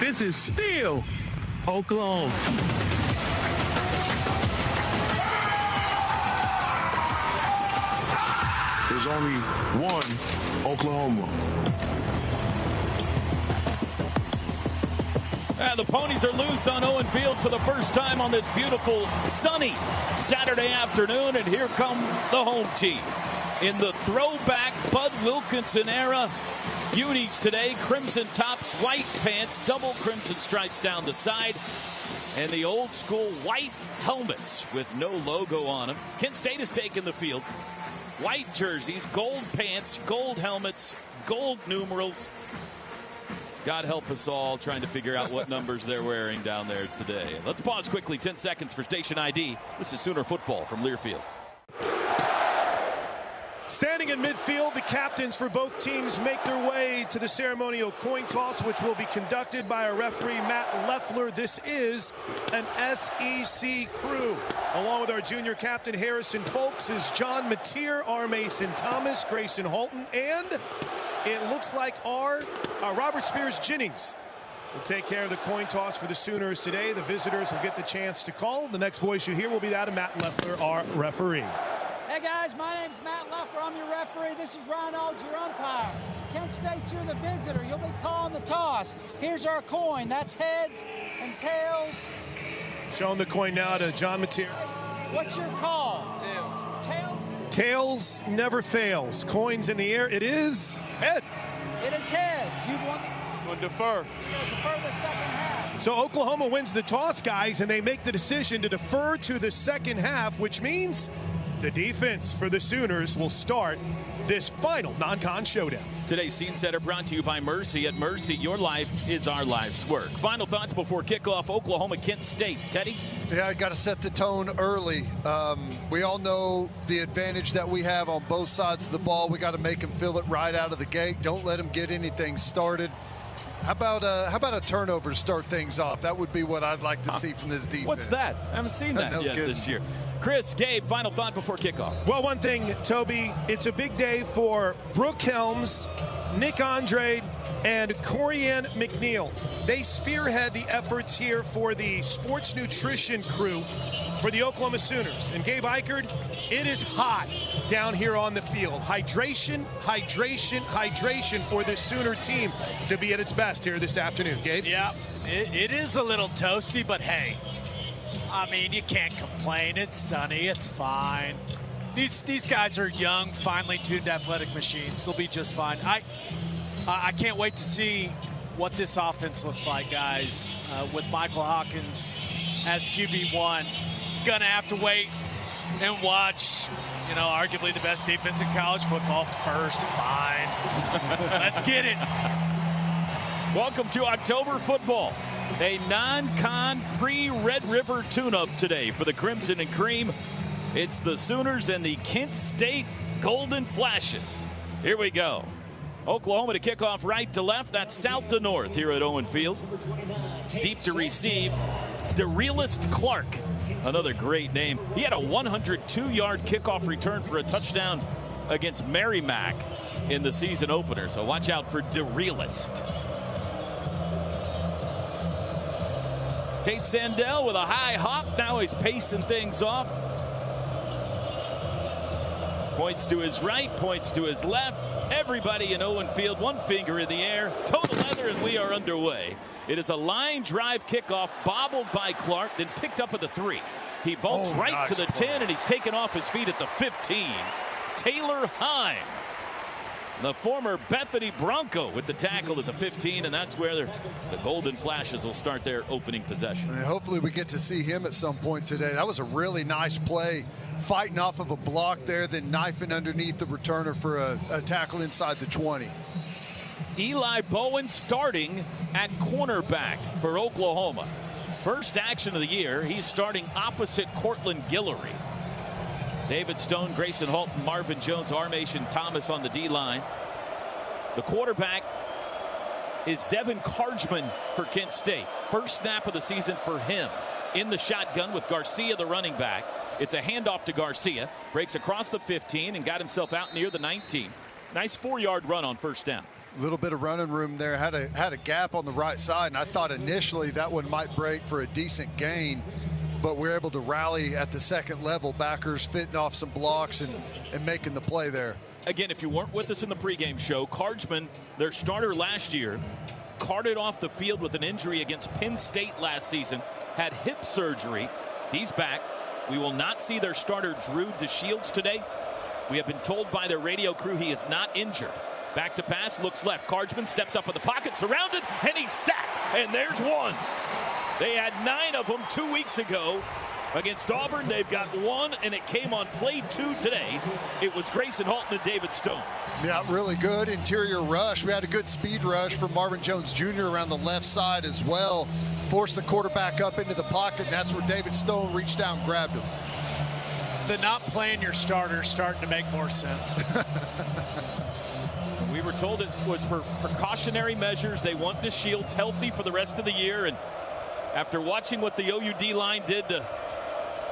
This is still Oklahoma. There's only one Oklahoma. The Ponies are loose on Owen Field for the first time on this beautiful, sunny Saturday afternoon, and here come the home team. In the throwback Bud Wilkinson era, unis today, crimson tops, white pants, double crimson stripes down the side, and the old school white helmets with no logo on them. Kent State has taken the field. White jerseys, gold pants, gold helmets, gold numerals. God help us all trying to figure out what numbers they're wearing down there today. Let's pause quickly, 10 seconds for station ID. This is Sooner football from Learfield. Standing in midfield, the captains for both teams make their way to the ceremonial coin toss, which will be conducted by our referee, Matt Leffler. This is an SEC crew. Along with our junior captain, Harrison Folks, is John Mateer, R. Mason Thomas, Grayson Holton, and it looks like our Robert Spears Jennings will take care of the coin toss for the Sooners today. The visitors will get the chance to call. The next voice you hear will be that of Matt Leffler, our referee. Hey guys, my name's Matt Leffler. I'm your referee. This is Ryan Aldridge, your umpire. Kent State, you're the visitor. You'll be calling the toss. Here's our coin. That's heads and tails. Showing the coin now to John Mateer. What's your call? Tails. Tails? Tails never fails. Coins in the air. It is heads. It is heads. You've won the toss. We'll defer. You'll defer the second half. So Oklahoma wins the toss, guys, and they make the decision to defer to the second half, which means the defense for the Sooners will start this final non-con showdown. Today's Scene Setter brought to you by Mercy. At Mercy, your life is our life's work. Final thoughts before kickoff, Oklahoma, Kent State. Teddy? Yeah, I got to set the tone early. We all know the advantage that we have on both sides of the ball. We got to make them feel it right out of the gate. Don't let them get anything started. How about a turnover to start things off? That would be what I'd like to see from this defense. What's that? I haven't seen that No yet kidding. this year. Chris, Gabe, final thought before kickoff. Well, one thing, Toby, it's a big day for Brooke Helms, Nick Andrade, and Corianne McNeil. They spearhead the efforts here for the sports nutrition crew for the Oklahoma Sooners. And Gabe Eichert, it is hot down here on the field. Hydration, hydration, hydration for this Sooner team to be at its best here this afternoon. Gabe? Yeah, it is a little toasty, but hey, I mean, you can't complain. It's sunny. It's fine. These guys are young, finely tuned athletic machines. They'll be just fine. I can't wait to see what this offense looks like, guys, with Michael Hawkins as QB1. Gonna have to wait and watch, you know, arguably the best defense in college football first. Fine. Let's get it. Welcome to October football. A non-con pre-Red River tune-up today for the Crimson and Cream. It's the Sooners and the Kent State Golden Flashes. Here we go. Oklahoma to kick off right to left. That's south to north here at Owen Field. Deep to receive, DeRealist Clark. Another great name. He had a 102-yard kickoff return for a touchdown against Merrimack in the season opener. So watch out for DeRealist. Tate Sandell with a high hop. Now he's pacing things off. Points to his right, points to his left. Everybody in Owen Field, one finger in the air, toe to leather, and we are underway. It is a line drive kickoff, bobbled by Clark, then picked up at the 3. He vaults right to the 10, and he's taken off his feet at the 15. Taylor Heim, the former Bethany Bronco, with the tackle at the 15, and that's where the Golden Flashes will start their opening possession. And hopefully we get to see him at some point today. That was a really nice play, fighting off of a block there, then knifing underneath the returner for a tackle inside the 20. Eli Bowen starting at cornerback for Oklahoma. First action of the year, he's starting opposite Cortland Guillory. David Stone, Grayson Holton, Marvin Jones, Armation Thomas on the D-line. The quarterback is Devin Cargman for Kent State. First snap of the season for him. In the shotgun with Garcia, the running back. It's a handoff to Garcia. Breaks across the 15 and got himself out near the 19. Nice 4-yard run on first down. A little bit of running room there. Had a gap on the right side, and I thought initially that one might break for a decent gain, but we're able to rally at the second level. Backers fitting off some blocks and making the play there. Again, if you weren't with us in the pregame show, Cardsman, their starter last year, carted off the field with an injury against Penn State last season, had hip surgery. He's back. We will not see their starter Drew DeShields today. We have been told by their radio crew he is not injured. Back to pass, looks left. Cardsman steps up in the pocket, surrounded, and he's sacked. And there's one. They had 9 of them 2 weeks ago against Auburn. They've got 1, and it came on play 2 today. It was Grayson Halton and David Stone. Yeah, really good interior rush. We had a good speed rush from Marvin Jones Jr. around the left side as well. Forced the quarterback up into the pocket, and that's where David Stone reached down and grabbed him. The not playing your starter starting to make more sense. We were told it was for precautionary measures. They want DeShields healthy for the rest of the year, and after watching what the OUD line did to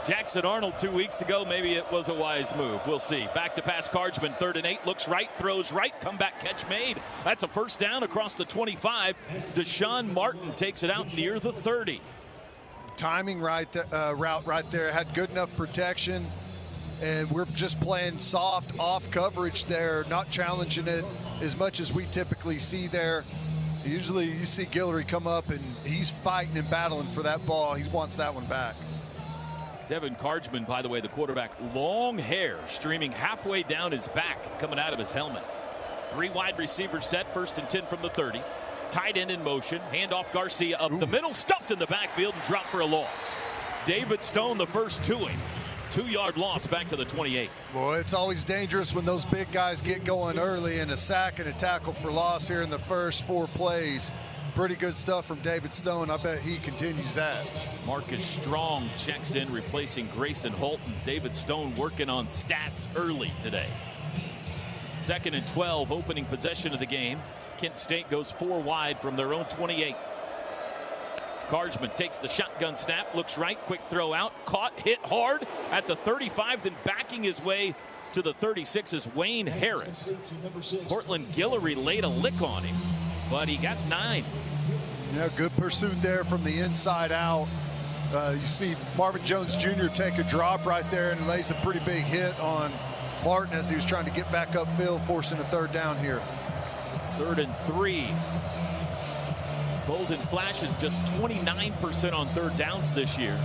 Jackson Arnold 2 weeks ago, maybe it was a wise move. We'll see. Back to pass, Cardsman, 3rd and 8, looks right, throws right, comeback catch made. That's a first down across the 25. Deshaun Martin takes it out near the 30. Timing route right there, had good enough protection, and we're just playing soft off coverage there, not challenging it as much as we typically see there. Usually you see Guillory come up and he's fighting and battling for that ball. He wants that one back. Devin Cardsman, by the way, the quarterback, long hair streaming halfway down his back, coming out of his helmet. 3 wide receivers set, 1st and 10 from the 30. Tight end in motion, handoff Garcia up the middle, stuffed in the backfield and dropped for a loss. David Stone, the first to him. 2-yard loss back to the 28. Boy, it's always dangerous when those big guys get going early, and a sack and a tackle for loss here in the first 4 plays. Pretty good stuff from David Stone. I bet he continues that. Marcus Strong checks in, replacing Grayson Halton. David Stone working on stats early today. 2nd and 12, opening possession of the game. Kent State goes 4 wide from their own 28. Cardsman takes the shotgun snap, looks right, quick throw out, caught, hit hard at the 35, then backing his way to the 36 is Wayne Harris. Cortland Guillory laid a lick on him, but he got 9. Yeah, good pursuit there from the inside out. You see Marvin Jones Jr. take a drop right there and lays a pretty big hit on Martin as he was trying to get back upfield, forcing a 3rd down here. 3rd and 3. Golden Flash is just 29% on 3rd downs this year.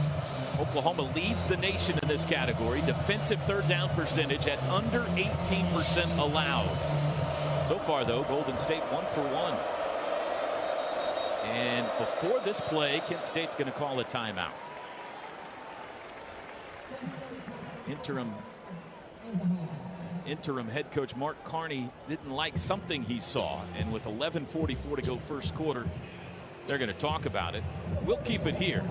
Oklahoma leads the nation in this category. Defensive 3rd down percentage at under 18% allowed. So far, though, Golden State 1 for 1. And before this play, Kent State's going to call a timeout. Interim head coach Mark Carney didn't like something he saw, and with 11:44 to go first quarter, they're going to talk about it. We'll keep it here.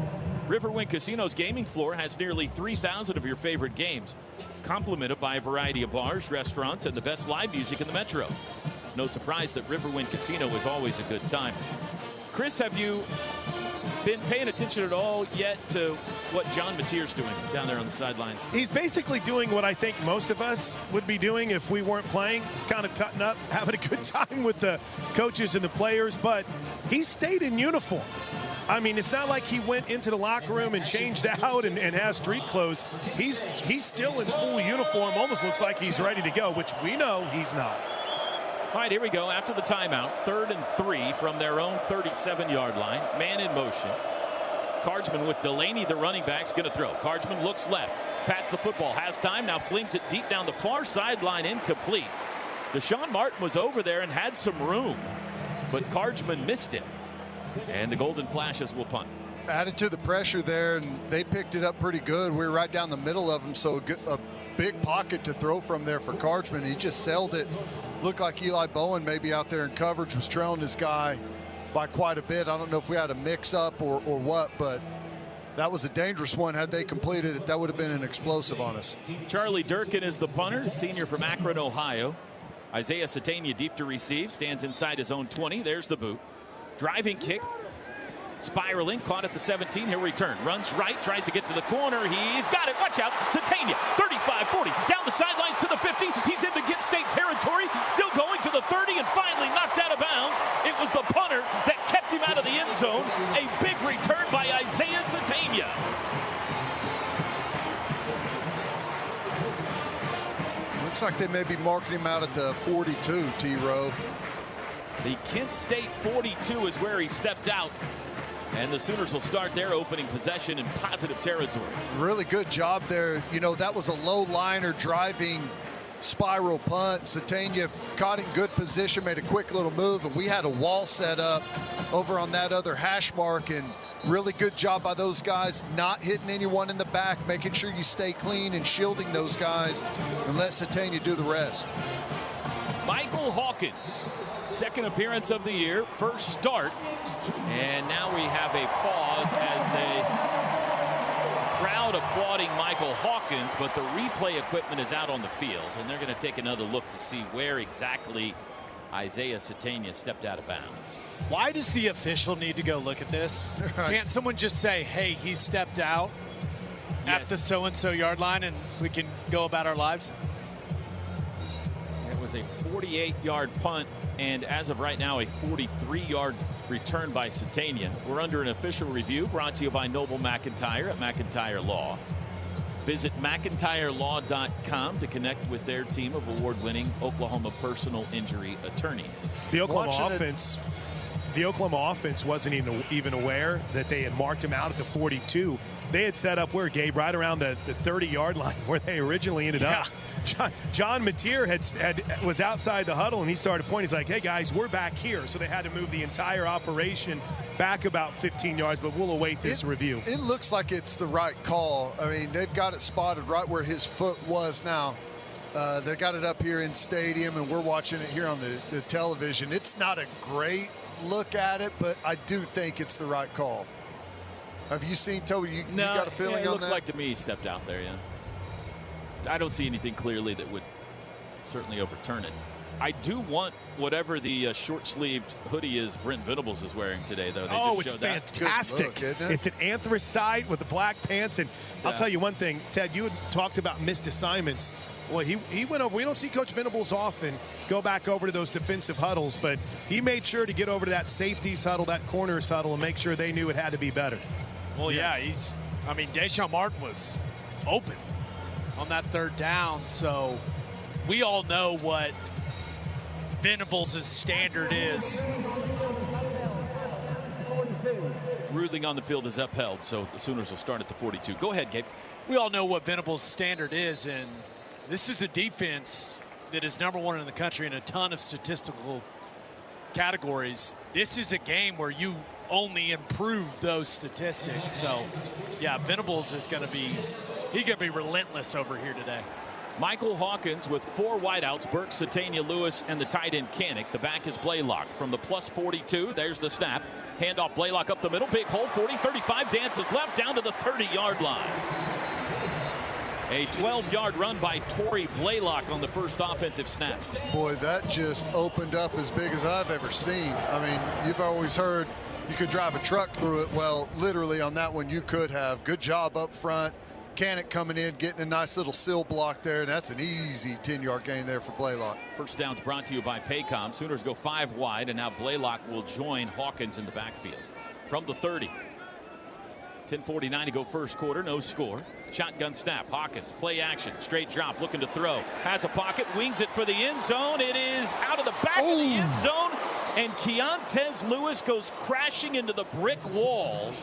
Riverwind Casino's gaming floor has nearly 3,000 of your favorite games, complemented by a variety of bars, restaurants, and the best live music in the metro. It's no surprise that Riverwind Casino is always a good time. Chris, have you been paying attention at all yet to what John Mateer's doing down there on the sidelines? He's basically doing what I think most of us would be doing if we weren't playing. He's kind of cutting up, having a good time with the coaches and the players, but he stayed in uniform. I mean, it's not like he went into the locker room and changed out and has street clothes. He's still in full uniform, almost looks like he's ready to go, which we know he's not. All right, here we go. After the timeout, 3rd and 3 from their own 37-yard line. Man in motion. Cardsman with Delaney, the running back's going to throw. Cardsman looks left, pats the football, has time, now flings it deep down the far sideline, incomplete. Deshaun Martin was over there and had some room, but Cardsman missed it. And the Golden Flashes will punt. Added to the pressure there, and they picked it up pretty good. We were right down the middle of them, so a big pocket to throw from there for Cardsman. He just sailed it. Looked like Eli Bowen maybe out there in coverage was trailing this guy by quite a bit. I don't know if we had a mix-up or what, but that was a dangerous one. Had they completed it, that would have been an explosive on us. Charlie Durkin is the punter, senior from Akron, Ohio. Isaiah Satania deep to receive, stands inside his own 20. There's the boot. Driving kick, spiraling, caught at the 17. He'll return, runs right, tries to get to the corner. He's got it. Watch out. Satania, 35-40, down the sidelines to the 50. He's into Kent State territory, still going to the the 30 and finally knocked out of bounds. It was the punter that kept him out of the end zone. A big return by Isaiah Sategna. Looks like they may be marking him out at the 42, T-Row. The Kent State 42 is where he stepped out. And the Sooners will start their opening possession in positive territory. Really good job there. You know, that was a low liner driving spiral punt. Sategna caught it in good position, made a quick little move, and we had a wall set up over on that other hash mark. And really good job by those guys, not hitting anyone in the back, making sure you stay clean and shielding those guys and let Sategna do the rest. Michael Hawkins, second appearance of the year, first start. And now we have a pause as the crowd applauding Michael Hawkins, but the replay equipment is out on the field, and they're going to take another look to see where exactly Isaiah Sategna stepped out of bounds. Why does the official need to go look at this? Can't someone just say, hey, he stepped out at the so-and-so yard line and we can go about our lives? It was a 48-yard punt, and as of right now, a 43-yard return by Sategna. We're under an official review brought to you by Noble McIntyre at McIntyre Law. Visit McIntyreLaw.com to connect with their team of award-winning Oklahoma personal injury attorneys. The Oklahoma offense wasn't even aware that they had marked him out at the 42. They had set up where, Gabe, right around the 30-yard line where they originally ended up. John Mateer was outside the huddle, and he started pointing. He's like, hey, guys, we're back here. So they had to move the entire operation back about 15 yards, but we'll await this review. It looks like it's the right call. I mean, they've got it spotted right where his foot was now. They got it up here in stadium, and we're watching it here on the television. It's not a great look at it, but I do think it's the right call. Have you seen, Toby, you got a feeling on that? It looks like to me he stepped out there, yeah. I don't see anything clearly that would certainly overturn it. I do want whatever the short-sleeved hoodie is Brent Venables is wearing today, though. It's fantastic. It's an anthracite with the black pants. And I'll tell you one thing, Ted, you had talked about missed assignments. Well, he went over. We don't see Coach Venables often go back over to those defensive huddles, but he made sure to get over to that safeties huddle, that corners huddle, and make sure they knew it had to be better. Well, yeah, Deshaun Martin was open on that third down, so we all know what Venables' standard is. Ruling on the field is upheld, so the Sooners will start at the 42. Go ahead, Gabe. We all know what Venables' standard is, and this is a defense that is #1 in the country in a ton of statistical categories. This is a game where you only improve those statistics. So, yeah, Venables is going to be relentless over here today. Michael Hawkins with 4 wideouts, Burke, Sategna, Lewis, and the tight end Kanak. The back is Blaylock from the plus 42. There's the snap. Handoff Blaylock up the middle. Big hole, 40, 35, dances left down to the 30-yard line. A 12-yard run by Torrey Blaylock on the first offensive snap. Boy, that just opened up as big as I've ever seen. I mean, you've always heard you could drive a truck through it. Well, literally on that one, you could have. Good job up front. Kanak coming in, getting a nice little sill block there, and that's an easy 10-yard gain there for Blaylock. First down's brought to you by Paycom. Sooners go 5 wide, and now Blaylock will join Hawkins in the backfield. From the 30. 10:49 to go first quarter, no score. Shotgun snap, Hawkins, play action, straight drop, looking to throw. Has a pocket, wings it for the end zone. It is out of the back of the end zone, and Keontez Lewis goes crashing into the brick wall,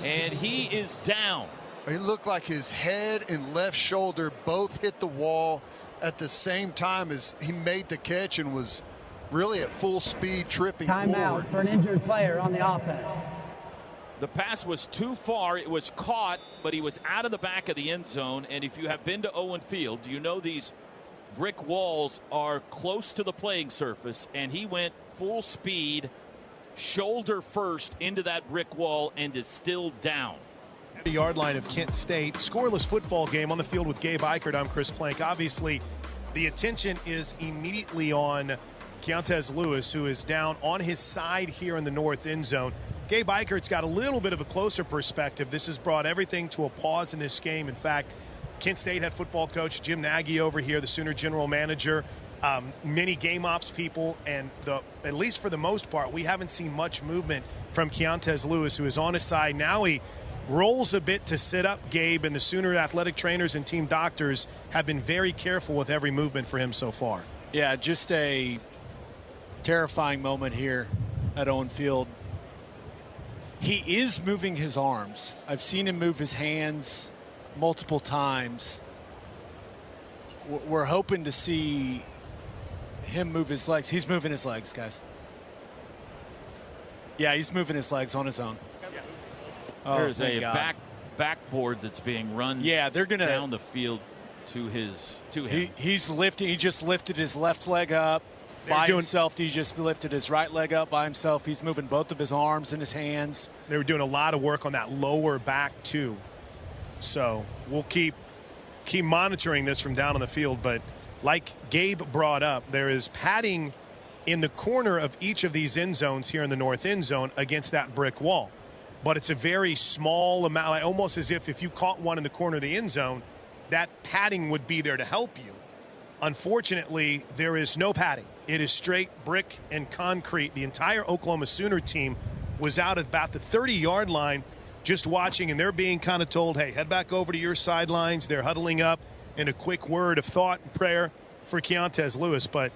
and he is down. It looked like his head and left shoulder both hit the wall at the same time as he made the catch and was really at full speed tripping forward. Timeout for an injured player on the offense. The pass was too far. It was caught, but he was out of the back of the end zone. And if you have been to Owen Field, you know these brick walls are close to the playing surface, and he went full speed, shoulder first into that brick wall and is still down. The yard line of Kent State. Scoreless football game on the field with Gabe Ikard. I'm Chris Plank. Obviously, the attention is immediately on Keontez Lewis, who is down on his side here in the north end zone. Gabe Ikard's got a little bit of a closer perspective. This has brought everything to a pause in this game. In fact, Kent State head football coach Jim Nagy over here, the Sooner general manager, many game ops people, and at least for the most part, we haven't seen much movement from Keontez Lewis, who is on his side. Now he rolls a bit to sit up, Gabe, and the Sooner athletic trainers and team doctors have been very careful with every movement for him so far. Yeah, just a terrifying moment here at Owen Field. He is moving his arms. I've seen him move his hands multiple times. We're hoping to see him move his legs. He's moving his legs, guys. Yeah, he's moving his legs on his own. Oh, there's a backboard that's being run. Yeah, they're gonna down the field to him. He's lifting. He just lifted his left leg up by himself. He just lifted his right leg up by himself. He's moving both of his arms and his hands. They were doing a lot of work on that lower back too. So we'll keep monitoring this from down on the field. But like Gabe brought up, there is padding in the corner of each of these end zones here in the north end zone against that brick wall. But it's a very small amount, almost as if you caught one in the corner of the end zone, that padding would be there to help you. Unfortunately, there is no padding. It is straight brick and concrete. The entire Oklahoma Sooner team was out at about the 30-yard line just watching, and they're being kind of told, hey, head back over to your sidelines. They're huddling up in a quick word of thought and prayer for Keontez Lewis. But,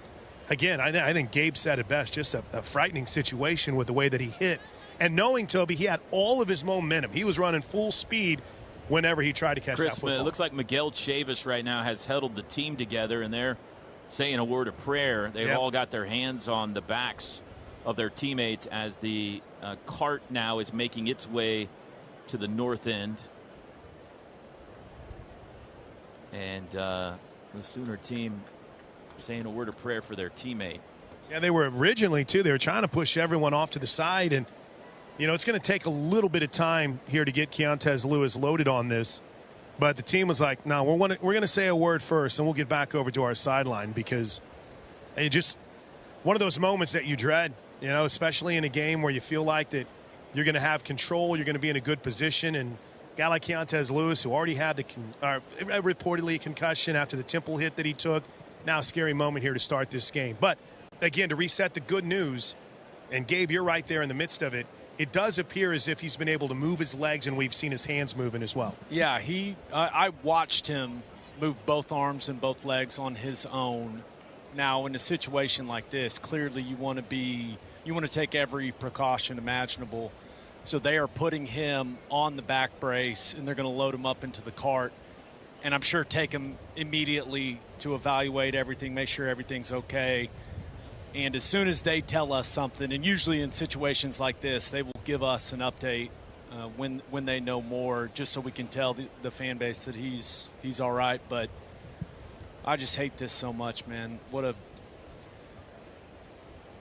again, I think Gabe said it best, just a frightening situation with the way that he hit. And knowing, Toby, he had all of his momentum. He was running full speed whenever he tried to catch that football. It looks like Miguel Chavis right now has huddled the team together, and they're saying a word of prayer. They've all got their hands on the backs of their teammates as the cart now is making its way to the north end. And the Sooner team saying a word of prayer for their teammate. Yeah, they were originally, too. They were trying to push everyone off to the side, and it's going to take a little bit of time here to get Keontez Lewis loaded on this. But the team was like, no, we're going to say a word first, and we'll get back over to our sideline, because it just one of those moments that you dread, especially in a game where you feel like that you're going to have control, you're going to be in a good position. And a guy like Keontez Lewis, who already had reportedly a concussion after the temple hit that he took, now a scary moment here to start this game. But, again, to reset the good news, and Gabe, you're right there in the midst of it, it does appear as if he's been able to move his legs, and we've seen his hands moving as well. Yeah, I watched him move both arms and both legs on his own. Now, in a situation like this, clearly you want to take every precaution imaginable. So they are putting him on the back brace, and they're going to load him up into the cart. And I'm sure take him immediately to evaluate everything, make sure everything's okay. And as soon as they tell us something, and usually in situations like this, they will give us an update when they know more, just so we can tell the fan base that he's all right. But I just hate this so much, man. What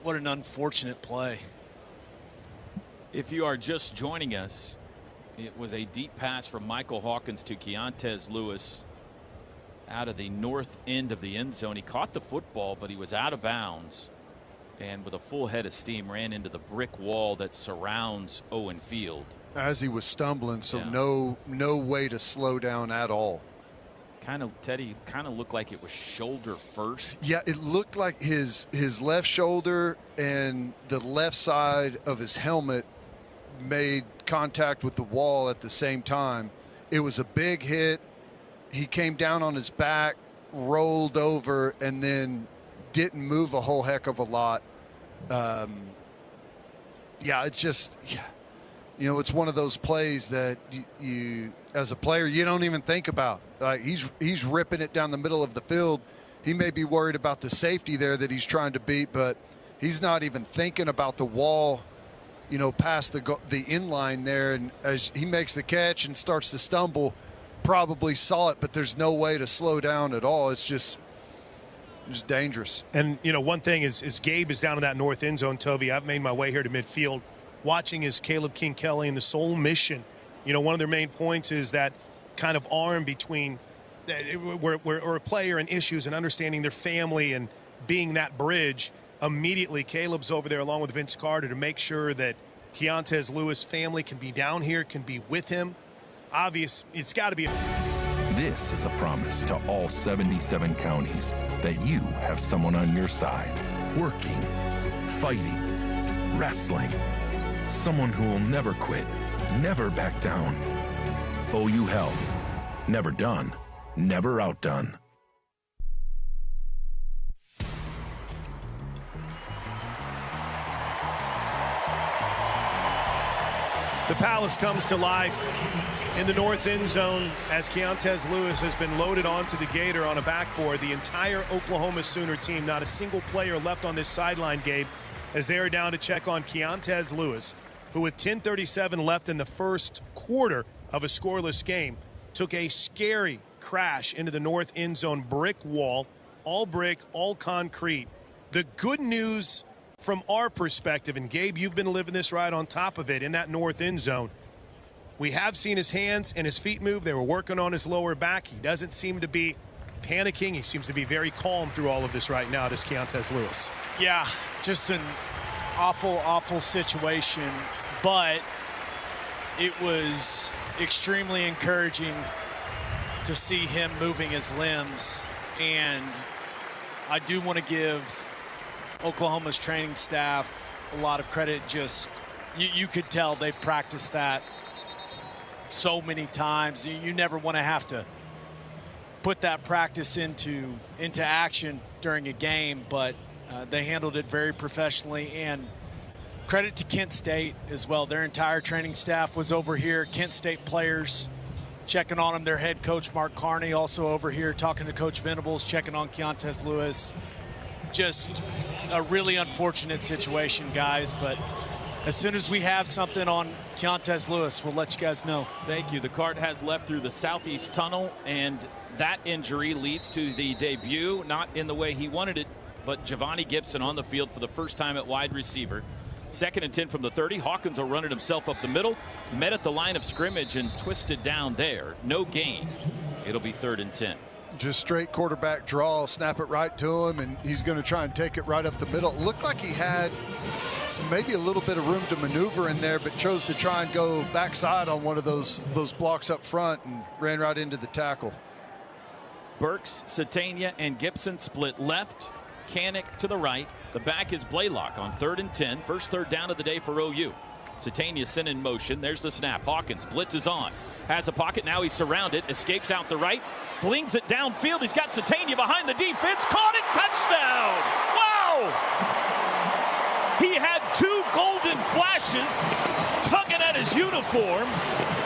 an unfortunate play. If you are just joining us, it was a deep pass from Michael Hawkins to Keontez Lewis out of the north end of the end zone. He caught the football, but he was out of bounds, and with a full head of steam ran into the brick wall that surrounds Owen Field. As he was stumbling, so no way to slow down at all. Teddy kind of looked like it was shoulder first. Yeah, it looked like his left shoulder and the left side of his helmet made contact with the wall at the same time. It was a big hit. He came down on his back, rolled over, and then didn't move a whole heck of a lot. It's just, it's one of those plays that you as a player, you don't even think about. He's ripping it down the middle of the field. He may be worried about the safety there that he's trying to beat, but he's not even thinking about the wall, past the inline there. And as he makes the catch and starts to stumble, probably saw it, but there's no way to slow down at all. It's just dangerous. And, one thing is Gabe is down in that north end zone, Toby. I've made my way here to midfield watching as Caleb King Kelly and the sole mission. One of their main points is that kind of arm between where a player and issues and understanding their family and being that bridge. Immediately, Caleb's over there along with Vince Carter to make sure that Keontez Lewis' family can be down here, can be with him. Obvious, it's got to be. This is a promise to all 77 counties that you have someone on your side, working, fighting, wrestling. Someone who will never quit, never back down. OU Health. Never done, never outdone. The Palace comes to life in the north end zone as Keontez Lewis has been loaded onto the Gator on a backboard. The entire Oklahoma Sooner team, not a single player left on this sideline, Gabe, as they are down to check on Keontez Lewis, who with 10:37 left in the first quarter of a scoreless game, took a scary crash into the north end zone brick wall, all brick, all concrete. The good news from our perspective, and Gabe, you've been living this right on top of it in that north end zone, we have seen his hands and his feet move. They were working on his lower back. He doesn't seem to be panicking. He seems to be very calm through all of this right now, does Keontez Lewis. Yeah, just an awful, awful situation, but it was extremely encouraging to see him moving his limbs, and I do want to give Oklahoma's training staff a lot of credit. Just you could tell they've practiced that so many times. You never want to have to put that practice into action during a game, but they handled it very professionally. And credit to Kent State as well. Their entire training staff was over here. Kent State players checking on them. Their head coach, Mark Carney, also over here talking to Coach Venables, checking on Keontez Lewis. Just a really unfortunate situation, guys, but as soon as we have something on Keontez Lewis, we'll let you guys know. Thank you. The cart has left through the southeast tunnel, and that injury leads to the debut, not in the way he wanted it, but Giovanni Gibson on the field for the first time at wide receiver. 2nd and 10 from the 30. Hawkins will run it himself up the middle, met at the line of scrimmage and twisted down there. No gain. It'll be 3rd and 10. Just straight quarterback draw, snap it right to him, and he's going to try and take it right up the middle. It looked like he had maybe a little bit of room to maneuver in there, but chose to try and go backside on one of those blocks up front and ran right into the tackle. Burks, Satania, and Gibson split left. Kanik to the right. The back is Blaylock on 3rd and 10. First 3rd down of the day for OU. Satania sent in motion. There's the snap. Hawkins blitz is on. Has a pocket. Now he's surrounded. Escapes out the right. Flings it downfield. He's got Satania behind the defense. Caught it. Touchdown. Wow. He had 2 golden flashes tugging at his uniform,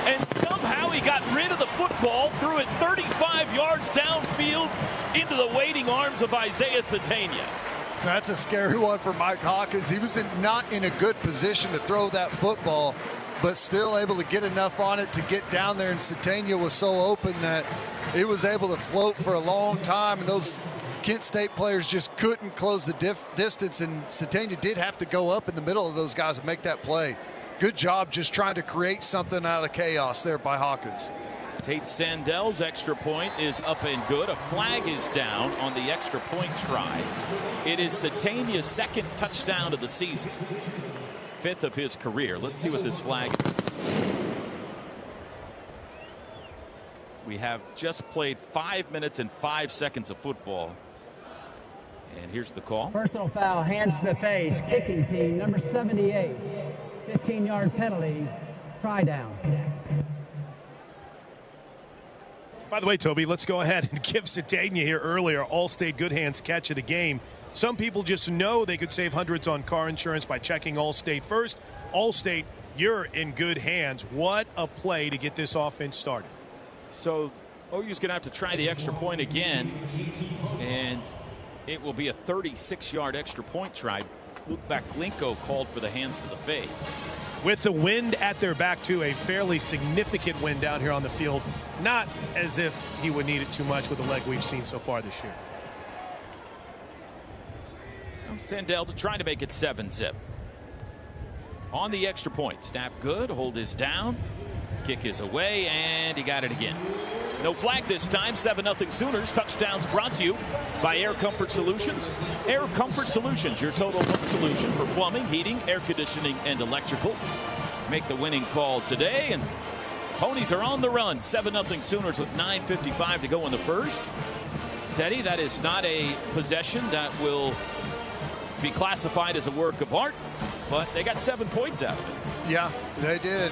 and somehow he got rid of the football, threw it 35 yards downfield into the waiting arms of Isaiah Satania. That's a scary one for Mike Hawkins. He was not in a good position to throw that football, but still able to get enough on it to get down there, and Satania was so open that it was able to float for a long time, and those Kent State players just couldn't close the distance, and Satania did have to go up in the middle of those guys and make that play. Good job just trying to create something out of chaos there by Hawkins. Tate Sandel's extra point is up and good. A flag is down on the extra point try. It is Satania's 2nd touchdown of the season. 5th of his career. Let's see what this flag is. We have just played 5 minutes and 5 seconds of football. And here's the call. Personal foul, hands to the face, kicking team, number 78. 15-yard penalty, try down. By the way, Toby, let's go ahead and give Satania here earlier Allstate Good Hands catch of the game. Some people just know they could save hundreds on car insurance by checking Allstate first. Allstate, you're in good hands. What a play to get this offense started. So OU's going to have to try the extra point again, and it will be a 36-yard extra point try. Luke Baklinko called for the hands to the face. With the wind at their back, too, a fairly significant wind down here on the field. Not as if he would need it too much with the leg we've seen so far this year. Sandell trying to make it 7-zip. On the extra point. Snap good. Hold is down. Kick is away, and he got it again. No flag this time. 7-0 Sooners. Touchdowns brought to you by Air Comfort Solutions. Air Comfort Solutions, your total home solution for plumbing, heating, air conditioning, and electrical. Make the winning call today, and Ponies are on the run. 7-0 Sooners with 9:55 to go in the first. Teddy, that is not a possession that will be classified as a work of art, but they got 7 points out of it. Yeah, they did.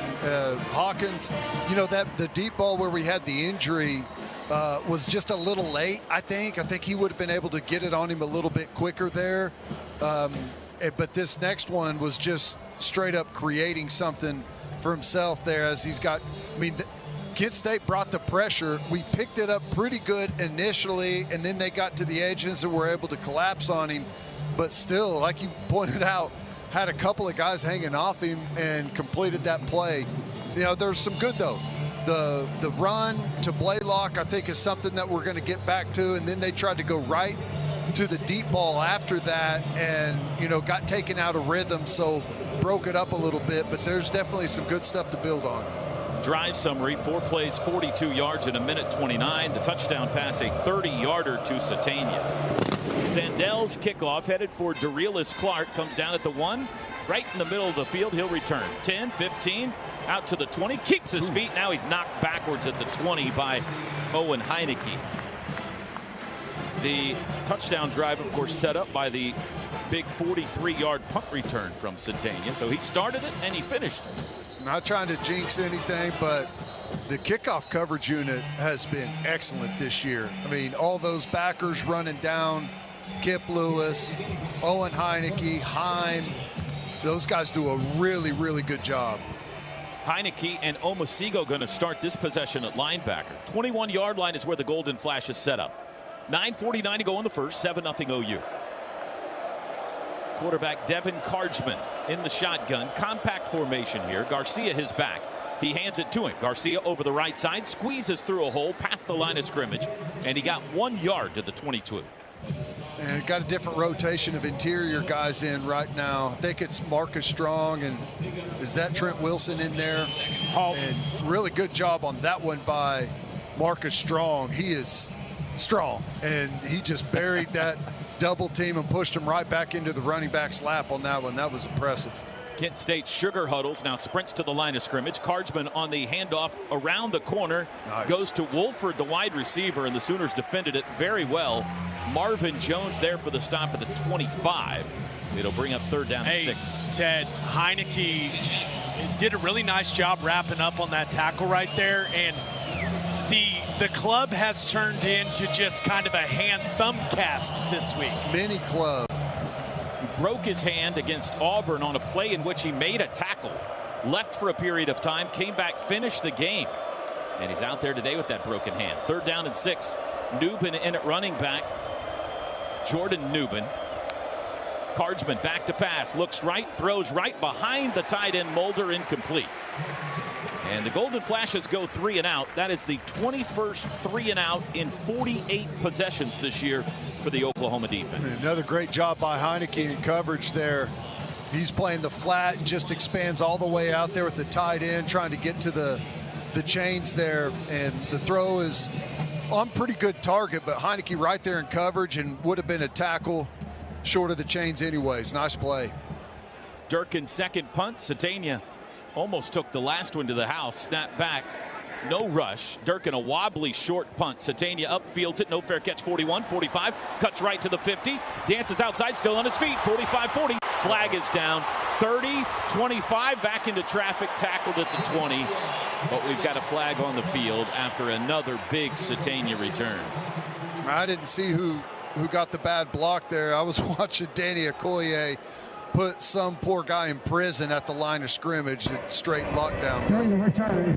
Hawkins, that the deep ball where we had the injury was just a little late, I think. I think he would have been able to get it on him a little bit quicker there. But this next one was just straight up creating something for himself there as he's got, Kent State brought the pressure. We picked it up pretty good initially, and then they got to the edges and were able to collapse on him. But still, like you pointed out, had a couple of guys hanging off him and completed that play. There's some good, though. The run to Blaylock, I think, is something that we're going to get back to. And then they tried to go right to the deep ball after that and, got taken out of rhythm, so broke it up a little bit. But there's definitely some good stuff to build on. Drive summary, 4 plays, 42 yards in 1:29. The touchdown pass, a 30-yarder to Satania. Sandel's kickoff headed for Darius Clark. Comes down at the 1, right in the middle of the field. He'll return 10, 15, out to the 20. Keeps his feet. Now he's knocked backwards at the 20 by Owen Heineke. The touchdown drive, of course, set up by the big 43-yard punt return from Satania. So he started it and he finished it. Not trying to jinx anything, but the kickoff coverage unit has been excellent this year. All those backers running down, Kip Lewis, Owen Heineke, Heim, those guys do a really, really good job. Heineke and Omosigo going to start this possession at linebacker. 21-yard line is where the Golden Flash is set up. 9:49 to go in the first, 7-0 OU. Quarterback Devin Cardsman in the shotgun. Compact formation here. Garcia his back. He hands it to him. Garcia over the right side, squeezes through a hole past the line of scrimmage, and he got 1 yard to the 22. And got a different rotation of interior guys in right now. I think it's Marcus Strong, and is that Trent Wilson in there? And really good job on that one by Marcus Strong. He is strong, and he just buried that double team and pushed him right back into the running back's lap on that one. That was impressive. Kent State sugar huddles, now sprints to the line of scrimmage. Cardsman on the handoff around the corner. Nice. Goes to Wolford, the wide receiver, and the Sooners defended it very well. Marvin Jones there for the stop at the 25. It'll bring up 3rd down and 6. Ted, Heineke did a really nice job wrapping up on that tackle right there, and the club has turned into just kind of a hand-thumb cast this week. Mini club. Broke his hand against Auburn on a play in which he made a tackle. Left for a period of time, came back, finished the game. And he's out there today with that broken hand. 3rd down and 6. Newbin in at running back. Jordan Newbin. Cardsman back to pass. Looks right, throws right behind the tight end Mulder, incomplete. And the Golden Flashes go 3 and out. That is the 21st 3 and out in 48 possessions this year for the Oklahoma defense. Another great job by Heineke in coverage there. He's playing the flat and just expands all the way out there with the tight end, trying to get to the chains there. And the throw is on pretty good target, but Heineke right there in coverage and would have been a tackle short of the chains anyways. Nice play. Durkin's second punt. Satania almost took the last one to the house. Snap back. No rush. Durkin a wobbly short punt. Satania upfields it. No fair catch. 41, 45. Cuts right to the 50. Dances outside. Still on his feet. 45, 40. Flag is down. 30, 25. Back into traffic. Tackled at the 20. But we've got a flag on the field after another big Satania return. I didn't see who got the bad block there. I was watching Danny Okoye put some poor guy in prison at the line of scrimmage. Straight lockdown. During the return,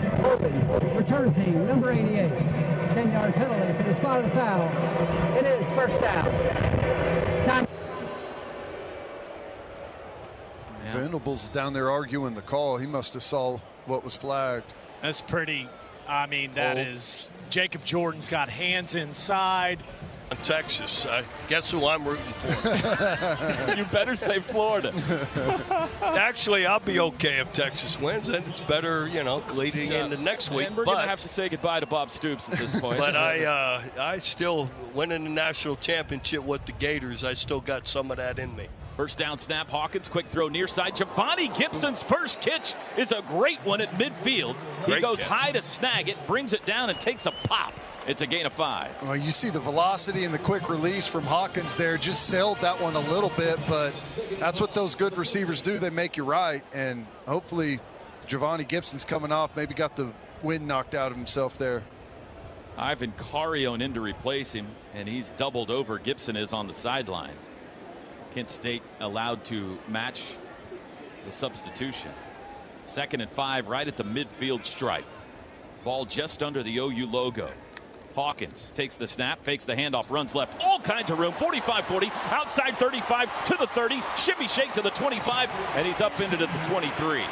return team, number 88, 10-yard penalty for the spot of the foul. It is 1st down. Time. Yeah. Venables down there arguing the call. He must have saw what was flagged. That's pretty, that is, Jacob Jordan's got hands inside. Texas. Guess who I'm rooting for? You better say Florida. Actually, I'll be okay if Texas wins, and it's better, leading into next week. And we're going to have to say goodbye to Bob Stoops at this point. But I still winning the national championship with the Gators. I still got some of that in me. First down snap, Hawkins, quick throw near side. Javonte Gibson's first catch is a great one at midfield. He goes high to snag it, brings it down, and takes a pop. It's a gain of 5. Well, you see the velocity and the quick release from Hawkins there. Just sailed that one a little bit, but that's what those good receivers do. They make you right, and hopefully Javonte Gibson's coming off. Maybe got the wind knocked out of himself there. Ivan Carrion in to replace him, and he's doubled over. Gibson is on the sidelines. Kent State allowed to match the substitution. 2nd and 5 right at the midfield stripe. Ball just under the OU logo. Hawkins takes the snap, fakes the handoff, runs left, all kinds of room. 45-40, outside 35 to the 30, shimmy shake to the 25, and he's up into the 23.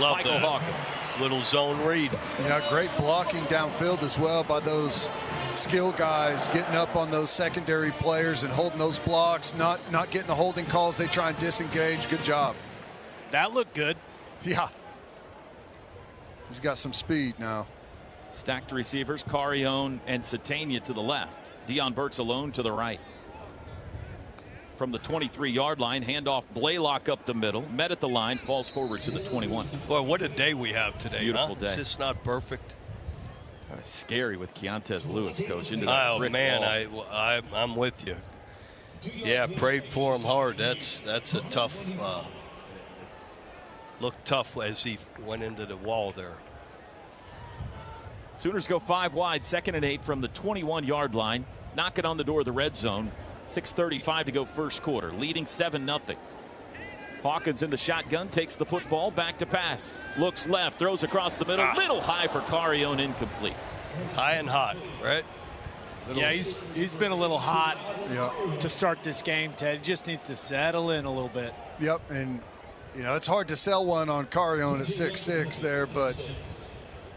Love Michael that. Hawkins. Little zone read. Yeah, great blocking downfield as well by those skill guys, getting up on those secondary players and holding those blocks, not getting the holding calls. They try and disengage. Good job. That looked good. Yeah. He's got some speed now. Stacked receivers, Carrion and Satania to the left. Deion Burks alone to the right. From the 23-yard line, handoff Blaylock up the middle, met at the line, falls forward to the 21. Boy, what a day we have today. Beautiful day. It's just not perfect. Scary with Keontez Lewis, coach, into that Oh brick man, wall. I'm with you. Yeah, prayed for him hard. That's a tough. Looked tough as he went into the wall there. Sooners go 5 wide, 2nd and 8 from the 21-yard line. Knocking on the door of the red zone. 6:35 to go first quarter, leading 7-0. Hawkins in the shotgun, takes the football, back to pass. Looks left, throws across the middle, little high for Carrion, incomplete. High and hot, right? Yeah, he's been a little hot Yeah. to start this game, Ted. He just needs to settle in a little bit. Yep, and it's hard to sell one on Carrion at 6'6" there, but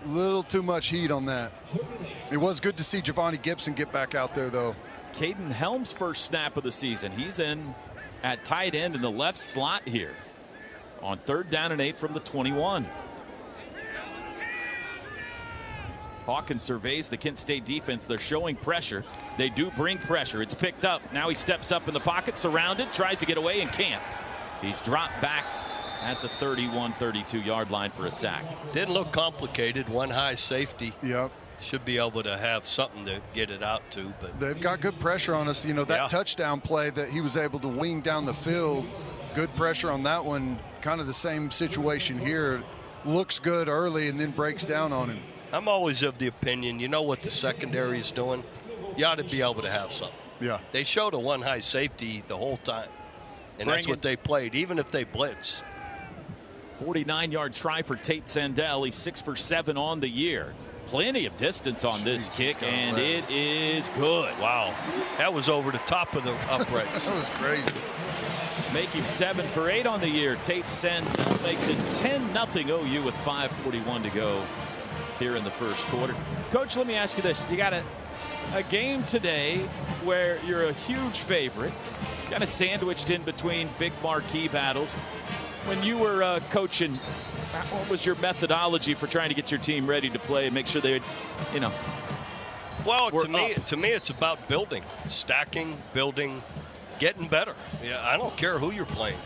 a little too much heat on that. It was good to see Javonte Gibson get back out there, though. Caden Helms' first snap of the season. He's in at tight end in the left slot here on 3rd down and 8 from the 21. Hawkins surveys the Kent State defense. They're showing pressure. They do bring pressure. It's picked up. Now he steps up in the pocket, surrounded, tries to get away and can't. He's dropped back at the 31-32-yard line for a sack. Didn't look complicated. One high safety. Yep. Should be able to have something to get it out to, but They've got good pressure on us. That touchdown play that he was able to wing down the field, good pressure on that one. Kind of the same situation here. Looks good early and then breaks down on him. I'm always of the opinion, you know what the secondary is doing? You ought to be able to have something. Yeah. They showed a one high safety the whole time, and that's what they played, even if they blitz. 49-yard try for Tate Sandell. He's 6 for 7 on the year. Plenty of distance on this kick, and it is good. Wow. That was over the top of the uprights. That was crazy. Make him 7 for 8 on the year. Tate Sandell makes it 10-0 OU with 5:41 to go here in the first quarter. Coach, let me ask you this. You got a game today where you're a huge favorite, kind of sandwiched in between big marquee battles. When you were coaching, what was your methodology for trying to get your team ready to play and make sure they, Well, to me, it's about building, stacking, building, getting better. Yeah, I don't care who you're playing.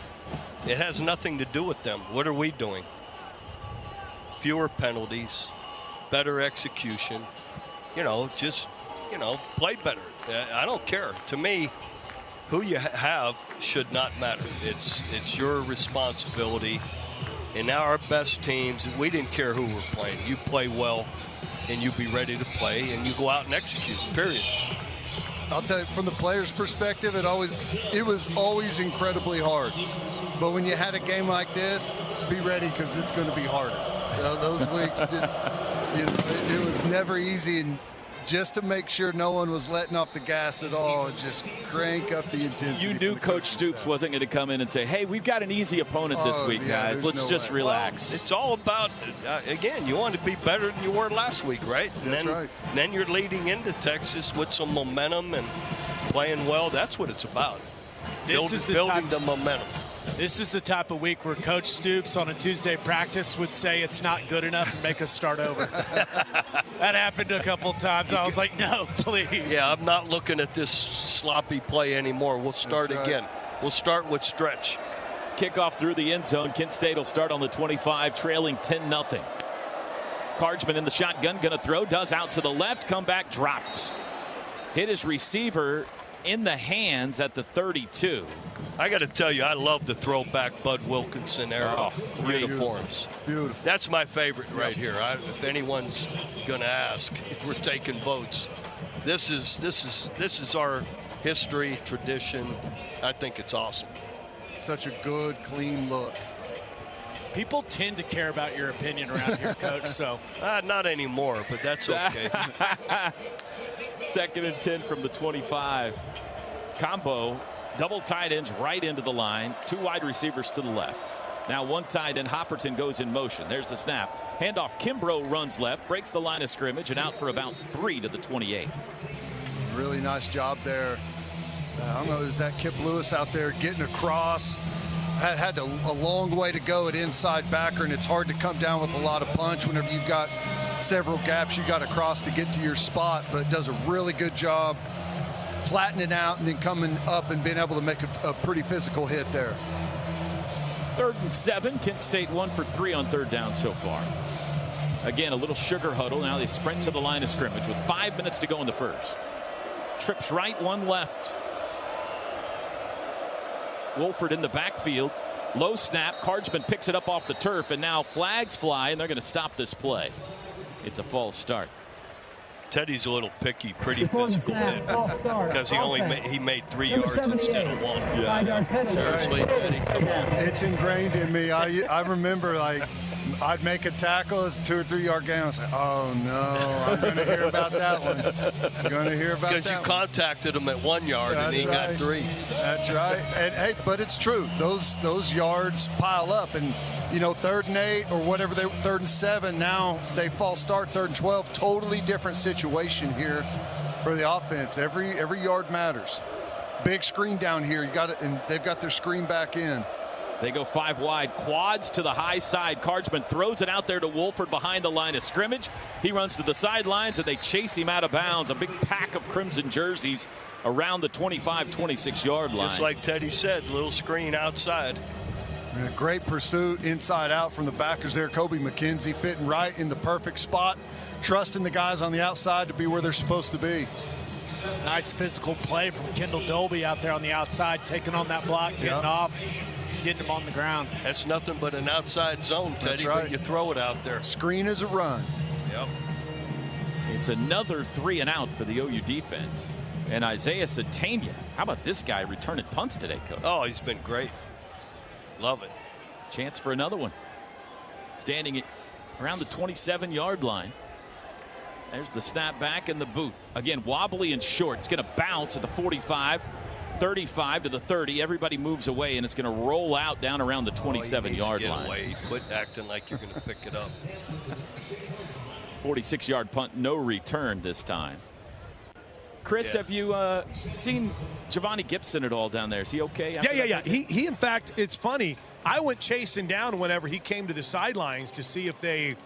It has nothing to do with them. What are we doing? Fewer penalties, better execution. Just play better. I don't care. To me, who you have should not matter. It's your responsibility. And now our best teams, we didn't care who we're playing. You play well, and you be ready to play, and you go out and execute, period. I'll tell you, from the player's perspective, it was always incredibly hard. But when you had a game like this, be ready because it's going to be harder. Those weeks just, it was never easy. And just to make sure no one was letting off the gas at all, just crank up the intensity. You knew Coach Stoops wasn't going to come in and say, hey, we've got an easy opponent this week, guys. Let's just relax. Well, it's all about, again, you want to be better than you were last week, right? That's right. Then you're leading into Texas with some momentum and playing well. That's what it's about. Building the momentum. This is the type of week where Coach Stoops on a Tuesday practice would say it's not good enough and make us start over. That happened a couple of times. I was like, no, please. Yeah, I'm not looking at this sloppy play anymore. We'll start again. We'll start with stretch. Kickoff through the end zone. Kent State will start on the 25, trailing 10-0. Cardsman in the shotgun, going to throw, does out to the left, come back, dropped. Hit his receiver in the hands at the 32. I got to tell you, I love the throwback Bud Wilkinson era uniforms. Beautiful. That's my favorite right here. If anyone's going to ask, if we're taking votes, this is our history, tradition. I think it's awesome. Such a good, clean look. People tend to care about your opinion around here, Coach. So not anymore, but that's okay. 2nd and 10 from the 25. Combo, double tight ends right into the line. 2 wide receivers to the left. Now 1 tight end. Hopperton goes in motion. There's the snap. Handoff. Kimbrough runs left, breaks the line of scrimmage, and out for about 3 to the 28. Really nice job there. I don't know, is that Kip Lewis out there getting across? Had a long way to go at inside backer, and it's hard to come down with a lot of punch whenever you've got several gaps you got to cross to get to your spot, but does a really good job flattening out and then coming up and being able to make a pretty physical hit there. 3rd and 7. Kent State 1 for 3 on 3rd down so far. Again, a little sugar huddle. Now they sprint to the line of scrimmage with 5 minutes to go in the first. Trips right, 1 left. Wolford in the backfield. Low snap. Cardsman picks it up off the turf, and now flags fly, and they're going to stop this play. It's a false start. Teddy's a little picky, pretty physical because he made 3 yards instead of 1. Yeah. Seriously, Teddy, come on. It's ingrained in me. I remember, like, I'd make a tackle as a 2 or 3 yard gain. I was like, oh no, I'm going to hear about that one. I'm going to hear about that. Because you contacted him at 1 yard and he got 3. That's right. And hey, but it's true. Those yards pile up, and 3rd and 8 or whatever 3rd and 7. Now they false start 3rd and 12. Totally different situation here for the offense. Every yard matters. Big screen down here. You got it, and they've got their screen back in. They go 5 wide, quads to the high side. Cardsman throws it out there to Wolford behind the line of scrimmage. He runs to the sidelines, and they chase him out of bounds. A big pack of crimson jerseys around the 25, 26-yard line. Just like Teddy said, little screen outside. And a great pursuit inside out from the backers there. Kobe McKenzie fitting right in the perfect spot, trusting the guys on the outside to be where they're supposed to be. Nice physical play from Kendall Dolby out there on the outside, taking on that block, getting off, getting him on the ground. That's nothing but an outside zone, Teddy, where you throw it out there. Screen is a run. Yep. It's another 3 and out for the OU defense. And Isaiah Satania, how about this guy returning punts today, Coach? Oh, he's been great. Love it. Chance for another one. Standing at around the 27-yard line. There's the snap back and the boot. Again, wobbly and short. It's going to bounce at the 45, 35 to the 30. Everybody moves away, and it's going to roll out down around the 27-yard line. Away. Quit acting like you're going to pick it up. 46-yard punt, no return this time. Chris, have you seen Giovanni Gibson at all down there? Is he okay? Yeah. He, in fact, it's funny. I went chasing down whenever he came to the sidelines to see if the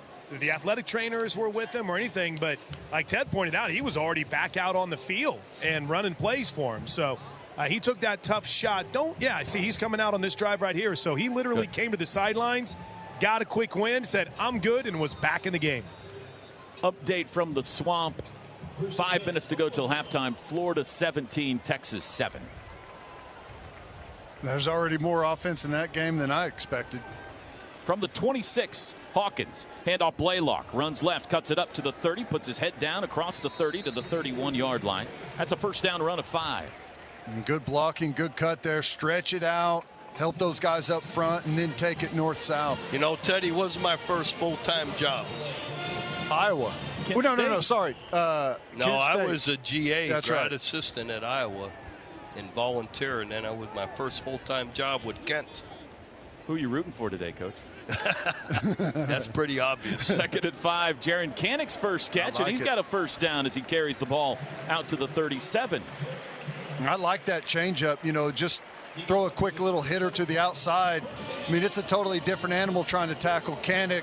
athletic trainers were with him or anything. But like Ted pointed out, he was already back out on the field and running plays for him. So he took that tough shot. See, he's coming out on this drive right here. So he literally came to the sidelines, got a quick win, said, I'm good, and was back in the game. Update from the Swamp. 5 minutes to go till halftime. Florida 17, Texas 7. There's already more offense in that game than I expected. From the 26, Hawkins. Handoff Blaylock. Runs left, cuts it up to the 30, puts his head down across the 30 to the 31-yard line. That's a first down run of 5. Good blocking, good cut there. Stretch it out. Help those guys up front and then take it north-south. Teddy was my first full-time job. Iowa. No, sorry. I was a GA, That's grad right. assistant at Iowa and volunteer, and then I was my first full-time job with Kent. Who are you rooting for today, Coach? That's pretty obvious. 2nd and 5. Jaron Canick's first catch, and he's got a first down as he carries the ball out to the 37. I like that changeup. Just throw a quick little hitter to the outside. I mean, it's a totally different animal trying to tackle Canick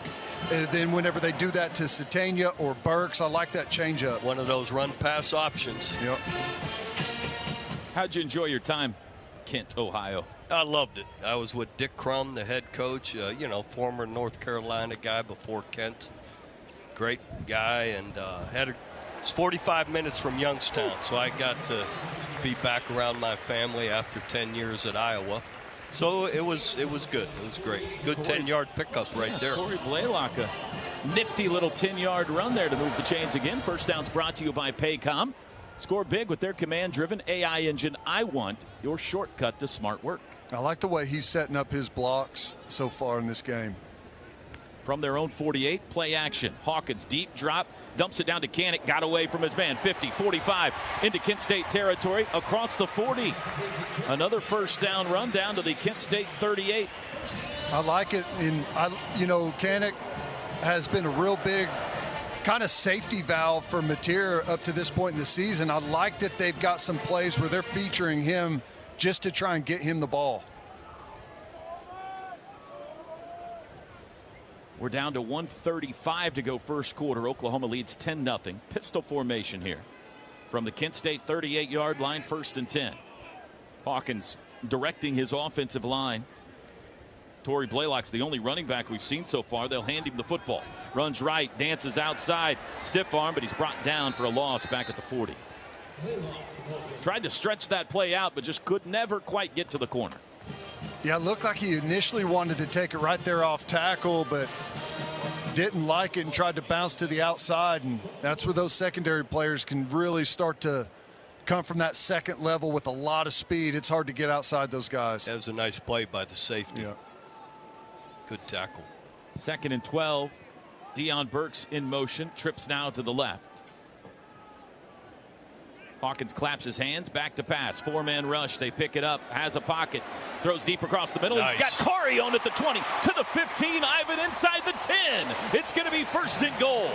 than whenever they do that to Satania or Burks. I like that changeup. One of those run-pass options. Yep. How'd you enjoy your time Kent, Ohio. I loved it. I was with Dick Crum, the head coach, former North Carolina guy before Kent. Great guy, and it's 45 minutes from Youngstown, so I got to be back around my family after 10 years at Iowa. So it was good. It was great. Good 10-yard pickup right there. Tory Blaylock, a nifty little 10-yard run there to move the chains again. First down's brought to you by Paycom. Score big with their command-driven AI engine. I want your shortcut to smart work. I like the way he's setting up his blocks so far in this game. From their own 48, play action. Hawkins, deep drop, dumps it down to Kanak, got away from his man. 50, 45, into Kent State territory, across the 40. Another first down run down to the Kent State 38. I like it. Kanak has been a real big kind of safety valve for Mateer up to this point in the season. I like that they've got some plays where they're featuring him just to try and get him the ball. We're down to 1:35 to go first quarter. Oklahoma leads 10-0. Pistol formation here from the Kent State 38-yard line, 1st and 10. Hawkins directing his offensive line. Tory Blaylock's the only running back we've seen so far. They'll hand him the football. Runs right, dances outside. Stiff arm, but he's brought down for a loss back at the 40. Tried to stretch that play out, but just could never quite get to the corner. Yeah, it looked like he initially wanted to take it right there off tackle, but didn't like it and tried to bounce to the outside. And that's where those secondary players can really start to come from that second level with a lot of speed. It's hard to get outside those guys. That was a nice play by the safety. Yeah. Good tackle. 2nd and 12. Deion Burks in motion, trips now to the left. Hawkins claps his hands, back to pass. 4-man rush, they pick it up, has a pocket, throws deep across the middle. Nice. He's got Carione at the 20, to the 15, Ivan inside the 10. It's going to be 1st and goal.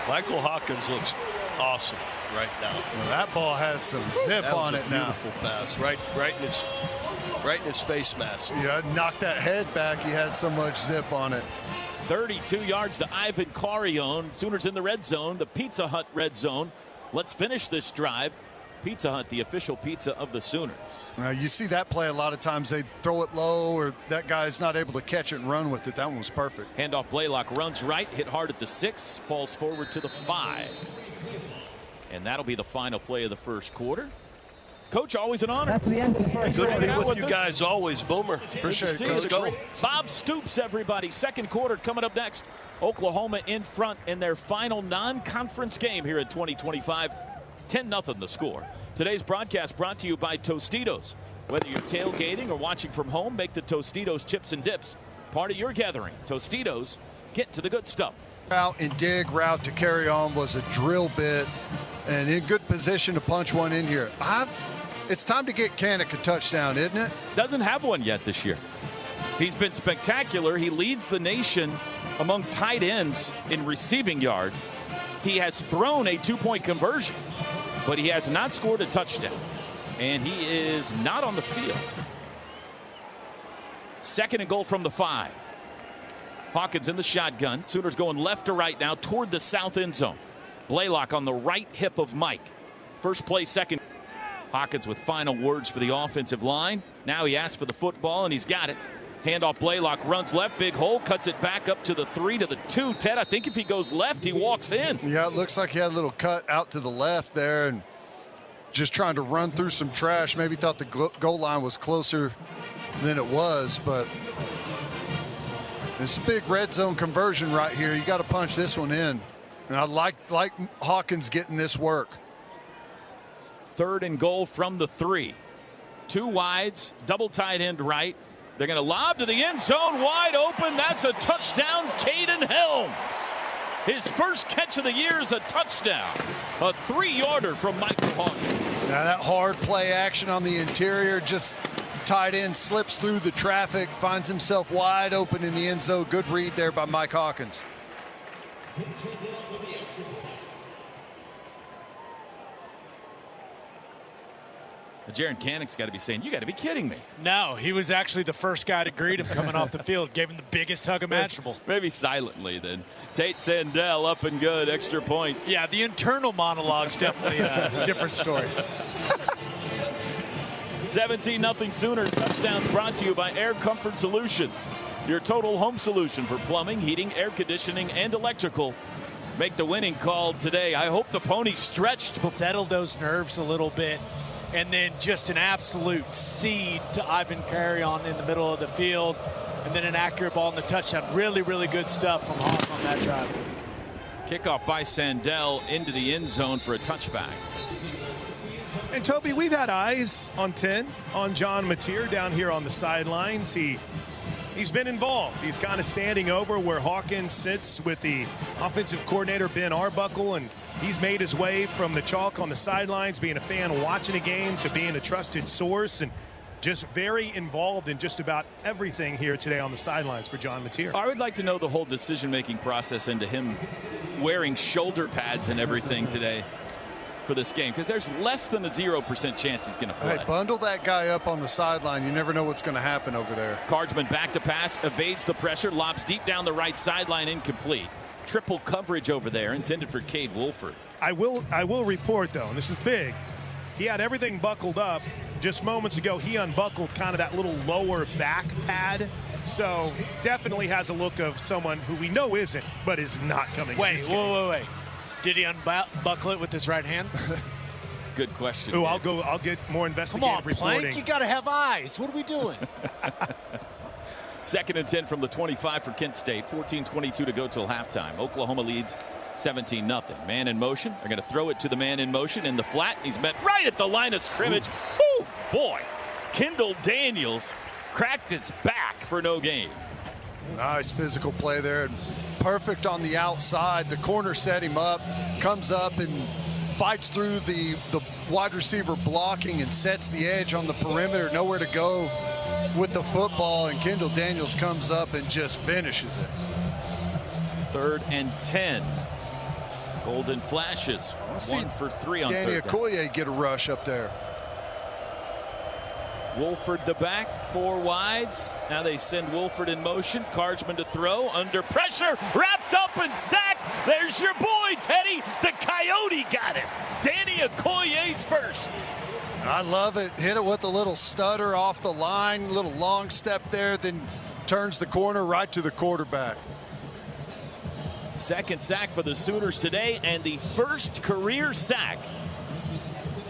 Michael Hawkins looks awesome right now. Well, that ball had some zip on it now. Beautiful pass, right in his face mask. Yeah, knocked that head back. He had so much zip on it. 32 yards to Ivan Carione. Sooners in the red zone, the Pizza Hut red zone. Let's finish this drive. Pizza Hut, the official pizza of the Sooners. Now, you see that play a lot of times. They throw it low, or that guy's not able to catch it and run with it. That one was perfect. Handoff, Blaylock runs right, hit hard at the 6, falls forward to the 5. And that'll be the final play of the first quarter. Coach, always an honor. That's the end of the first Good quarter. to be with you guys always, Boomer. Appreciate it, Let's Coach. go. Bob Stoops, everybody. 2nd quarter coming up next. Oklahoma in front in their final non-conference game here in 2025. 10-0 the score. Today's broadcast brought to you by Tostitos. Whether you're tailgating or watching from home, make the Tostitos chips and dips part of your gathering. Tostitos, get to the good stuff. Out and dig route to carry on was a drill bit, and in good position to punch one in here. It's time to get Kanak a touchdown, isn't it? Doesn't have one yet this year. He's been spectacular. He leads the nation among tight ends in receiving yards. He has thrown a 2-point conversion, but he has not scored a touchdown, and he is not on the field. 2nd and goal from the 5. Hawkins in the shotgun. Sooners going left to right now toward the south end zone. Blaylock on the right hip of Mike. First play, second. Hawkins with final words for the offensive line. Now he asks for the football, and he's got it. Handoff, Blaylock runs left, big hole, cuts it back up to the 3 to the 2. Ted, I think if he goes left, he walks in. Yeah, it looks like he had a little cut out to the left there and just trying to run through some trash. Maybe thought the goal line was closer than it was, but it's a big red zone conversion right here. You got to punch this one in. And I like Hawkins getting this work. 3rd and goal from the 3. 2 wides, double tight end right. They're going to lob to the end zone, wide open. That's a touchdown, Caden Helms. His first catch of the year is a touchdown. A 3-yarder from Michael Hawkins. Now that hard play action on the interior, just tight end slips through the traffic, finds himself wide open in the end zone. Good read there by Mike Hawkins. Jaron Kanak's got to be saying, you got to be kidding me. No, he was actually the first guy to greet him coming off the field. Gave him the biggest hug imaginable. Maybe silently then. Tate Sandell up and good, extra point. Yeah, the internal monologue's definitely a different story. 17-0 Sooners. Touchdowns brought to you by Air Comfort Solutions, your total home solution for plumbing, heating, air conditioning, and electrical. Make the winning call today. I hope the Pony stretched. Settled those nerves a little bit. And then just an absolute seed to Ivan Carrion in the middle of the field. And then an accurate ball in the touchdown. Really, really good stuff from Hawk on that drive. Kickoff by Sandell into the end zone for a touchback. And Toby, we've had eyes on 10 on John Mateer down here on the sidelines. He's been involved. He's kind of standing over where Hawkins sits with the offensive coordinator, Ben Arbuckle, and he's made his way from the chalk on the sidelines, being a fan watching a game, to being a trusted source, and just very involved in just about everything here today on the sidelines for John Mateer. I would like to know the whole decision-making process into him wearing shoulder pads and everything today for this game, because there's less than a 0% chance he's going to play. Hey, bundle that guy up on the sideline. You never know what's going to happen over there. Cardsman back to pass, evades the pressure, lobs deep down the right sideline, incomplete. Triple coverage over there, intended for Cade Wolford. I will report, though, and this is big, he had everything buckled up. Just moments ago, he unbuckled kind of that little lower back pad. So definitely has a look of someone who we know isn't, but is not coming. Wait. Did he unbuckle it with his right hand? It's a good question. Ooh, I'll get more investigative reporting. Come on, Plank, you got to have eyes. What are we doing? 2nd and 10 from the 25 for Kent State. 14:22 to go till halftime. Oklahoma leads 17-0. Man in motion. They're going to throw it to the man in motion in the flat. He's met right at the line of scrimmage. Ooh, boy. Kendall Daniels cracked his back for no gain. Nice physical play there. Perfect on the outside. The corner set him up, comes up and fights through the wide receiver blocking and sets the edge on the perimeter. Nowhere to go with the football, and Kendall Daniels comes up and just finishes it. 3rd and 10. Golden Flashes. 1 for 3 on Danny 3rd down. Okoye get a rush up there. Wolford the back, 4 wides. Now they send Wolford in motion. Cardsman to throw, under pressure, wrapped up and sacked. There's your boy, Teddy. The Coyote got it. Danny Okoye's first. I love it. Hit it with a little stutter off the line, little long step there, then turns the corner right to the quarterback. 2nd sack for the Sooners today, and the first career sack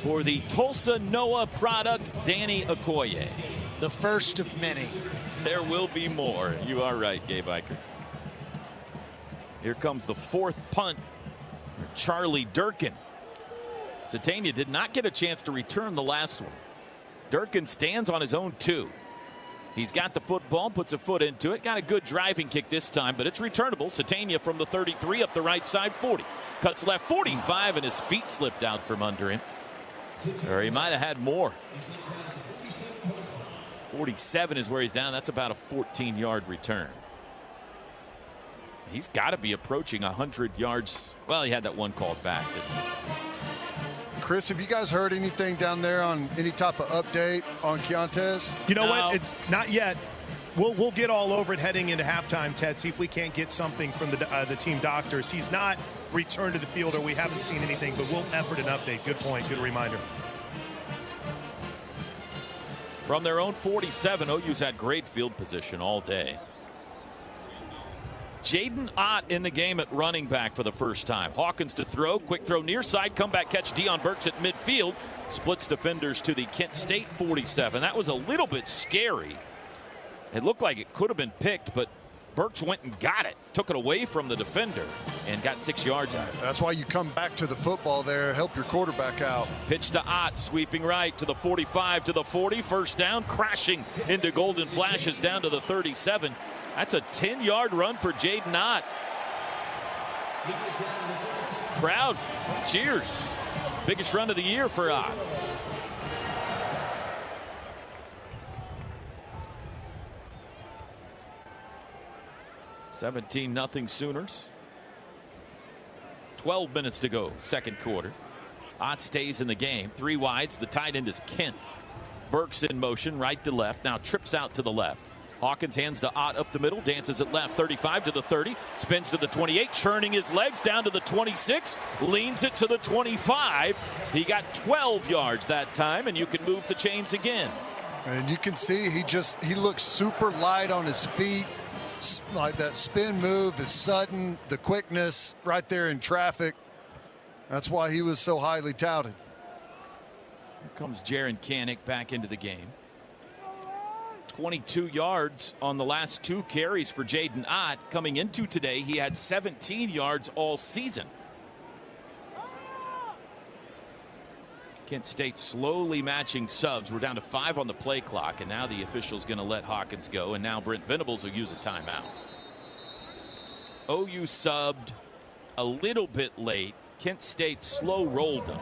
for the Tulsa Noah product, Danny Okoye. The first of many. There will be more. You are right, Gabe Eicher. Here comes the 4th punt for Charlie Durkin. Satania did not get a chance to return the last one. Durkin stands on his own 2. He's got the football, puts a foot into it. Got a good driving kick this time, but it's returnable. Satania from the 33 up the right side, 40. Cuts left, 45, and his feet slipped out from under him. Or he might have had more. 47 is where he's down. That's about a 14-yard return. He's got to be approaching 100 yards. Well, he had that one called back, didn't he? Chris, have you guys heard anything down there on any type of update on Keontez? You know what? It's not yet. We'll get all over it heading into halftime, Ted. See if we can't get something from the team doctors. He's not returned to the field, or we haven't seen anything, but we'll effort an update. Good point. Good reminder. From their own 47, OU's had great field position all day. Jaden Ott in the game at running back for the first time. Hawkins to throw, quick throw near side, comeback catch. Deion Burks at midfield, splits defenders to the Kent State 47. That was a little bit scary. It looked like it could have been picked, but Burks went and got it, took it away from the defender, and got 6 yards out of it. That's why you come back to the football there, help your quarterback out. Pitch to Ott, sweeping right to the 45, to the 40, first down, crashing into Golden Flashes down to the 37. That's a 10-yard run for Jaden Ott. Crowd cheers. Biggest run of the year for Ott. (17-0) Sooners. 12 minutes to go, 2nd quarter. Ott stays in the game. 3 wides. The tight end is Kent. Burks in motion, right to left. Now trips out to the left. Hawkins hands to Ott up the middle, dances it left, 35 to the 30, spins to the 28, churning his legs down to the 26, leans it to the 25. He got 12 yards that time, and you can move the chains again. And you can see he looks super light on his feet. Like that spin move is sudden, the quickness right there in traffic. That's why he was so highly touted. Here comes Jaron Kanik back into the game. 22 yards on the last 2 carries for Jaden Ott. Coming into today, he had 17 yards all season. Kent State slowly matching subs. We're down to 5 on the play clock, and now the official's going to let Hawkins go, and now Brent Venables will use a timeout. OU subbed a little bit late. Kent State slow rolled them.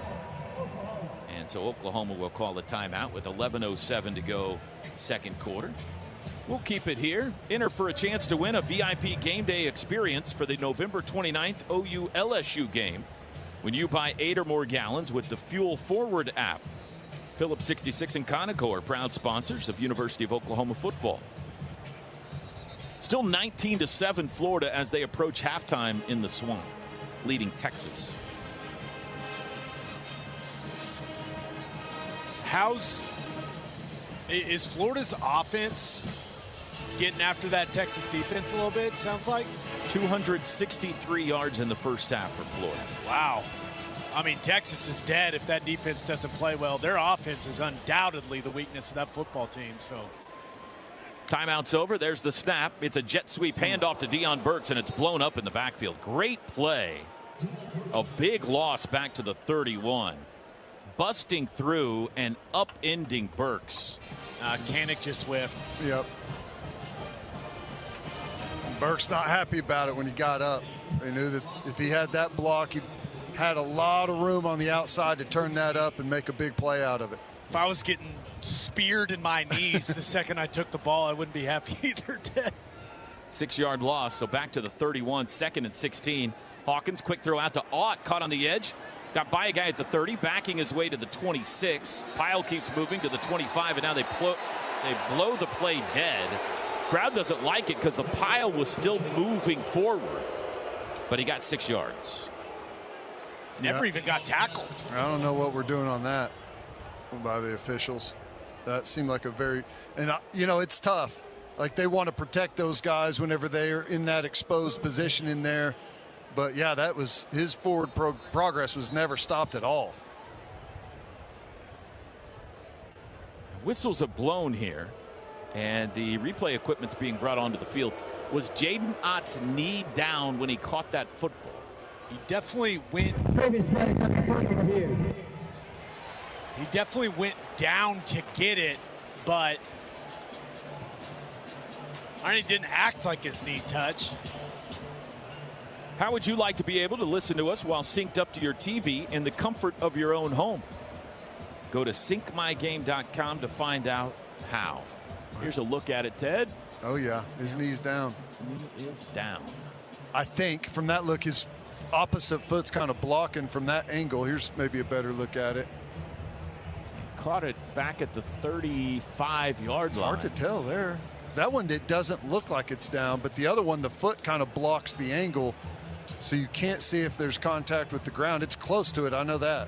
And so Oklahoma will call a timeout with 11:07 to go second quarter. We'll keep it here. Enter for a chance to win a VIP game day experience for the November 29th OU LSU game when you buy 8 or more gallons with the Fuel Forward app. Phillips 66 and Conoco are proud sponsors of University of Oklahoma football. Still 19-7 Florida as they approach halftime in the Swamp, leading Texas. Is Florida's offense getting after that Texas defense a little bit, sounds like? 263 yards in the first half for Florida. Wow. I mean, Texas is dead if that defense doesn't play well. Their offense is undoubtedly the weakness of that football team. So, timeout's over. There's the snap. It's a jet sweep handoff to Deion Burks, and it's blown up in the backfield. Great play. A big loss back to the 31. Busting through and upending Burks. Kanik just whiffed. Yep. Burks not happy about it when he got up. They knew that if he had that block, he had a lot of room on the outside to turn that up and make a big play out of it. If I was getting speared in my knees the second I took the ball, I wouldn't be happy either. 6-yard loss, so back to the 31, 2nd and 16. Hawkins, quick throw out to Ott, caught on the edge. Got by a guy at the 30, backing his way to the 26. Pyle keeps moving to the 25, and now they blow the play dead. Crowd doesn't like it because the Pyle was still moving forward, but he got 6 yards. Never even got tackled. I don't know what we're doing on that by the officials. That seemed like a very, and it's tough. Like they want to protect those guys whenever they're in that exposed position in there. But yeah, that was his forward progress was never stopped at all. Whistles are blown here, and the replay equipment's being brought onto the field. Was Jaden Ott's knee down when he caught that football? He definitely went. Previous play under further review. He definitely went down to get it, but he didn't act like his knee touched. How would you like to be able to listen to us while synced up to your TV in the comfort of your own home? Go to syncmygame.com to find out how. Here's a look at it, Ted. Oh, yeah. His knee's down. Knee is down. I think from that look, his opposite foot's kind of blocking from that angle. Here's maybe a better look at it. Caught it back at the 35-yard line. Hard to tell there. That one, it doesn't look like it's down, but the other one, the foot kind of blocks the angle, so you can't see if there's contact with the ground. It's close to it, I know that.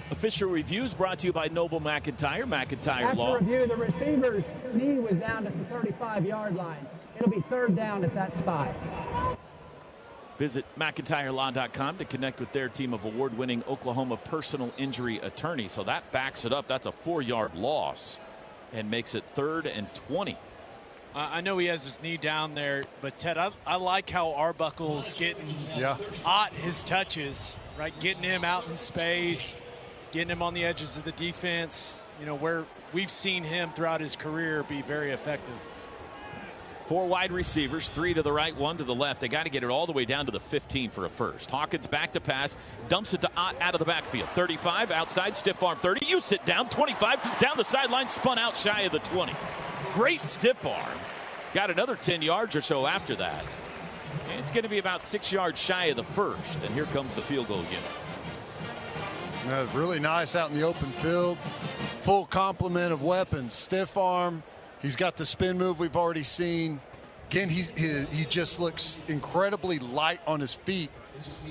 Official reviews brought to you by Noble McIntyre, McIntyre After Law. review, the receiver's knee was down at the 35-yard line. It'll be 3rd down at that spot. Visit McIntyreLaw.com to connect with their team of award-winning Oklahoma personal injury attorneys. So that backs it up. That's a 4-yard loss and makes it 3rd and 20. I know he has his knee down there, but Ted, I like how Arbuckle's getting Ott his touches, right? Getting him out in space, getting him on the edges of the defense, where we've seen him throughout his career be very effective. 4 wide receivers, 3 to the right, 1 to the left. They got to get it all the way down to the 15 for a first. Hawkins back to pass, dumps it to Ott out of the backfield. 35 outside, stiff arm 30. You sit down. 25 down the sideline, spun out shy of the 20. Great stiff arm. Got another 10 yards or so after that. And it's going to be about 6 yards shy of the first. And here comes the field goal unit. Really nice out in the open field. Full complement of weapons. Stiff arm, He's got the spin move we've already seen. Again, he just looks incredibly light on his feet.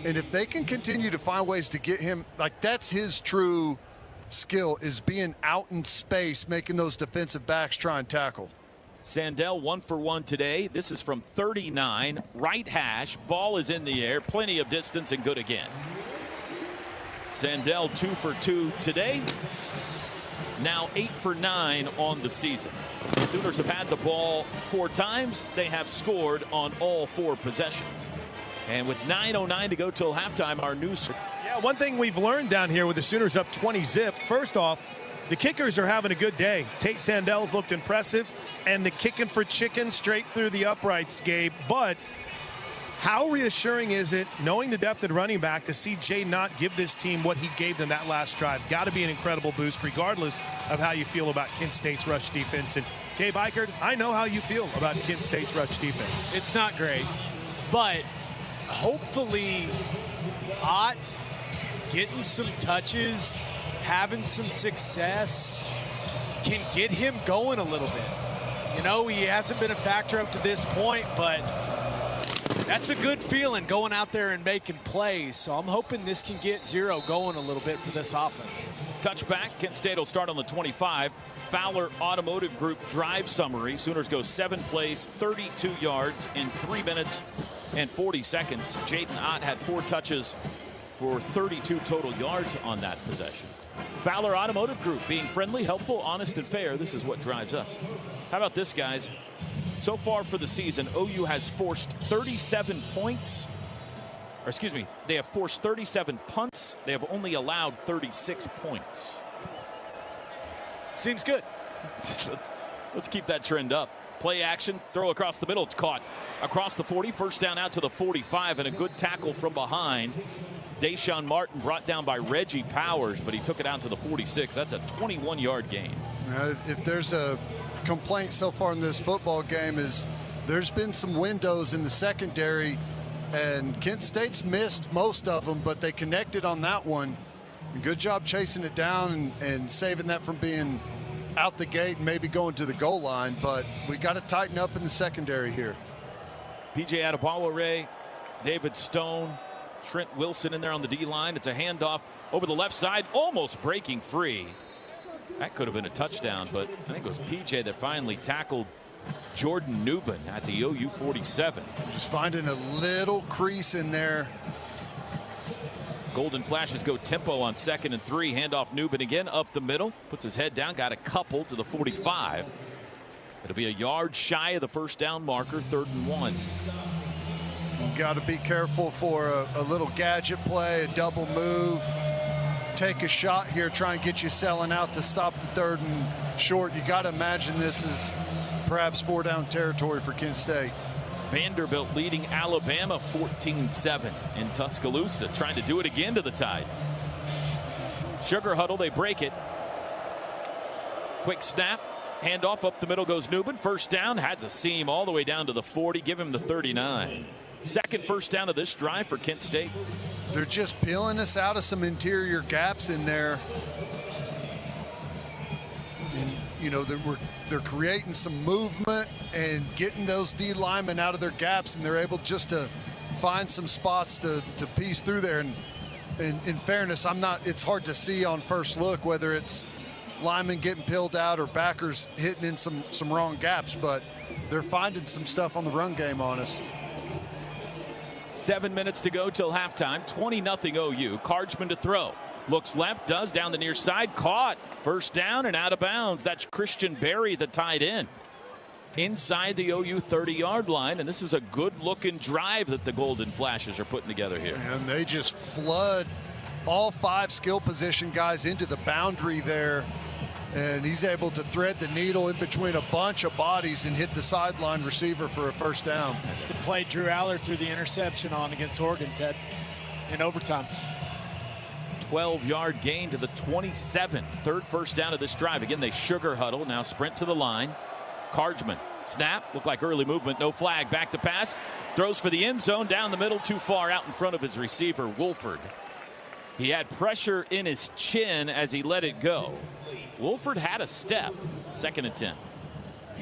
And if they can continue to find ways to get him, like that's his true skill, is being out in space, making those defensive backs try and tackle. Sandell 1 for 1 today. This is from 39. Right hash. Ball is in the air. Plenty of distance and good again. Sandell 2 for 2 today. Now 8 for 9 on the season. The Sooners have had the ball 4 times. They have scored on all 4 possessions. And with 9:09 to go till halftime, our news. Yeah, one thing we've learned down here with the Sooners up 20-zip. First off, the kickers are having a good day. Tate Sandell's looked impressive, and the kicking for chicken straight through the uprights, Gabe. But how reassuring is it, knowing the depth at running back, to see Jay Knott give this team what he gave them that last drive? Got to be an incredible boost, regardless of how you feel about Kent State's rush defense. And Gabe Ikard, I know how you feel about Kent State's rush defense. It's not great, but hopefully Ott getting some touches, having some success, can get him going a little bit. You know, he hasn't been a factor up to this point, but that's a good feeling going out there and making plays. So I'm hoping this can get Zero going a little bit for this offense. Touchback. Kent State will start on the 25. Fowler Automotive Group drive summary. Sooners go 7 plays, 32 yards in 3 minutes and 40 seconds. Jaden Ott had 4 touches for 32 total yards on that possession. Fowler Automotive Group, being friendly, helpful, honest, and fair. This is what drives us. How about this, guys? So far for the season, OU has forced 37 points. Or excuse me, they have forced 37 punts. They have only allowed 36 points. Seems good. Let's keep that trend up. Play action, throw across the middle. It's caught across the 40. First down out to the 45, and a good tackle from behind. Deshaun Martin brought down by Reggie Powers, but he took it out to the 46. That's a 21-yard gain. If there's a complaint so far in this football game, is there's been some windows in the secondary, and Kent State's missed most of them, but they connected on that one. Good job chasing it down and saving that from being out the gate and maybe going to the goal line, but we got to tighten up in the secondary here. PJ Adebawore, David Stone, Trent Wilson in there on the D-line. It's a handoff over the left side, almost breaking free. That could have been a touchdown, but I think it was PJ that finally tackled Jordan Newbin at the OU 47. Just finding a little crease in there. Golden Flashes go tempo on 2nd and 3. Handoff Newbin again up the middle. Puts his head down. Got a couple to the 45. It'll be a yard shy of the first down marker. 3rd and 1. Got to be careful for a little gadget play, a double move. Take a shot here, try and get you selling out to stop the 3rd and short. You got to imagine this is perhaps 4-down territory for Kent State. Vanderbilt leading Alabama 14-7 in Tuscaloosa, trying to do it again to the Tide. Sugar huddle, they break it. Quick snap, handoff up the middle goes Newbin. First down, has a seam all the way down to the 40, give him the 39. Second first down of this drive for Kent State. They're just peeling us out of some interior gaps in there. And, you know, they're creating some movement and getting those D linemen out of their gaps, and they're able just to find some spots to piece through there. And in fairness, it's hard to see on first look whether it's linemen getting peeled out or backers hitting in some wrong gaps, but they're finding some stuff on the run game on us. 7 minutes to go till halftime. 20-0 OU. Cardsman to throw. Looks left, does down the near side. Caught. First down and out of bounds. That's Christian Berry, the tight end. Inside the OU 30-yard line, and this is a good-looking drive that the Golden Flashes are putting together here. And they just flood all 5 skill position guys into the boundary there, and he's able to thread the needle in between a bunch of bodies and hit the sideline receiver for a first down. That's the play Drew Aller threw the interception on against Oregon, Ted, in overtime. 12-yard gain to the 27. 3rd first down of this drive. Again, they sugar huddle. Now sprint to the line. Cardsman. Snap. Looked like early movement. No flag. Back to pass. Throws for the end zone. Down the middle. Too far out in front of his receiver, Wolford. He had pressure in his chin as he let it go. Wolford had a step. 2nd and 10.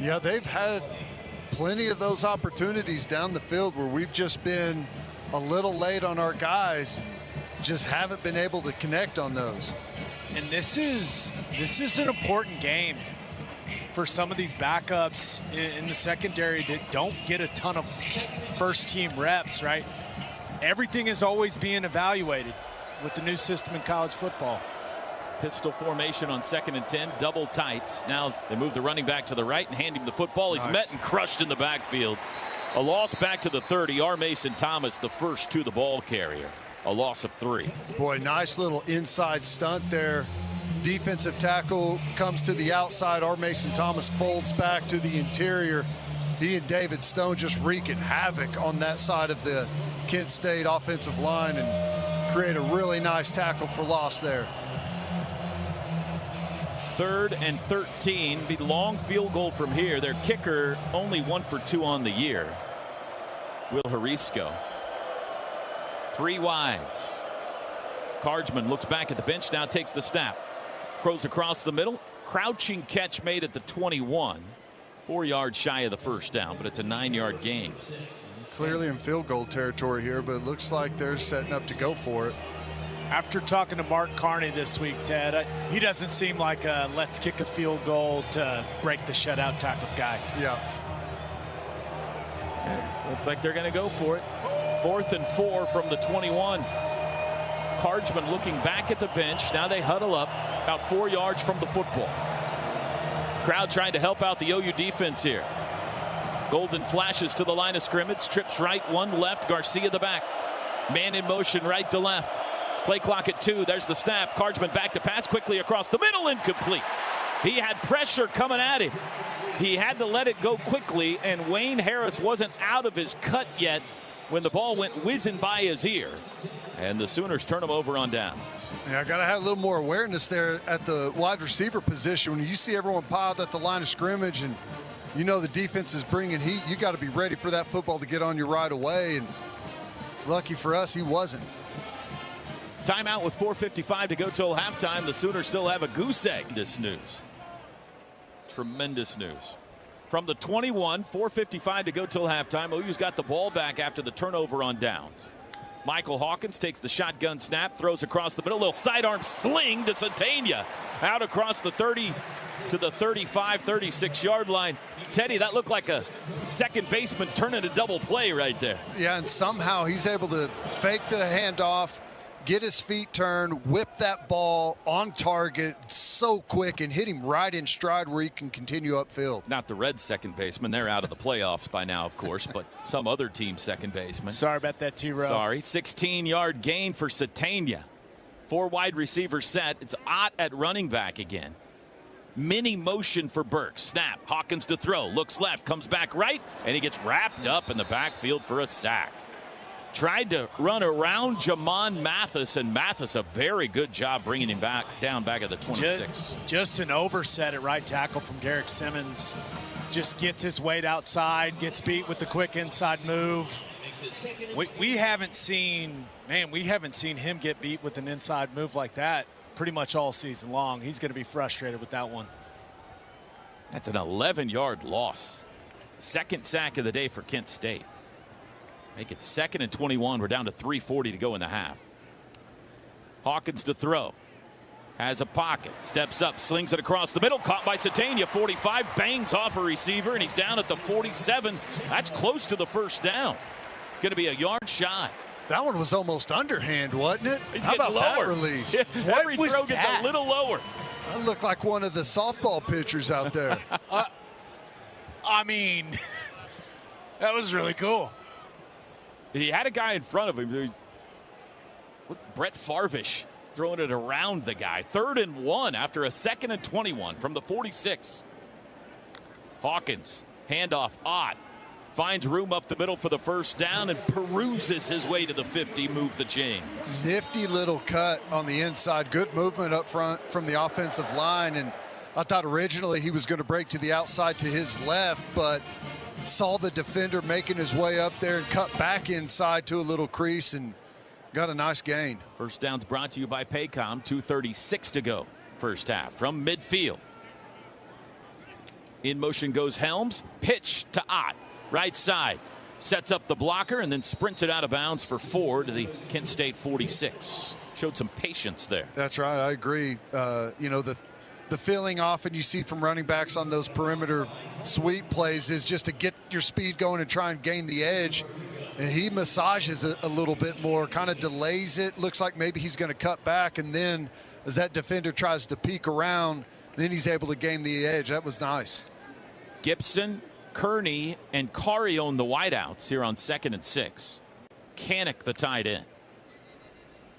Yeah, they've had plenty of those opportunities down the field where we've just been a little late on our guys, just haven't been able to connect on those. And this is an important game for some of these backups in the secondary that don't get a ton of first team reps, right? Everything is always being evaluated with the new system in college football. Pistol formation on 2nd and 10, double tights. Now they move the running back to the right and hand him the football. He's met and crushed in the backfield. A loss back to the 30. R. Mason Thomas, the first to the ball carrier. A loss of 3. Boy, nice little inside stunt there. Defensive tackle comes to the outside. R. Mason Thomas folds back to the interior. He and David Stone just wreaking havoc on that side of the Kent State offensive line and create a really nice tackle for loss there. 3rd and 13. Be long field goal from here. Their kicker only 1 for 2 on the year. Will Harisco. 3 wides. Cargman looks back at the bench, now takes the snap. Throws across the middle. Crouching catch made at the 21. 4 yards shy of the first down, but it's a 9-yard gain. Clearly in field goal territory here, but it looks like they're setting up to go for it. After talking to Mark Carney this week, Ted, he doesn't seem like a let's kick a field goal to break the shutout type of guy. Yeah. Looks like they're going to go for it. 4th and 4 from the 21. Cargman looking back at the bench. Now they huddle up about 4 yards from the football. Crowd trying to help out the OU defense here. Golden flashes to the line of scrimmage. Trips right, 1 left. Garcia the back. Man in motion right to left. Play clock at 2. There's the snap. Cargman back to pass quickly across the middle. Incomplete. He had pressure coming at him. He had to let it go quickly, and Wayne Harris wasn't out of his cut yet when the ball went whizzing by his ear. And the Sooners turn him over on downs. Yeah, I got to have a little more awareness there at the wide receiver position. When you see everyone piled at the line of scrimmage and you know the defense is bringing heat, you got to be ready for that football to get on you right away. And lucky for us, he wasn't. Timeout with 4:55 to go till halftime. The Sooners still have a goose egg. This news. Tremendous news. From the 21, 4:55 to go till halftime. OU's got the ball back after the turnover on downs. Michael Hawkins takes the shotgun snap, throws across the middle, little sidearm sling to Satania. Out across the 30 to the 35, 36-yard line. Teddy, that looked like a second baseman turning a double play right there. Yeah, and somehow he's able to fake the handoff, get his feet turned, whip that ball on target so quick and hit him right in stride where he can continue upfield. Not the Reds second baseman. They're out of the playoffs by now, of course, but some other team's second baseman. Sorry about that, T-Row. Sorry. 16-yard gain for Satania. 4 wide receivers set. It's Ott at running back again. Mini motion for Burks. Snap. Hawkins to throw. Looks left. Comes back right. And he gets wrapped up in the backfield for a sack. Tried to run around Jamon Mathis, and Mathis a very good job bringing him back at the 26. Just an overset at right tackle from Derek Simmons. Just gets his weight outside, gets beat with the quick inside move. We haven't seen him get beat with an inside move like that pretty much all season long. He's going to be frustrated with that one. That's an 11-yard loss. Second sack of the day for Kent State. Make it 2nd and 21. We're down to 3:40 to go in the half. Hawkins to throw. Has a pocket. Steps up. Slings it across the middle. Caught by Satania. 45. Bangs off a receiver. And he's down at the 47. That's close to the first down. It's going to be a yard shy. That one was almost underhand, wasn't it? He's How about lower. That release? Every throw gets a little lower. That looked like one of the softball pitchers out there. I mean, that was really cool. He had a guy in front of him. Brett Farvish throwing it around the guy. 3rd and 1 after a 2nd and 21 from the 46. Hawkins, handoff, Ott. Finds room up the middle for the first down and peruses his way to the 50, move the chains. Nifty little cut on the inside. Good movement up front from the offensive line. And I thought originally he was going to break to the outside to his left, but saw the defender making his way up there and cut back inside to a little crease and got a nice gain. First down's brought to you by Paycom. 2:36 to go first half from midfield. In motion goes Helms. Pitch to Ott. Right side. Sets up the blocker and then sprints it out of bounds for 4 to the Kent State 46. Showed some patience there. That's right. I agree. You know, the feeling often you see from running backs on those perimeter sweep plays is just to get your speed going and try and gain the edge. And he massages it a little bit more, kind of delays it. Looks like maybe he's going to cut back. And then as that defender tries to peek around, then he's able to gain the edge. That was nice. Gibson, Kearney, and Carrion the wideouts here on 2nd and 6. Canick the tight end.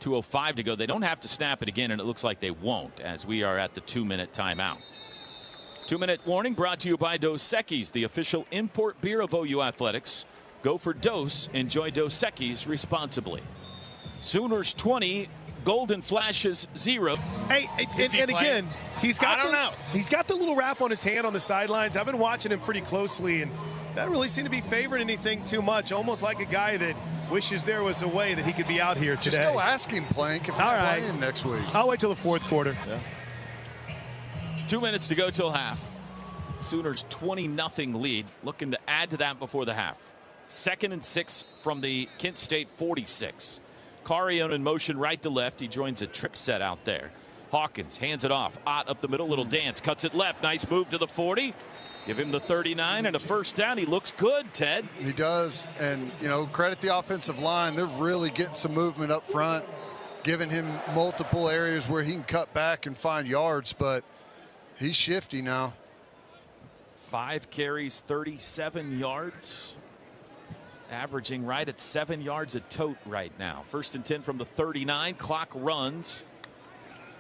2:05 to go. They don't have to snap it again, and it looks like they won't as we are at the 2-minute timeout. 2-minute warning brought to you by Dos Equis, the official import beer of OU Athletics. Go for Dos. Enjoy Dos Equis responsibly. Sooners 20, Golden Flashes 0. Hey, and again, he's got the little wrap on his hand on the sidelines. I've been watching him pretty closely, and that really seemed to be favoring anything too much. Almost like a guy that wishes there was a way that he could be out here today. Just go ask him, Plank, if he's playing next week. I'll wait till the 4th quarter. Yeah. 2 minutes to go till half. Sooners 20-0 lead. Looking to add to that before the half. 2nd and 6 from the Kent State 46. Carrion in motion right to left. He joins a trick set out there. Hawkins hands it off. Ott up the middle, little dance. Cuts it left. Nice move to the 40. Give him the 39 and a first down. He looks good, Ted. He does. And, you know, credit the offensive line. They're really getting some movement up front, giving him multiple areas where he can cut back and find yards. But he's shifty now. 5 carries, 37 yards. Averaging right at 7 yards a tote right now. 1st and 10 from the 39. Clock runs.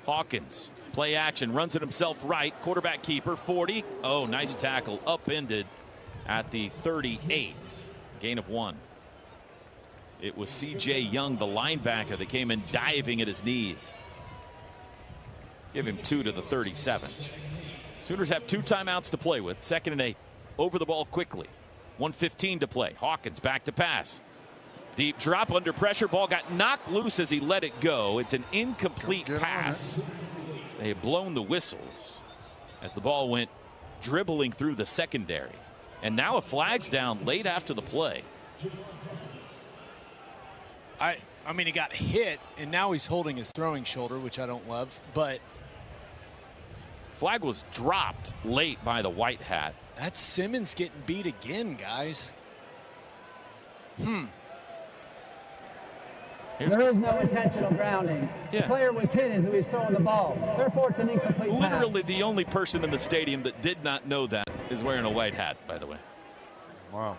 Hawkins, play action, runs it himself right. Quarterback keeper, 40. Oh, nice tackle. Upended at the 38. Gain of 1. It was C.J. Young, the linebacker, that came in diving at his knees. Give him 2 to the 37. Sooners have 2 timeouts to play with. 2nd and 8. Over the ball quickly. 1:15 to play. Hawkins back to pass. Deep drop under pressure. Ball got knocked loose as he let it go. It's an incomplete pass. They have blown the whistles as the ball went dribbling through the secondary. And now a flag's down late after the play. I mean, he got hit, and now he's holding his throwing shoulder, which I don't love. But flag was dropped late by the white hat. That's Simmons getting beat again, guys. There is no intentional grounding. Yeah. The player was hit as he was throwing the ball. Therefore, it's an incomplete pass. Literally the only person in the stadium that did not know that is wearing a white hat, by the way. Wow.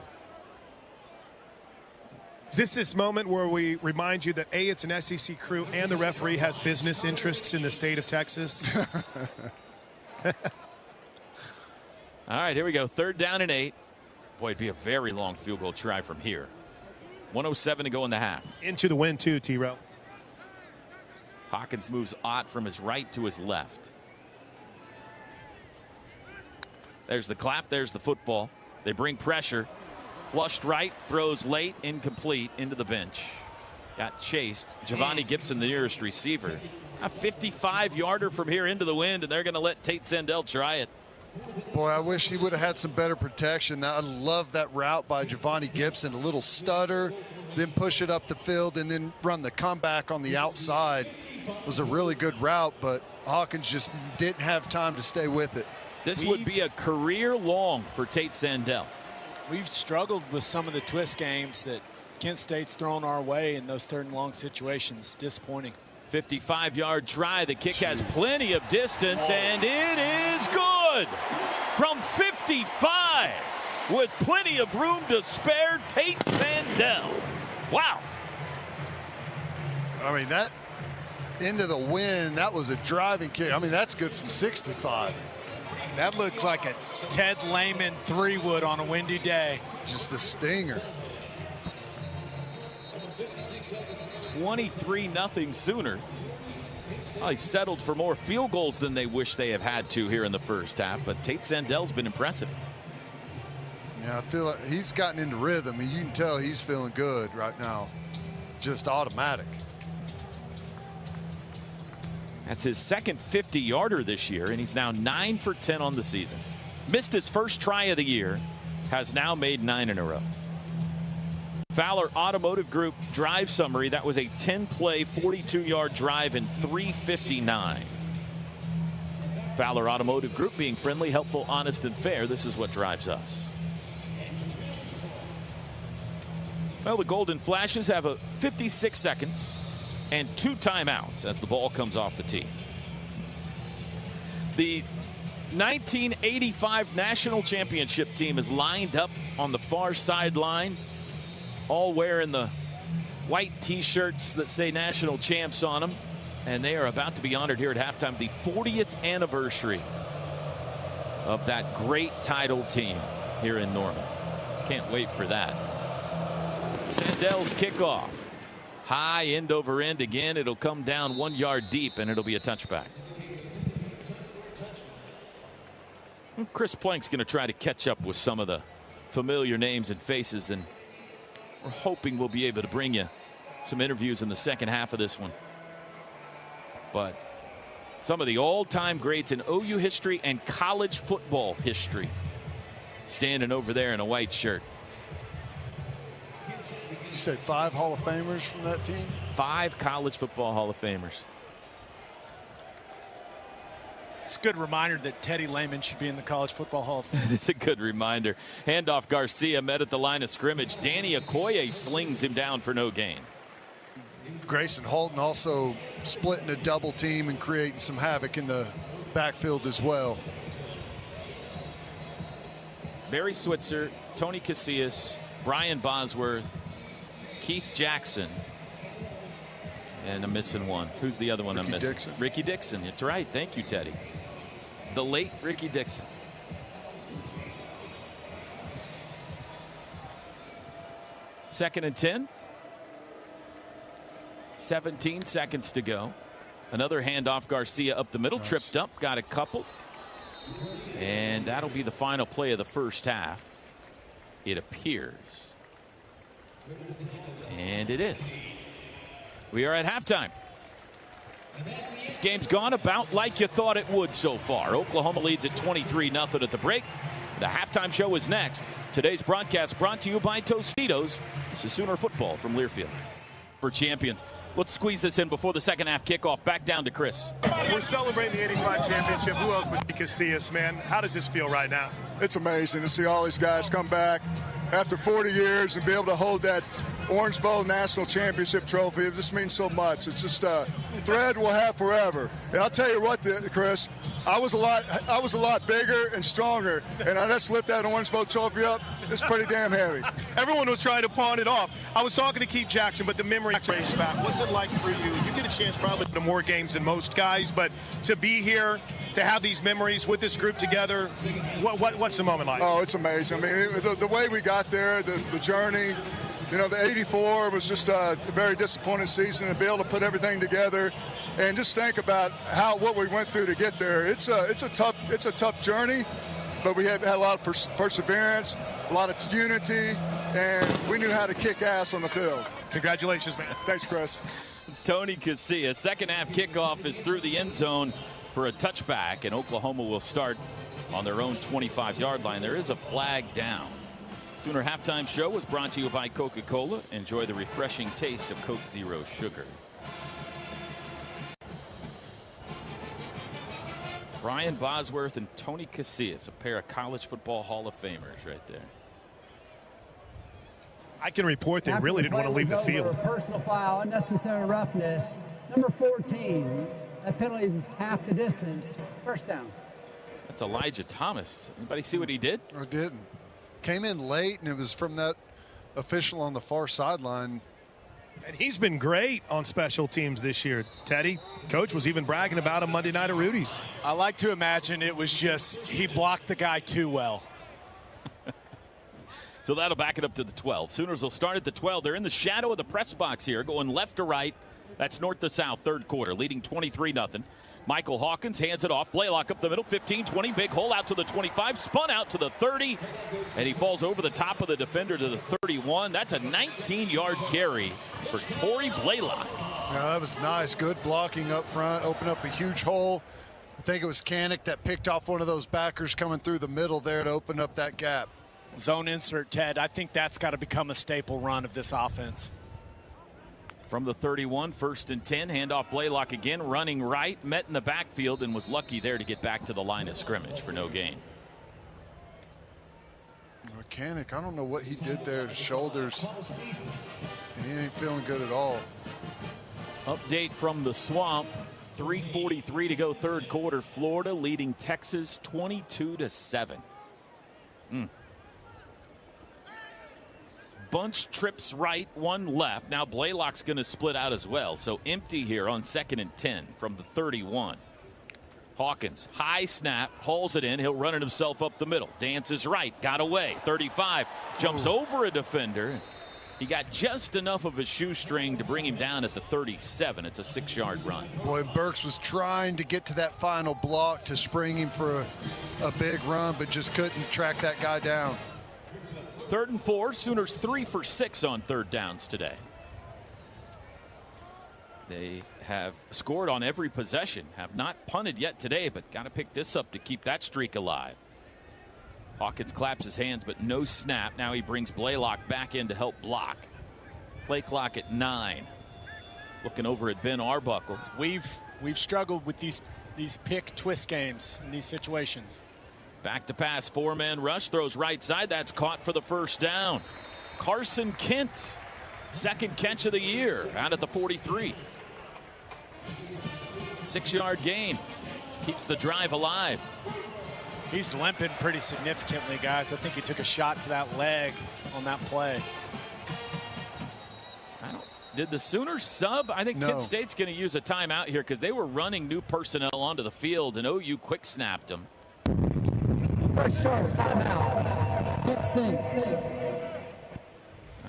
Is this moment where we remind you that, A, it's an SEC crew and the referee has business interests in the state of Texas? All right, here we go. 3rd down and 8. Boy, it'd be a very long field goal try from here. 1:07 to go in the half. Into the wind, too, T-Row. Hawkins moves Ott from his right to his left. There's the clap. There's the football. They bring pressure. Flushed right. Throws late. Incomplete. Into the bench. Got chased. Giovanni Gibson, the nearest receiver. A 55-yarder from here into the wind, and they're going to let Tate Sandell try it. Boy, I wish he would have had some better protection. I love that route by Giovanni Gibson. A little stutter, then push it up the field, and then run the comeback on the outside. It was a really good route, but Hawkins just didn't have time to stay with it. This would be a career long for Tate Sandell. We've struggled with some of the twist games that Kent State's thrown our way in those 3rd and long situations. Disappointing. 55-yard try. The kick has plenty of distance, and it is good. From 55, with plenty of room to spare, Tate Sandell. Wow. I mean, that into the wind, that was a driving kick. I mean, that's good from 65. That looked like a Ted Lehman 3-wood on a windy day. Just the stinger. 23-0 Sooners. Well, he settled for more field goals than they wish they have had to here in the first half, but Tate Sandell's been impressive. Yeah, I feel like he's gotten into rhythm, and you can tell he's feeling good right now. Just automatic. That's his second 50-yarder this year, and he's now 9 for 10 on the season. Missed his first try of the year. Has now made 9 in a row. Fowler Automotive Group drive summary. That was a 10-play, 42-yard drive in 3:59. Fowler Automotive Group, being friendly, helpful, honest, and fair. This is what drives us. Well, the Golden Flashes have a 56 seconds and 2 timeouts as the ball comes off the tee. The 1985 National Championship team is lined up on the far sideline, all wearing the white T-shirts that say National Champs on them, and they are about to be honored here at halftime. The 40th anniversary of that great title team here in Norman. Can't wait for that. Sandell's kickoff. High end over end again. It'll come down 1 yard deep, and it'll be a touchback. Chris Plank's going to try to catch up with some of the familiar names and faces, and we're hoping we'll be able to bring you some interviews in the second half of this one. But some of the all-time greats in OU history and college football history standing over there in a white shirt. You said 5 Hall of Famers from that team? 5 college football Hall of Famers. It's a good reminder that Teddy Lehman should be in the College Football Hall of Fame. It's a good reminder. Handoff. Garcia met at the line of scrimmage. Danny Okoye slings him down for no gain. Grayson Holton also splitting a double team and creating some havoc in the backfield as well. Barry Switzer, Tony Casillas, Brian Bosworth, Keith Jackson, and I'm missing one. Who's the other one I'm missing? Dixon. Ricky Dixon. That's right. Thank you, Teddy. The late Ricky Dixon. Second and 10. 17 seconds to go. Another handoff. Garcia up the middle. Nice. Tripped up. Got a couple. And that'll be the final play of the first half. It appears. And it is. We are at halftime. This game's gone about like you thought it would so far. Oklahoma leads at 23-0 at the break. The halftime show is next. Today's broadcast brought to you by Tostitos. This is Sooner football from Learfield. For champions. Let's squeeze this in before the second half kickoff. Back down to Chris. We're celebrating the 85 championship. Who else but Casillas, man? How does this feel right now? It's amazing to see all these guys come back after 40 years and be able to hold that Orange Bowl National Championship trophy. It just means so much. It's just a thread we'll have forever. And I'll tell you what, Chris, I was a lot bigger and stronger, and I just lift that Orange Bowl trophy up. It's pretty damn heavy. Everyone was trying to pawn it off. I was talking to Keith Jackson, but the memory trace back. What's it like for you? You get a chance probably to more games than most guys, but to be here, to have these memories with this group together, what's the moment like? Oh, it's amazing. I mean, the way we got there, the journey. You know, the 84 was just a very disappointing season, and be able to put everything together and just think about what we went through to get there. It's a tough journey, but we had a lot of perseverance, a lot of unity, and we knew how to kick ass on the field. Congratulations, man. Thanks, Chris. Tony Casillas. Second half kickoff is through the end zone for a touchback, and Oklahoma will start on their own 25-yard line. There is a flag down. Sooner halftime show was brought to you by Coca-Cola. Enjoy the refreshing taste of Coke Zero Sugar. Brian Bosworth and Tony Casillas, a pair of college football Hall of Famers right there. I can report they really didn't want to leave the field. Personal foul, unnecessary roughness. Number 14. That penalty is half the distance. First down. That's Elijah Thomas. Anybody see what he did? I didn't. Came in late, and it was from that official on the far sideline. And he's been great on special teams this year, Teddy. Coach was even bragging about him Monday night at Rudy's. I like to imagine it was just he blocked the guy too well. So that'll back it up to the 12. Sooners will start at the 12. They're in the shadow of the press box here, going left to right. That's north to south, third quarter, leading 23-0. Michael Hawkins hands it off. Blaylock up the middle, 15-20. Big hole out to the 25. Spun out to the 30. And he falls over the top of the defender to the 31. That's a 19-yard carry for Torrey Blaylock. Yeah, that was nice. Good blocking up front. Opened up a huge hole. think it was Kanik that picked off one of those backers coming through the middle there to open up that gap. Zone insert, Ted. I think that's got to become a staple run of this offense. From the 31, 1st and 10, handoff Blaylock again, running right, met in the backfield and was lucky there to get back to the line of scrimmage for no gain. Kanik, I don't know what he did there. His shoulders, he ain't feeling good at all. Update from the Swamp. 3:43 to go, third quarter. Florida leading Texas 22-7. Bunch trips right, one left. Now Blaylock's going to split out as well. So empty here on 2nd and 10 from the 31. Hawkins, high snap, hauls it in. He'll run it himself up the middle. Dances right, got away. 35, jumps over a defender. He got just enough of his shoestring to bring him down at the 37. It's a 6-yard run. Boy, Burks was trying to get to that final block to spring him for a big run, but just couldn't track that guy down. 3rd and 4. Sooners 3 for 6 on 3rd downs today. They have scored on every possession, have not punted yet today, but got to pick this up to keep that streak alive. Hawkins claps his hands, but no snap. Now he brings Blaylock back in to help block. Play clock at 9. Looking over at Ben Arbuckle. We've struggled with these pick twist games in these situations. Back to pass, 4-man rush, throws right side. That's caught for the 1st down. Carson Kent, 2nd catch of the year, out at the 43. 6-yard gain, keeps the drive alive. He's limping pretty significantly, guys. I think he took a shot to that leg on that play. Did the Sooners sub? I think Kent State's going to use a timeout here because they were running new personnel onto the field, and OU quick snapped them. First short, timeout. Kent State.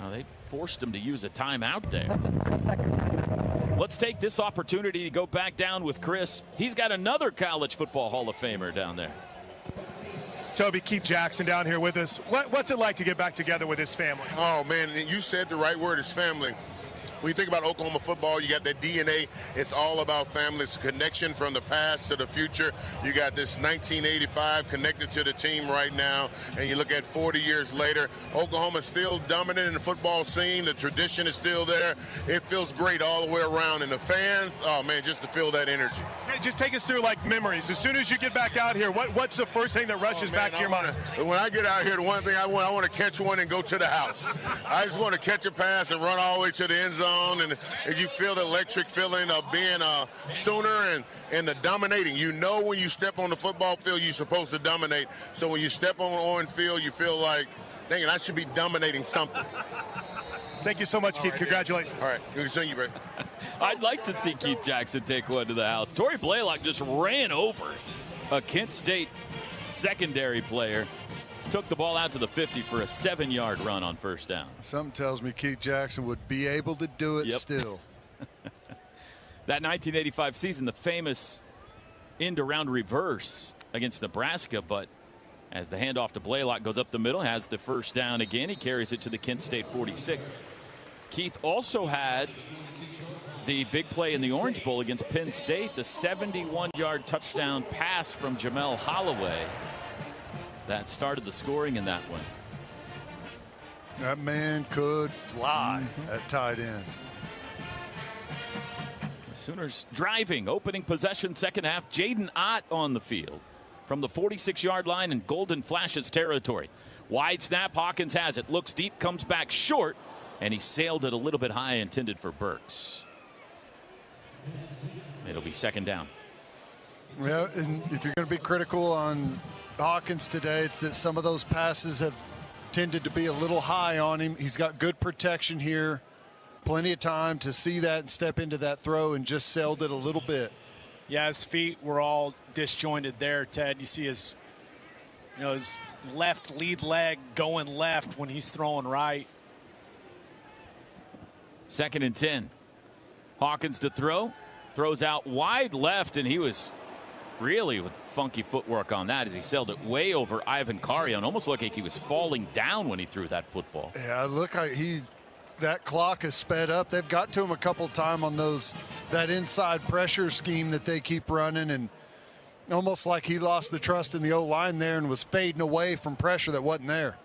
Now they forced him to use a timeout there. That's a 9-second timeout. Let's take this opportunity to go back down with Chris. He's got another college football Hall of Famer down there. Toby, Keith Jackson down here with us. What's it like to get back together with his family? Oh, man, you said the right word, his family. When you think about Oklahoma football, you got that DNA. It's all about family. It's a connection from the past to the future. You got this 1985 connected to the team right now. And you look at 40 years later, Oklahoma's still dominant in the football scene. The tradition is still there. It feels great all the way around. And the fans, oh, man, just to feel that energy. Hey, just take us through, like, memories. As soon as you get back out here, what's the first thing that rushes back to your mind? When I get out here, the one thing I want to catch one and go to the house. I just want to catch a pass and run all the way to the end zone. And if you feel the electric feeling of being a Sooner and the dominating, you know when you step on the football field, you're supposed to dominate. So when you step on the field, you feel like, dang it, I should be dominating something. Thank you so much, Keith. Congratulations. All right. Good to see you, bro. I'd like to see Keith Jackson take one to the house. Torrey Blaylock just ran over a Kent State secondary player. Took the ball out to the 50 for a 7-yard run on 1st down. Something tells me Keith Jackson would be able to do it still. That 1985 season, the famous end-around reverse against Nebraska, but as the handoff to Blaylock goes up the middle, has the 1st down again. He carries it to the Kent State 46. Keith also had the big play in the Orange Bowl against Penn State, the 71-yard touchdown pass from Jamel Holloway. That started the scoring in that one. That man could fly at tight end. Sooners driving, opening possession, 2nd half. Jaden Ott on the field from the 46-yard line in Golden Flashes territory. Wide snap, Hawkins has it. Looks deep, comes back short, and he sailed it a little bit high, intended for Burks. It'll be 2nd down. Yeah, and if you're going to be critical on Hawkins today, it's that some of those passes have tended to be a little high on him. He's got good protection here, plenty of time to see that and step into that throw, and just sailed it a little bit. Yeah, his feet were all disjointed there, Ted. You see his left lead leg going left when he's throwing right. 2nd and 10. Hawkins to throw, throws out wide left, and he was really with funky footwork on that as he sailed it way over Ivan Carion. Almost looked like he was falling down when he threw that football. Yeah, look, that clock has sped up. They've got to him a couple of times on that inside pressure scheme that they keep running, and Almost like he lost the trust in the O-line there and was fading away from pressure that wasn't there.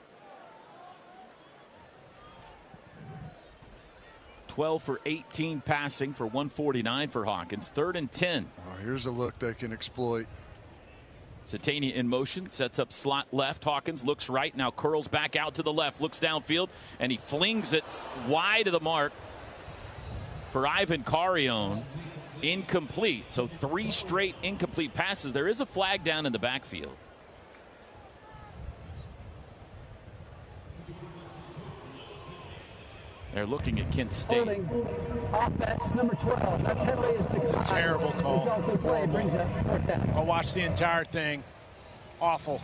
12 for 18 passing for 149 for Hawkins. 3rd and 10. Oh, here's a look they can exploit. Satania in motion, sets up slot left. Hawkins looks right, now curls back out to the left, looks downfield, and he flings it wide of the mark for Ivan Carrion. Incomplete. So 3 straight incomplete passes. There is a flag down in the backfield. They're looking at Kent State. Offense number 12. That penalty is declined. It's a terrible call. Resulting play brings up 4th down. I watched the entire thing. Awful.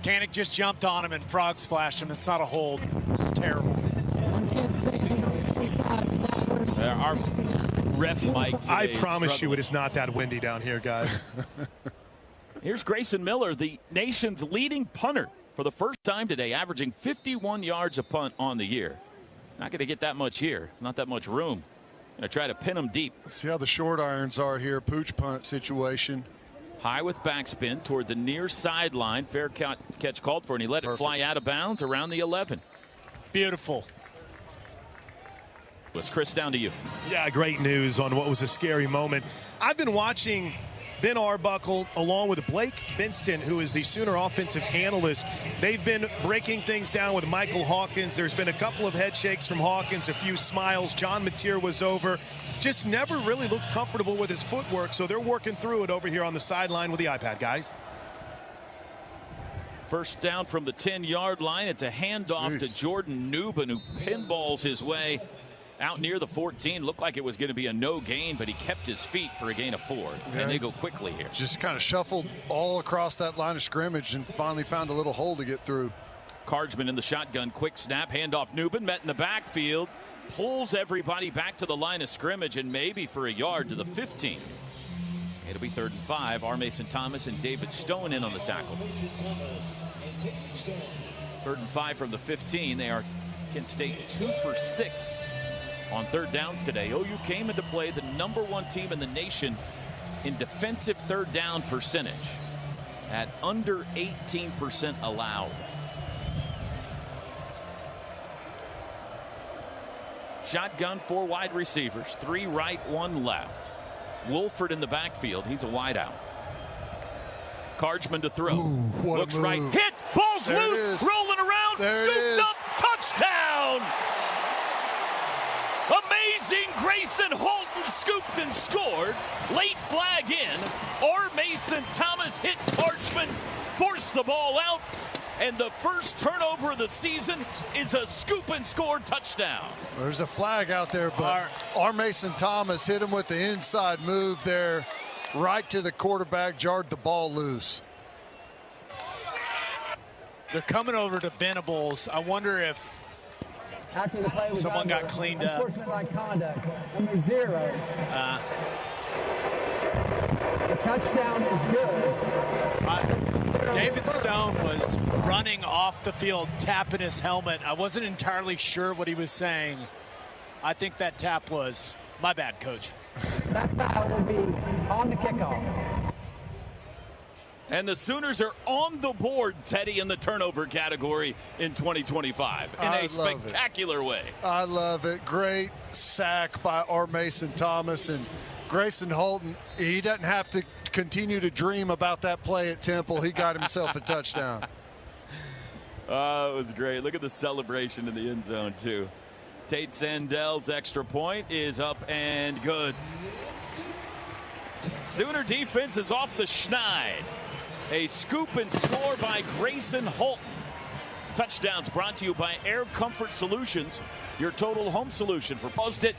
Kanik just jumped on him and frog splashed him. It's not a hold. It's terrible. On Kent State, number 25 is now wearing Our ref Mike. I promise you it is not that windy down here, guys. Here's Grayson Miller, the nation's leading punter for the first time today, averaging 51 yards a punt on the year. Not going to get that much here. Not that much room. Going to try to pin him deep. See how the short irons are here. Pooch punt situation. High with backspin toward the near sideline. Fair catch called for, and he let it fly out of bounds around the 11. Beautiful. Was Chris, down to you. Yeah, great news on what was a scary moment. I've been watching Ben Arbuckle along with Blake Binston, who is the Sooner offensive analyst. They've been breaking things down with Michael Hawkins. There's been a couple of head shakes from Hawkins, a few smiles. John Mateer was over. Just never really looked comfortable with his footwork, so they're working through it over here on the sideline with the iPad, guys. First down from the 10-yard line. It's a handoff to Jordan Newman, who pinballs his way out near the 14. Looked like it was going to be a no gain, but he kept his feet for a gain of 4. Yeah. And they go quickly here. Just kind of shuffled all across that line of scrimmage and finally found a little hole to get through. Cardsman in the shotgun, quick snap, handoff. Newman met in the backfield, pulls everybody back to the line of scrimmage, and maybe for a yard to the 15. It'll be 3rd and 5. R. Mason Thomas and David Stone in on the tackle. 3rd and 5 from the 15. They are Kent State 2 for 6 on 3rd downs today. OU came into play the #1 team in the nation in defensive 3rd down percentage at under 18% allowed. Shotgun, 4 wide receivers, 3 right, 1 left. Wolford in the backfield. He's a wideout. Cardsman to throw. Ooh, looks right, hit, ball's there loose, rolling around, scooped up, touchdown. Amazing. Grayson Holton scooped and scored. Late flag in. Or Mason Thomas hit Cardsman, forced the ball out, and the first turnover of the season is a scoop and score touchdown. There's a flag out there, but R. Mason Thomas hit him with the inside move there, right to the quarterback, jarred the ball loose. They're coming over to Venables. I wonder if after the play was someone got cleaned up. Sportsmanlike conduct, number 0. The touchdown is good. David Stone was running off the field, tapping his helmet. I wasn't entirely sure what he was saying. I think that tap was, my bad, coach. That foul will be on the kickoff. And the Sooners are on the board, Teddy, in the turnover category in 2025 in a spectacular way. I love it. Great sack by R. Mason Thomas, and Grayson Holton, he doesn't have to continue to dream about that play at Temple. He got himself a touchdown. Oh, it was great. Look at the celebration in the end zone, too. Tate Sandel's extra point is up and good. Sooner defense is off the schneid. A scoop and score by Grayson Holton. Touchdowns brought to you by Air Comfort Solutions, your total home solution. For post it,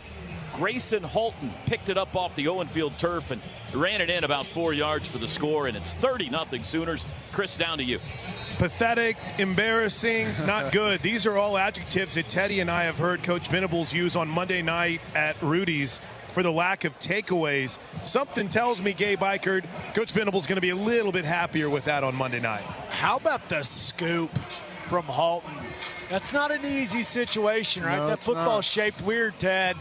Grayson Holton picked it up off the Owen Field turf and ran it in about 4 yards for the score, and it's 30-0 Sooners. Chris, down to you. Pathetic, embarrassing, not good. These are all adjectives that Teddy and I have heard Coach Venables use on Monday night at Rudy's for the lack of takeaways. Something tells me, Gabe Ikard, Coach Venables going to be a little bit happier with that on Monday night. How about the scoop from Holton? That's not an easy situation, right? No, that football shaped weird, Ted.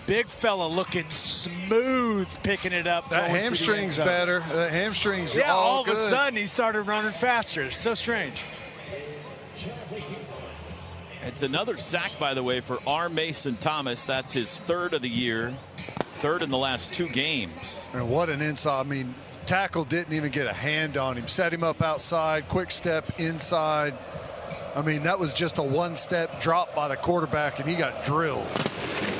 Big fella looking smooth, picking it up. That hamstring's better. The hamstring's all of a sudden he started running faster. So strange. It's another sack, by the way, for R. Mason Thomas. That's his third of the year, third in the last 2 games. And what an inside. I mean, tackle didn't even get a hand on him. Set him up outside, quick step inside. I mean, that was just a one-step drop by the quarterback, and he got drilled.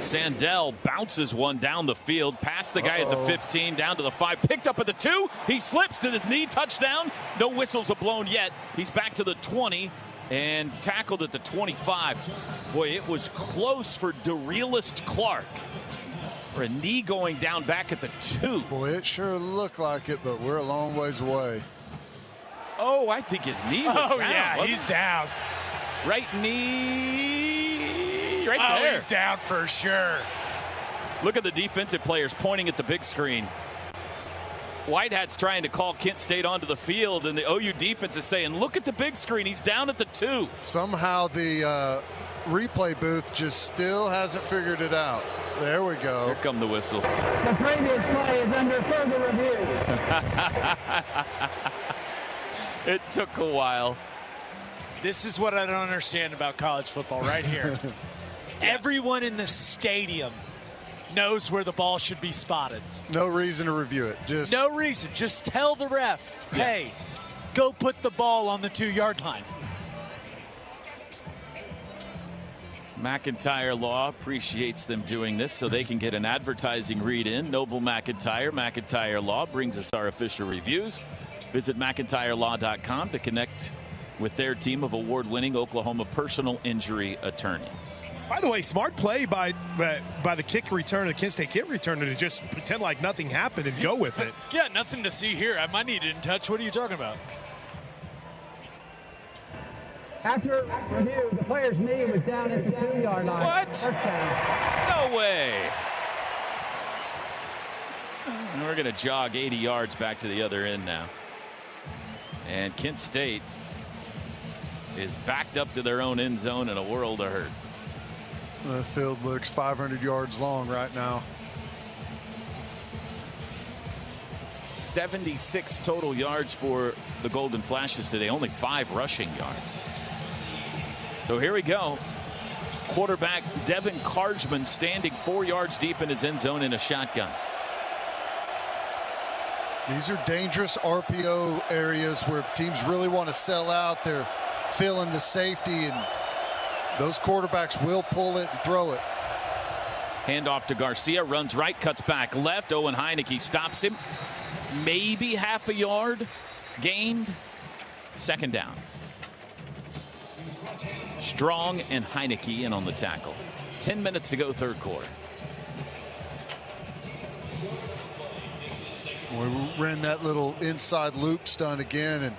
Sandell bounces one down the field, past the guy at the 15, down to the 5, picked up at the 2. He slips to his knee, touchdown. No whistles are blown yet. He's back to the 20 and tackled at the 25. Boy, it was close for DeRealist Clark. For a knee going down back at the 2. Boy, it sure looked like it, but we're a long ways away. Oh, I think his knee was down. Oh, yeah, he's down. Right knee, right there. Oh, he's down for sure. Look at the defensive players pointing at the big screen. Whitehat's trying to call Kent State onto the field, and the OU defense is saying, look at the big screen. He's down at the 2. Somehow the replay booth just still hasn't figured it out. There we go. Here come the whistles. The previous play is under further review. It took a while. This is what I don't understand about college football right here. Everyone in the stadium knows where the ball should be spotted. No reason to review it. No reason. Just tell the ref, hey, go put the ball on the 2-yard line. McIntyre Law appreciates them doing this so they can get an advertising read in. Noble McIntyre Law brings us our official reviews. Visit McIntyreLaw.com to connect with their team of award-winning Oklahoma personal injury attorneys. By the way, smart play by the kick return, the Kent State kick returner, to just pretend like nothing happened and go with it. Yeah, nothing to see here. I might need it in touch. What are you talking about? After review, the player's knee was down at the 2-yard line. What? First down. No way. And we're going to jog 80 yards back to the other end now. And Kent State is backed up to their own end zone in a world of hurt. The field looks 500 yards long right now. 76 total yards for the Golden Flashes today, only 5 rushing yards. So here we go. Quarterback Devin Carjman standing 4 yards deep in his end zone in a shotgun. These are dangerous RPO areas where teams really want to sell out. They're feeling the safety, and those quarterbacks will pull it and throw it. Handoff to Garcia, runs right, cuts back left. Owen Heineke stops him. Maybe half a yard gained. Second down. Strong and Heineke in on the tackle. 10 minutes to go, third quarter. We ran that little inside loop stunt again, and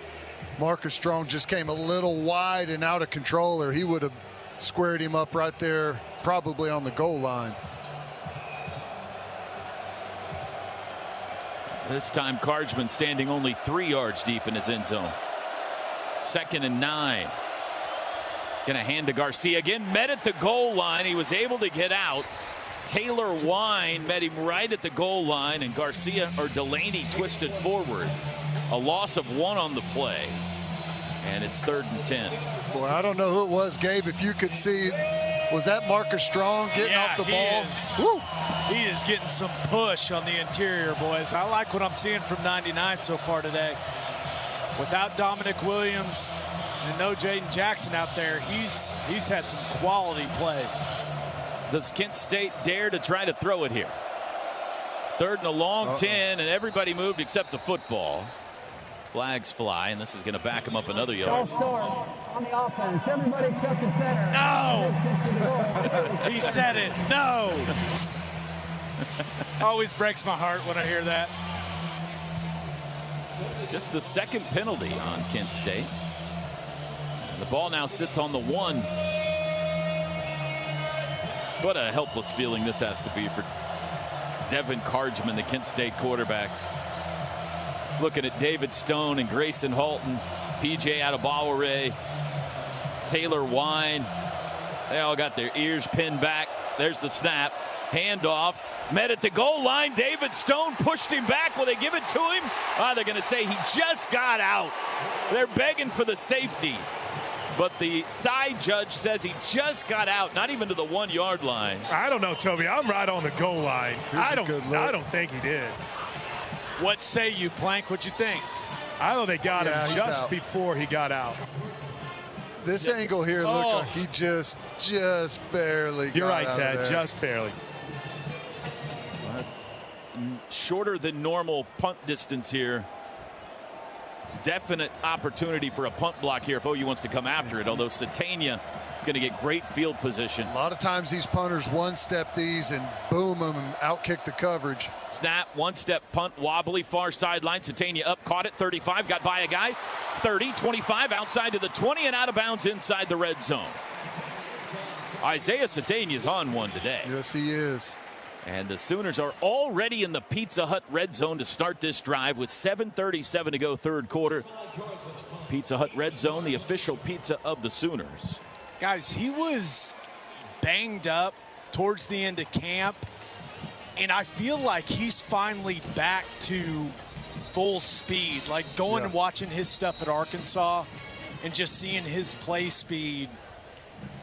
Marcus Strong just came a little wide and out of control, or he would have squared him up right there, probably on the goal line. This time Carjman standing only 3 yards deep in his end zone. 2nd and 9. Gonna hand to Garcia again, met at the goal line. He was able to get out. Taylor Wine met him right at the goal line, and Garcia or Delaney twisted forward. A loss of 1 on the play, and it's 3rd and 10. Boy, I don't know who it was, Gabe. If you could see, was that Marcus Strong getting off the ball? Woo. He is getting some push on the interior, boys. I like what I'm seeing from 99 so far today. Without Dominic Williams and no Jaden Jackson out there, he's had some quality plays. Does Kent State dare to try to throw it here? 3rd and a long 10, and everybody moved except the football. Flags fly, and this is going to back him up another yard. False start on the offense. Everybody except the center. No! He said it. No! Always breaks my heart when I hear that. Just the 2nd penalty on Kent State. And the ball now sits on the 1. What a helpless feeling this has to be for Devin Carjman, the Kent State quarterback. Looking at David Stone and Grayson Halton, PJ Adebawore, Taylor Wine. They all got their ears pinned back. There's the snap. Handoff. Met at the goal line. David Stone pushed him back. Will they give it to him? They're going to say he just got out. They're begging for the safety. But the side judge says he just got out, not even to the 1 yard line. I don't know, Toby. I'm right on the goal line. I don't think he did. What say you, Plank? What'd you think? I thought they got him just before he got out. This angle here looked like he just barely got You're right, out Ted. of there. Just barely. Shorter than normal punt distance here. Definite opportunity for a punt block here if OU wants to come after it, although Satania going to get great field position. A lot of times these punters one-step these and boom them and outkick the coverage. Snap, one-step punt, wobbly, far sideline. Satania up, caught it, 35, got by a guy, 30, 25, outside to the 20, and out of bounds inside the red zone. Isaiah Satania's on one today. Yes, he is. And the Sooners are already in the Pizza Hut red zone to start this drive with 7:37 to go, third quarter. Pizza Hut red zone, the official pizza of the Sooners. Guys, he was banged up towards the end of camp, and I feel like he's finally back to full speed. Like going and watching his stuff at Arkansas and just seeing his play speed.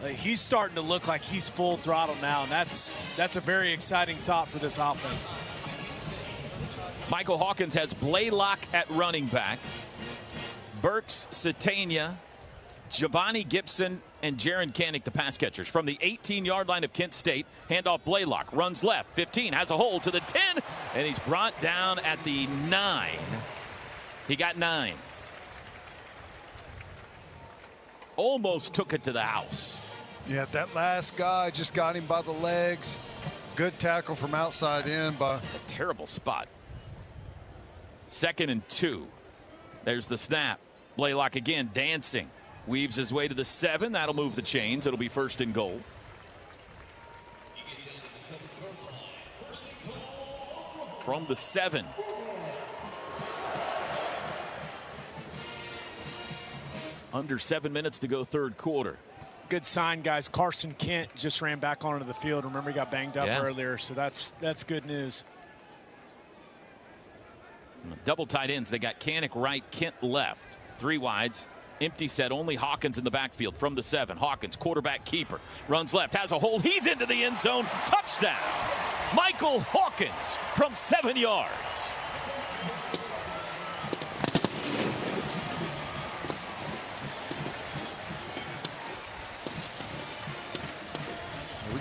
He's starting to look like he's full throttle now, and that's a very exciting thought for this offense. Michael Hawkins has Blaylock at running back. Burks, Satania, Giovanni Gibson, and Jaron Kanik, the pass catchers. From the 18-yard line of Kent State, handoff Blaylock, runs left, 15, has a hole to the 10, and he's brought down at the 9. He got 9. Almost took it to the house. Yeah, that last guy just got him by the legs. Good tackle from outside in. A terrible spot. 2nd and 2. There's the snap. Blaylock again dancing. Weaves his way to the 7. That'll move the chains. It'll be 1st and goal. From the 7. Under 7 minutes to go, third quarter. Good sign, guys. Carson Kent just ran back onto the field. Remember, he got banged up earlier, so that's good news. Double tight ends. They got Kanik right, Kent left. 3 wides. Empty set, only Hawkins in the backfield from the 7. Hawkins, quarterback keeper, runs left, has a hold. He's into the end zone. Touchdown. Michael Hawkins from 7 yards.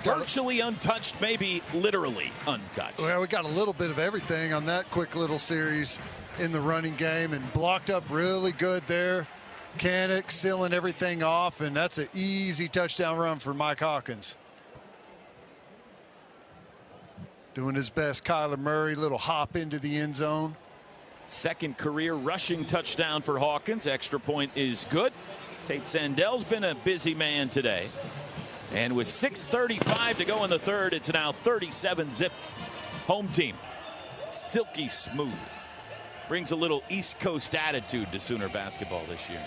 Virtually untouched, maybe literally untouched. Well, we got a little bit of everything on that quick little series in the running game and blocked up really good there. Kanik sealing everything off, and that's an easy touchdown run for Mike Hawkins. Doing his best, Kyler Murray, little hop into the end zone. 2nd career rushing touchdown for Hawkins. Extra point is good. Tate Sandell's been a busy man today. And with 6:35 to go in the third, it's now 37-zip. Home team, silky smooth. Brings a little East Coast attitude to Sooner basketball this year.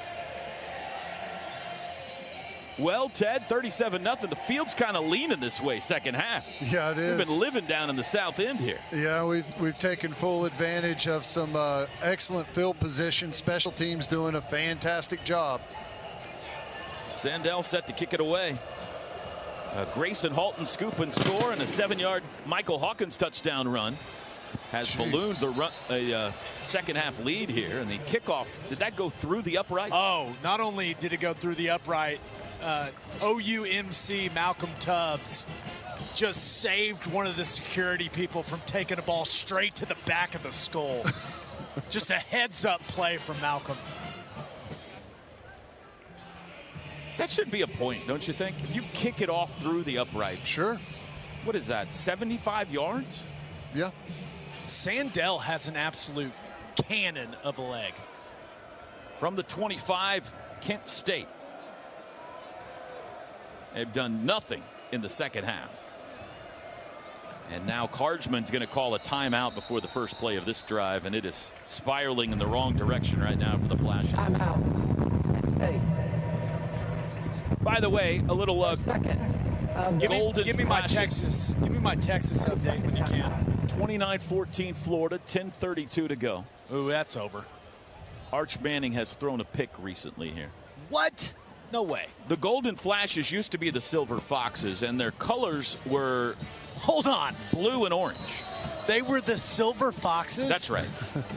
Well, Ted, 37-0. The field's kind of leaning this way second half. Yeah, it is. We've been living down in the south end here. Yeah, we've taken full advantage of some excellent field position. Special teams doing a fantastic job. Sandell set to kick it away. Grayson Halton scoop and score, and a 7-yard Michael Hawkins touchdown run has ballooned the second half lead here. And the kickoff, did that go through the upright? Oh, not only did it go through the upright, OUMC Malcolm Tubbs just saved one of the security people from taking a ball straight to the back of the skull. Just a heads-up play from Malcolm. That should be a point, don't you think? If you kick it off through the upright. Sure. What is that, 75 yards? Yeah. Sandell has an absolute cannon of a leg. From the 25, Kent State. They've done nothing in the second half. And now Cardsman's going to call a timeout before the first play of this drive, and it is spiraling in the wrong direction right now for the Flashes. Timeout. Kent State. By the way, a little second. Give me my Texas update when you can. 29-14 Florida, 10:32 to go. Ooh, that's over. Arch Manning has thrown a pick recently here. What? No way. The Golden Flashes used to be the Silver Foxes, and their colors were, hold on, blue and orange. They were the Silver Foxes? That's right.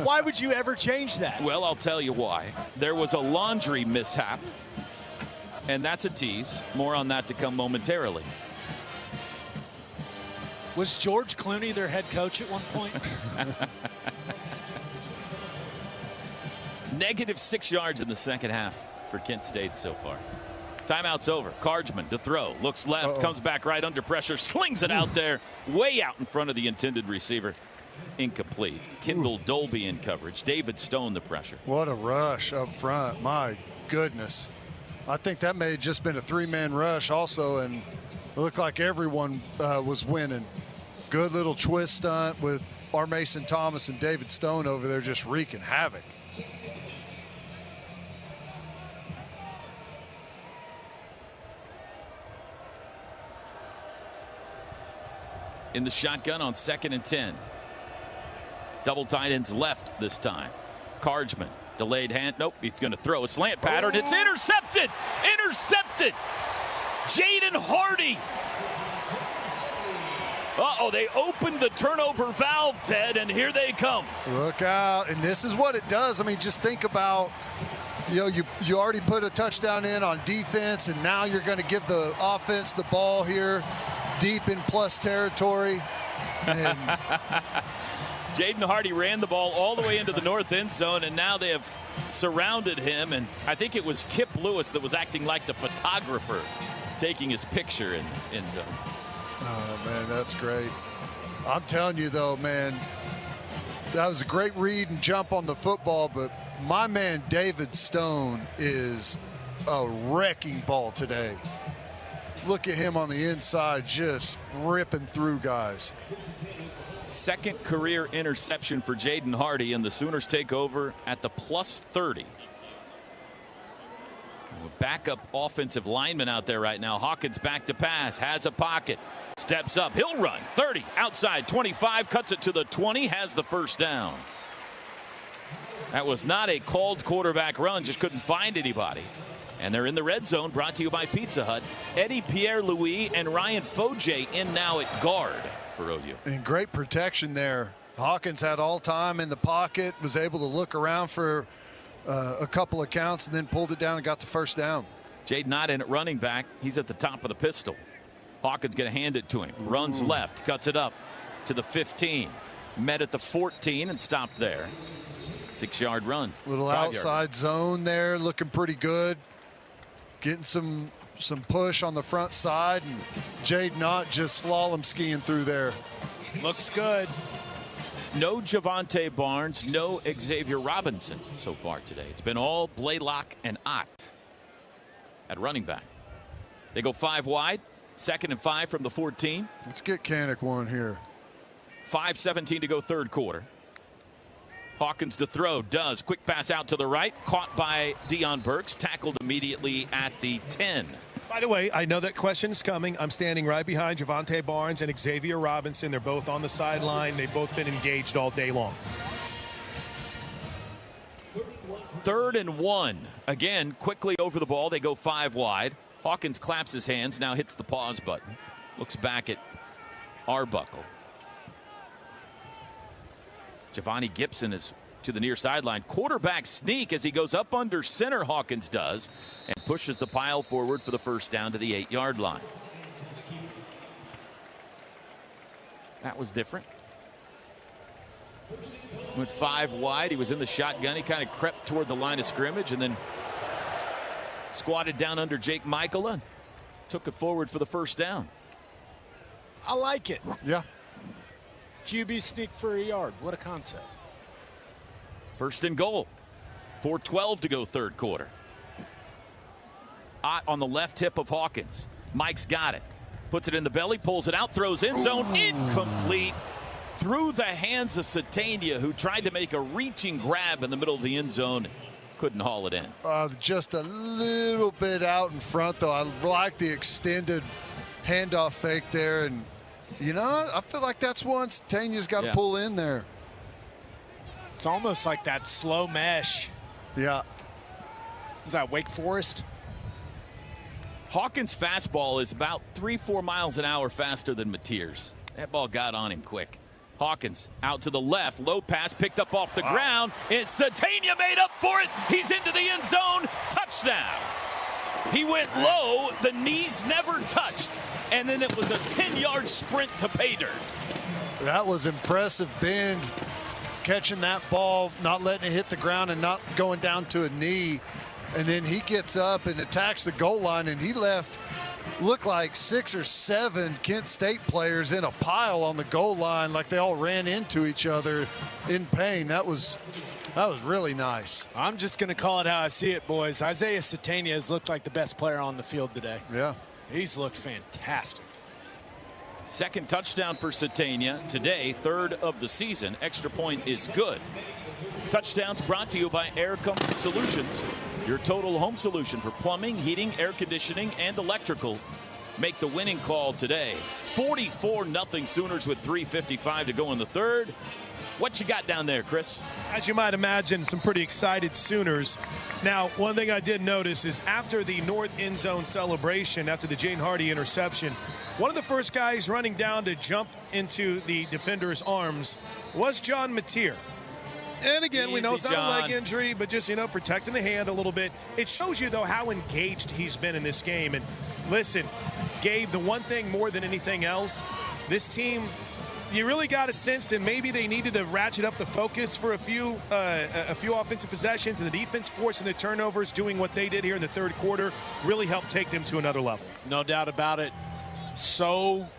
Why would you ever change that? Well, I'll tell you why. There was a laundry mishap, and that's a tease. More on that to come momentarily. Was George Clooney their head coach at one point? -6 yards in the second half for Kent State so far. Timeout's over. Cargman to throw. Looks left, comes back right under pressure, slings it out there, way out in front of the intended receiver. Incomplete. Kendall Dolby in coverage. David Stone the pressure. What a rush up front. My goodness. I think that may have just been a three-man rush also, and it looked like everyone was winning. Good little twist stunt with R. Mason Thomas and David Stone over there just wreaking havoc. In the shotgun on 2nd and 10. Double tight ends left this time. Cargman, delayed hand. Nope, he's going to throw a slant pattern. It's intercepted. Intercepted. Jaden Hardy. Uh-oh, they opened the turnover valve, Ted, and here they come. Look out. And this is what it does. I mean, just think about, you already put a touchdown in on defense, and now you're going to give the offense the ball here deep in plus territory. And Jaden Hardy ran the ball all the way into the north end zone, and now they have surrounded him. And I think it was Kip Lewis that was acting like the photographer, taking his picture in the end zone. Oh, man, that's great. I'm telling you, though, man, that was a great read and jump on the football, but my man David Stone is a wrecking ball today. Look at him on the inside, just ripping through guys. Second career interception for Jaden Hardy, and the Sooners take over at the +30. Backup offensive lineman out there right now. Hawkins back to pass, has a pocket, steps up, he'll run 30 outside 25, cuts it to the 20, has the first down. That was not a called quarterback run, just couldn't find anybody. And they're in the red zone, brought to you by Pizza Hut. Eddie Pierre-Louis and Ryan Foje in now at guard for OU. And great protection there. Hawkins had all time in the pocket, was able to look around for a couple of counts, and then pulled it down and got the first down. Jaden not in at running back. He's at the top of the pistol. Hawkins going to hand it to him. Runs left, cuts it up to the 15. Met at the 14 and stopped there. 6-yard run. Little outside zone there, looking pretty good. Getting some push on the front side, and Jaden Knott just slalom skiing through there. Looks good. No Javante Barnes, no Xavier Robinson so far today. It's been all Blaylock and Ott at running back. They go 5 wide, 2nd and 5 from the 14. Let's get Kanak one here. 5:17 to go third quarter. Hawkins to throw, does. Quick pass out to the right, caught by Deion Burks, tackled immediately at the 10. By the way, I know that question's coming. I'm standing right behind Javante Barnes and Xavier Robinson. They're both on the sideline. They've both been engaged all day long. 3rd and 1. Again, quickly over the ball. They go 5 wide. Hawkins claps his hands, now hits the pause button. Looks back at Arbuckle. Giovanni Gibson is to the near sideline. Quarterback sneak as he goes up under center, Hawkins does, and pushes the pile forward for the first down to the 8-yard line. That was different. Went 5 wide. He was in the shotgun. He kind of crept toward the line of scrimmage and then squatted down under Jake Michael and took it forward for the first down. I like it. Yeah. QB sneak for a yard. What a concept. 1st and goal. 4:12 to go third quarter. Ott on the left hip of Hawkins. Mike's got it. Puts it in the belly, pulls it out, throws end zone. Incomplete. Through the hands of Satania, who tried to make a reaching grab in the middle of the end zone. Couldn't haul it in. Just a little bit out in front, though. I like the extended handoff fake there. And, you know, I feel like that's one Tania's got to pull in there. It's almost like that slow mesh. Yeah. Is that Wake Forest? Hawkins' fastball is about 3-4 miles an hour faster than Mateer's. That ball got on him quick. Hawkins out to the left. Low pass picked up off the ground. It's Satania made up for it. He's into the end zone. Touchdown. He went low. The knees never touched. And then it was a 10-yard sprint to pay dirt. That was impressive. Bend catching that ball, not letting it hit the ground and not going down to a knee. And then he gets up and attacks the goal line, and he looked like 6 or 7 Kent State players in a pile on the goal line, like they all ran into each other in pain. That was really nice. I'm just going to call it how I see it, boys. Isaiah Satania has looked like the best player on the field today. Yeah. He's looked fantastic. Second touchdown for Satania today, 3rd of the season. Extra point is good. Touchdowns brought to you by Air Comfort Solutions, your total home solution for plumbing, heating, air conditioning, and electrical. Make the winning call today. 44-0 Sooners with 3:55 to go in the third. What you got down there, Chris? As you might imagine, some pretty excited Sooners. Now, one thing I did notice is after the north end zone celebration, after the Jane Hardy interception, one of the first guys running down to jump into the defender's arms was John Mateer. And again, we know it's not a leg injury, but just, you know, protecting the hand a little bit. It shows you, though, how engaged he's been in this game. And listen, Gabe, the one thing more than anything else, this team, you really got a sense that maybe they needed to ratchet up the focus for a few offensive possessions, and the defense forcing the turnovers, doing what they did here in the third quarter, really helped take them to another level. No doubt about it. So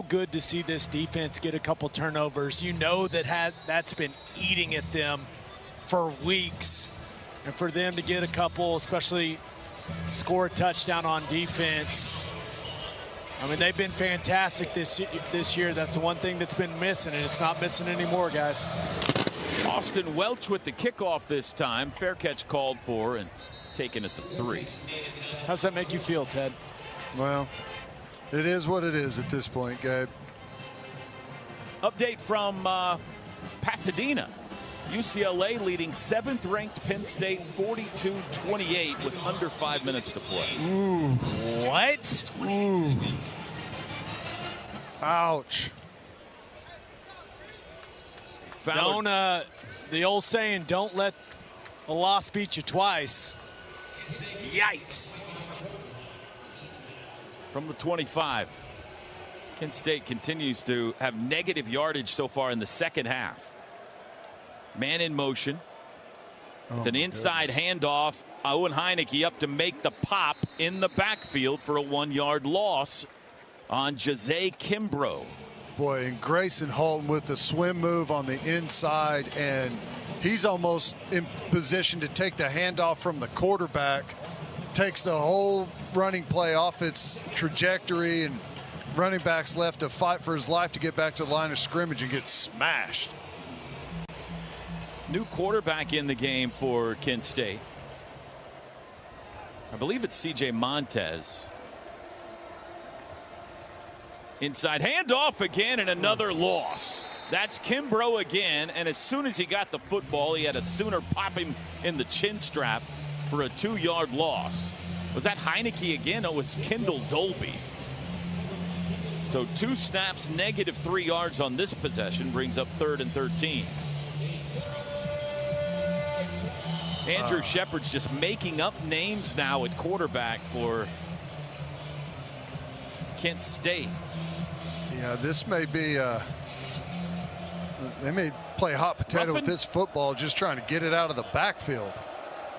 good to see this defense get a couple turnovers. You know that's been eating at them for weeks. And for them to get a couple, especially score a touchdown on defense, I mean, they've been fantastic this year. That's the one thing that's been missing, and it's not missing anymore, guys. Austin Welch with the kickoff this time. Fair catch called for and taken at the 3. How's that make you feel, Ted? Well, it is what it is at this point, Gabe. Update from Pasadena. UCLA leading 7th-ranked Penn State 42-28 with under 5 minutes to play. Ooh. What? Ooh. Ouch. Don't, the old saying, don't let a loss beat you twice. Yikes. From the 25. Kent State continues to have negative yardage so far in the second half. Man in motion. It's an inside handoff. Owen Heineke up to make the pop in the backfield for a 1-yard loss on Jose Kimbrough. Boy, and Grayson Halton with the swim move on the inside, and he's almost in position to take the handoff from the quarterback. Takes the whole running play off its trajectory, and running back's left to fight for his life to get back to the line of scrimmage and get smashed. New quarterback in the game for Kent State. I believe it's C.J. Montez. Inside handoff again, and another loss. That's Kimbrough again, and as soon as he got the football, he had a Sooner pop him in the chin strap for a 2-yard loss. Was that Heineke again? It was Kendall Dolby. So 2 snaps, negative 3 yards on this possession, brings up 3rd and 13. Andrew Shepard's just making up names now at quarterback for Kent State. Yeah, this may be they may play hot potato with this football, just trying to get it out of the backfield.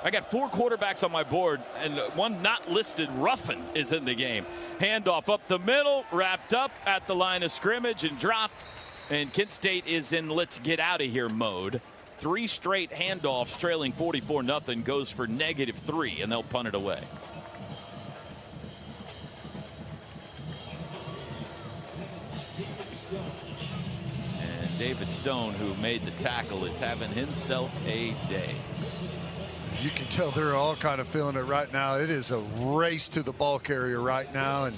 I got 4 quarterbacks on my board, and one not listed, Ruffin, is in the game. Handoff up the middle, wrapped up at the line of scrimmage and dropped. And Kent State is in let's get out of here mode. 3 straight handoffs, trailing 44-0, goes for -3, and they'll punt it away. And David Stone, who made the tackle, is having himself a day. You can tell they're all kind of feeling it right now. It is a race to the ball carrier right now, and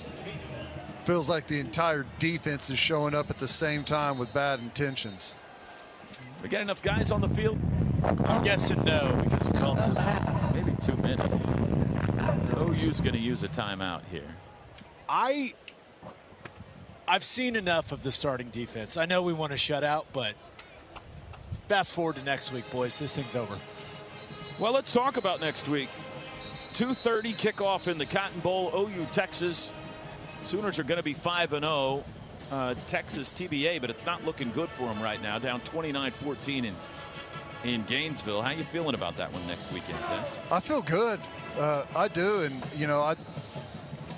feels like the entire defense is showing up at the same time with bad intentions. We got enough guys on the field? Yes and no, because we called it maybe 2 minutes. OU's going to use a timeout here. I've seen enough of the starting defense. I know we want to shut out, but fast forward to next week, boys. This thing's over. Well, let's talk about next week. 2:30 kickoff in the Cotton Bowl, OU, Texas. Sooners are going to be 5-0. Texas TBA, but it's not looking good for them right now. Down 29-14 in Gainesville. How you feeling about that one next weekend, Ted? I feel good. I do, and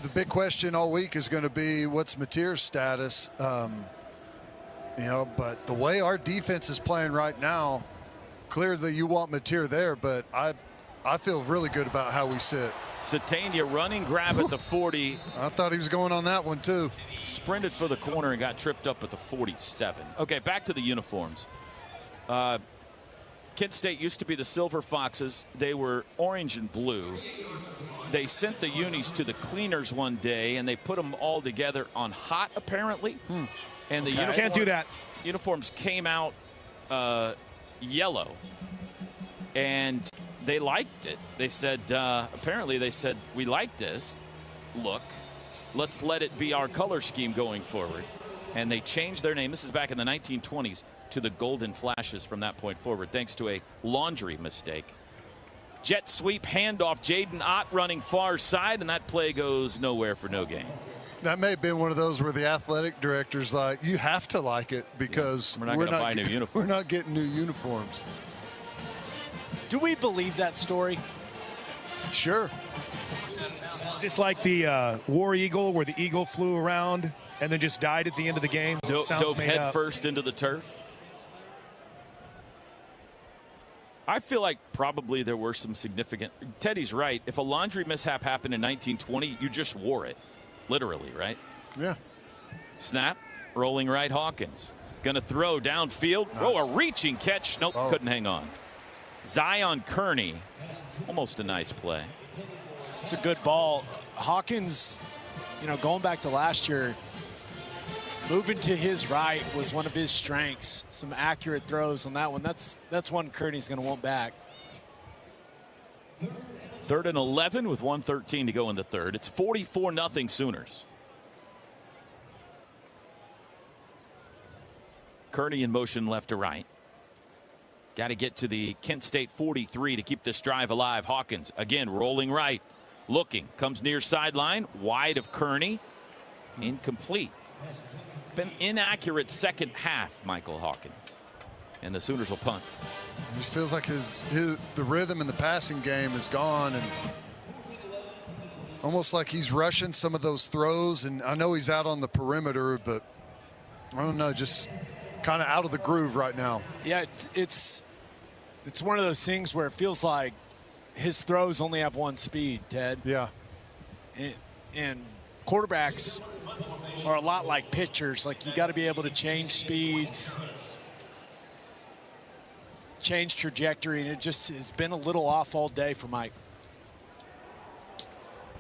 the big question all week is going to be what's Mateer's status. But the way our defense is playing right now, clearly you want Mateer there, but I feel really good about how we sit. Satania running grab at the 40. I thought he was going on that one too. Sprinted for the corner and got tripped up at the 47. Okay, back to the uniforms. Kent State used to be the Silver Foxes. They were orange and blue. They sent the unis to the cleaners one day, and they put them all together on hot, apparently. And the can't do that. Uniforms came out yellow, and they liked it. They said, apparently they said, we like this look. Let's let it be our color scheme going forward. And they changed their name. This is back in the 1920s to the Golden Flashes from that point forward, thanks to a laundry mistake. Jet sweep handoff, Jaden Ott running far side, and that play goes nowhere for no gain. That may have been one of those where the athletic director's like, you have to like it because we're not going to buy new uniforms. We're not getting new uniforms. Do we believe that story? Sure. Is this like the War Eagle where the eagle flew around and then just died at the end of the game? Dove head first into the turf. I feel like probably there were some significant. Teddy's right. If a laundry mishap happened in 1920, you just wore it. Literally, right? Yeah. Snap. Rolling right, Hawkins. Going to throw downfield. Nice. Oh, a reaching catch. Nope, couldn't hang on. Zion Kearney. Almost a nice play. It's a good ball. Hawkins, going back to last year, moving to his right was one of his strengths. Some accurate throws on that one. That's one Kearney's going to want back. 3rd and 11 with 1:13 to go in the third. It's 44-0 Sooners. Kearney in motion left to right. Got to get to the Kent State 43 to keep this drive alive. Hawkins again rolling right. Looking. Comes near sideline. Wide of Kearney. Incomplete. Been inaccurate second half, Michael Hawkins. And the Sooners will punt. It just feels like the rhythm in the passing game is gone, and almost like he's rushing some of those throws. And I know he's out on the perimeter, but I don't know, just kind of out of the groove right now. Yeah, it's one of those things where it feels like his throws only have one speed, Ted. Yeah. And quarterbacks are a lot like pitchers. Like, you got to be able to change speeds, change trajectory, and it just has been a little off all day for Mike.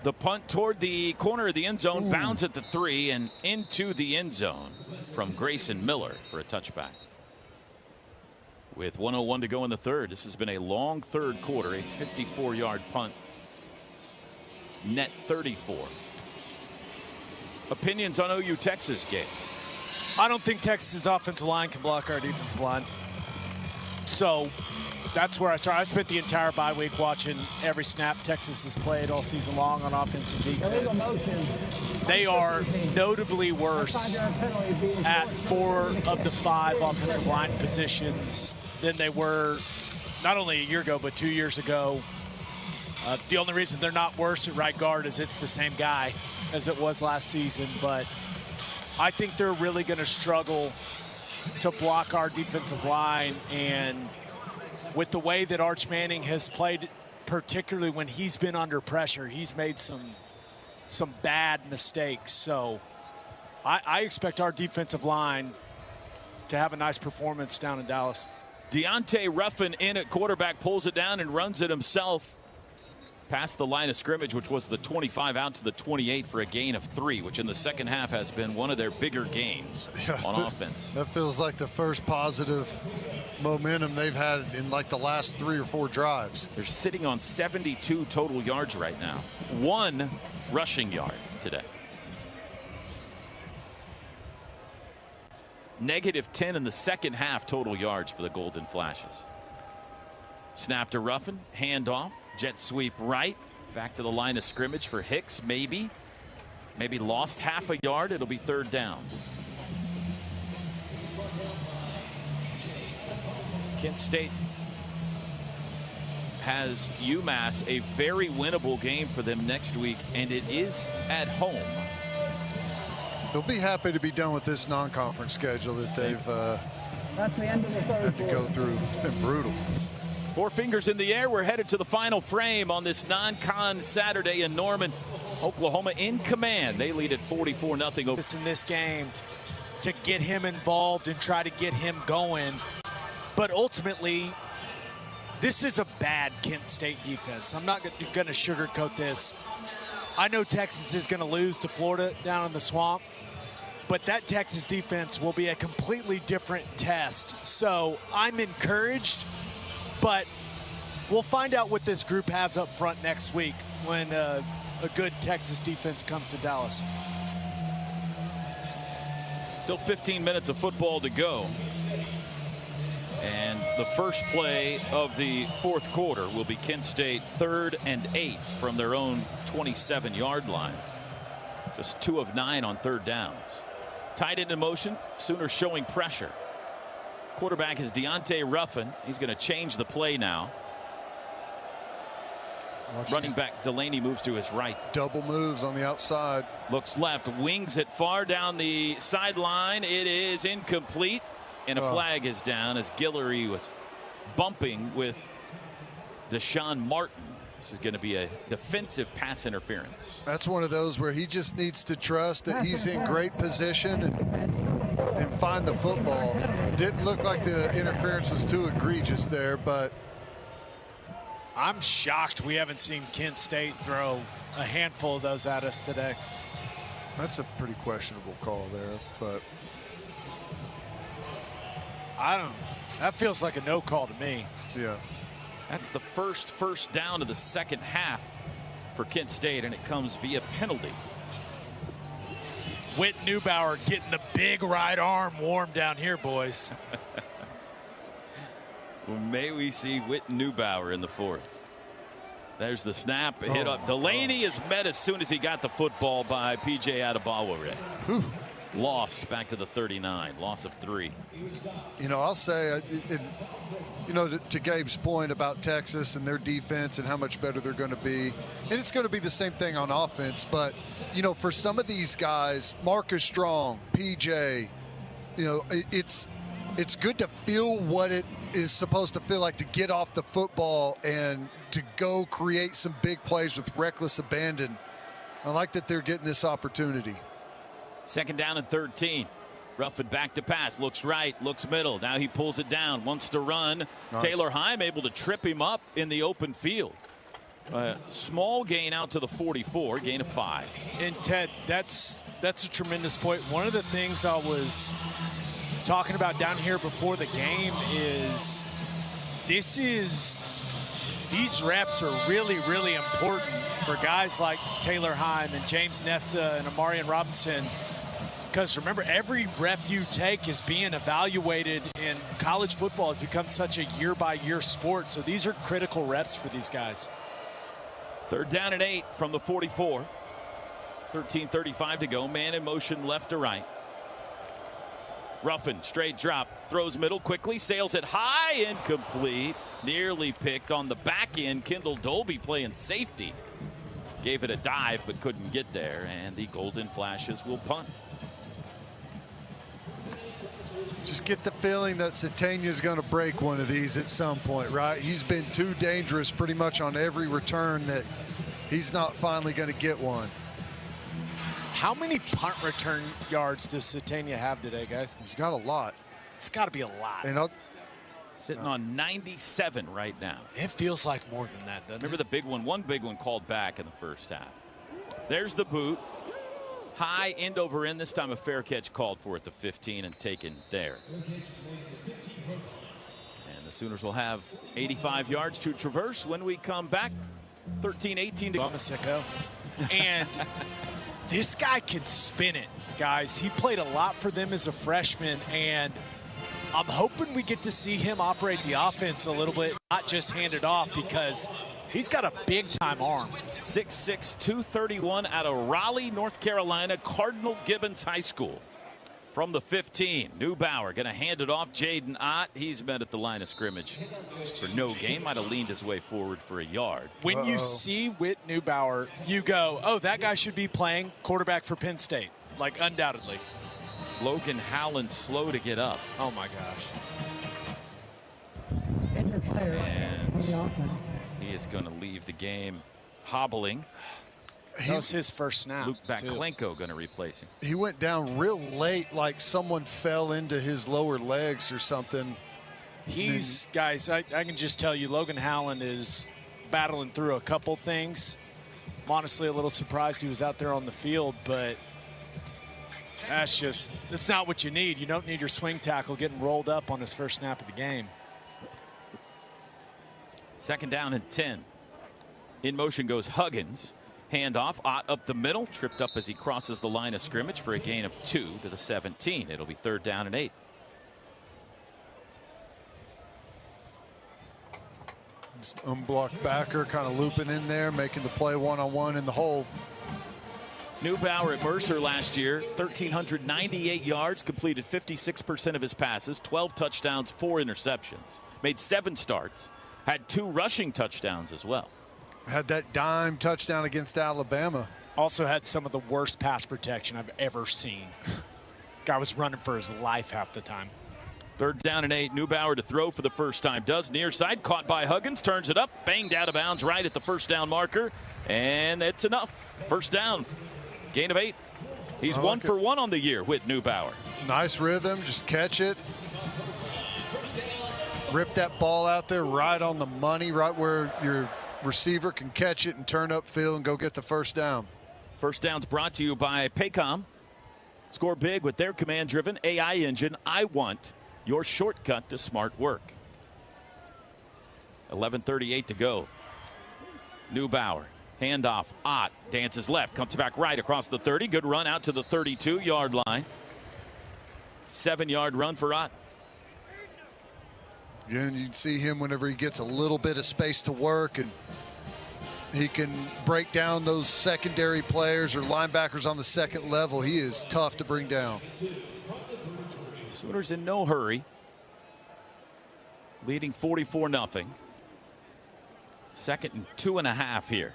The punt toward the corner of the end zone, bounds at the 3 and into the end zone from Grayson Miller for a touchback. With 1:01 to go in the third, this has been a long third quarter, a 54-yard punt. Net 34. Opinions on OU Texas game? I don't think Texas's offensive line can block our defensive line. So that's where I started. I spent the entire bye week watching every snap Texas has played all season long on offense and defense. They are notably worse at 4 of the 5 offensive line positions than they were not only a year ago, but 2 years ago. The only reason they're not worse at right guard is it's the same guy as it was last season. But I think they're really going to struggle to block our defensive line. And with the way that Arch Manning has played, particularly when he's been under pressure, he's made some bad mistakes. So I expect our defensive line to have a nice performance down in Dallas. Deontay Ruffin in at quarterback, pulls it down and runs it himself. past the line of scrimmage, which was the 25 out to the 28 for a gain of 3, which in the second half has been one of their bigger gains on offense. That feels like the first positive momentum they've had in like the last 3 or 4 drives. They're sitting on 72 total yards right now. 1 rushing yard today. -10 in the second half total yards for the Golden Flashes. Snap to Ruffin, handoff, jet sweep right, back to the line of scrimmage for Hicks, maybe lost half a yard. It'll be 3rd down. Kent State has UMass, a very winnable game for them next week, and it is at home. They'll be happy to be done with this non-conference schedule that they've That's the end of the third had to go through. It's been brutal. 4 fingers in the air. We're headed to the final frame on this non-con Saturday in Norman. Oklahoma in command. They lead at 44-0 over in this game to get him involved and try to get him going. But ultimately, this is a bad Kent State defense. I'm not going to sugarcoat this. I know Texas is going to lose to Florida down in the swamp, but that Texas defense will be a completely different test. So I'm encouraged, but we'll find out what this group has up front next week when a good Texas defense comes to Dallas. Still 15 minutes of football to go. And the first play of the 4th quarter will be Kent State 3rd and 8 from their own 27-yard line. Just 2 of 9 on 3rd downs. Tight end in motion, Sooners showing pressure. Quarterback is Deontay Ruffin. He's going to change the play now. Running back Delaney moves to his right. Double moves on the outside. Looks left, wings it far down the sideline. It is incomplete. And a flag is down as Guillory was bumping with Deshaun Martin. This is going to be a defensive pass interference. That's one of those where he just needs to trust that he's in great position and find the football. Didn't look like the interference was too egregious there, but I'm shocked we haven't seen Kent State throw a handful of those at us today. That's a pretty questionable call there, but that feels like a no call to me. Yeah. That's the first down of the second half for Kent State, and it comes via penalty. Whit Neubauer getting the big right arm warm down here, boys. Well, may we see Whit Neubauer in the 4th. There's the snap, hit up. Delaney is met as soon as he got the football by P.J. Adebawore. Loss back to the 39, loss of 3. You know, I'll say, you know, to Gabe's point about Texas and their defense and how much better they're going to be, and it's going to be the same thing on offense, but, you know, for some of these guys, Marcus Strong, PJ, you know, it's good to feel what it is supposed to feel like to get off the football and to go create some big plays with reckless abandon. I like that they're getting this opportunity. 2nd down and 13. Ruffin back to pass, looks right, looks middle. Now he pulls it down, wants to run. Nice. Taylor Heim able to trip him up in the open field. Small gain out to the 44, gain of 5. And Ted, that's a tremendous point. One of the things I was talking about down here before the game is these reps are really, really important for guys like Taylor Heim and James Nessa and Amarian Robinson. Because remember, every rep you take is being evaluated, and college football has become such a year-by-year sport. So these are critical reps for these guys. 3rd down and 8 from the 44. 13:35 to go. Man in motion left to right. Ruffin, straight drop, throws middle quickly, sails it high, incomplete. Nearly picked on the back end. Kendall Dolby playing safety. Gave it a dive but couldn't get there, and the Golden Flashes will punt. Just get the feeling that Satania's going to break one of these at some point, right? He's been too dangerous pretty much on every return that he's not finally going to get one. How many punt return yards does Satania have today, guys? He's got a lot. It's got to be a lot. And Sitting on 97 right now. It feels like more than that, doesn't Remember it? the big one? One big one called back in the first half. There's the boot. High end over end. This time a fair catch called for at the 15 and taken there. And the Sooners will have 85 yards to traverse when we come back. 13-18 to go. And this guy can spin it, guys. He played a lot for them as a freshman, and I'm hoping we get to see him operate the offense a little bit, not just hand it off, because he's got a big-time arm. 6'6", 231 out of Raleigh, North Carolina, Cardinal Gibbons High School. From the 15, Neubauer going to hand it off. Jaden Ott, he's met at the line of scrimmage for no gain. Might have leaned his way forward for a yard. When you see Whit Neubauer, you go, oh, that guy should be playing quarterback for Penn State, like undoubtedly. Logan Howland slow to get up. Oh, my gosh. Enter player on the offense. He is going to leave the game hobbling. That was his first snap. Luke Baklenko going to replace him. He went down real late, like someone fell into his lower legs or something. Guys, I can just tell you, Logan Howland is battling through a couple things. I'm honestly a little surprised he was out there on the field, but that's not what you need. You don't need your swing tackle getting rolled up on his first snap of the game. 2nd down and 10. In motion goes Huggins. Handoff, Ott up the middle, tripped up as he crosses the line of scrimmage for a gain of 2 to the 17. It'll be 3rd down and 8. Just unblocked backer, kind of looping in there, making the play one-on-one in the hole. Neubauer at Mercer last year, 1,398 yards, completed 56% of his passes, 12 touchdowns, 4 interceptions. Made 7 starts, had 2 rushing touchdowns as well. Had that dime touchdown against Alabama. Also had some of the worst pass protection I've ever seen. Guy was running for his life half the time. 3rd down and 8. Neubauer to throw for the first time. Does near side. Caught by Huggins. Turns it up. Banged out of bounds right at the first down marker. And it's enough. 1st down. Gain of 8. He's 1 for 1 on the year with Neubauer. Nice rhythm. Just catch it. Rip that ball out there right on the money, right where your receiver can catch it and turn upfield and go get the 1st down. 1st down's brought to you by Paycom. Score big with their command-driven AI engine. I want your shortcut to smart work. 11:38 to go. Neubauer, handoff. Ott dances left, comes back right across the 30. Good run out to the 32-yard line. 7-yard run for Ott. Again, you see him whenever he gets a little bit of space to work, and he can break down those secondary players or linebackers on the second level. He is tough to bring down. Sooners in no hurry. Leading 44-0. 2nd and 2.5 here.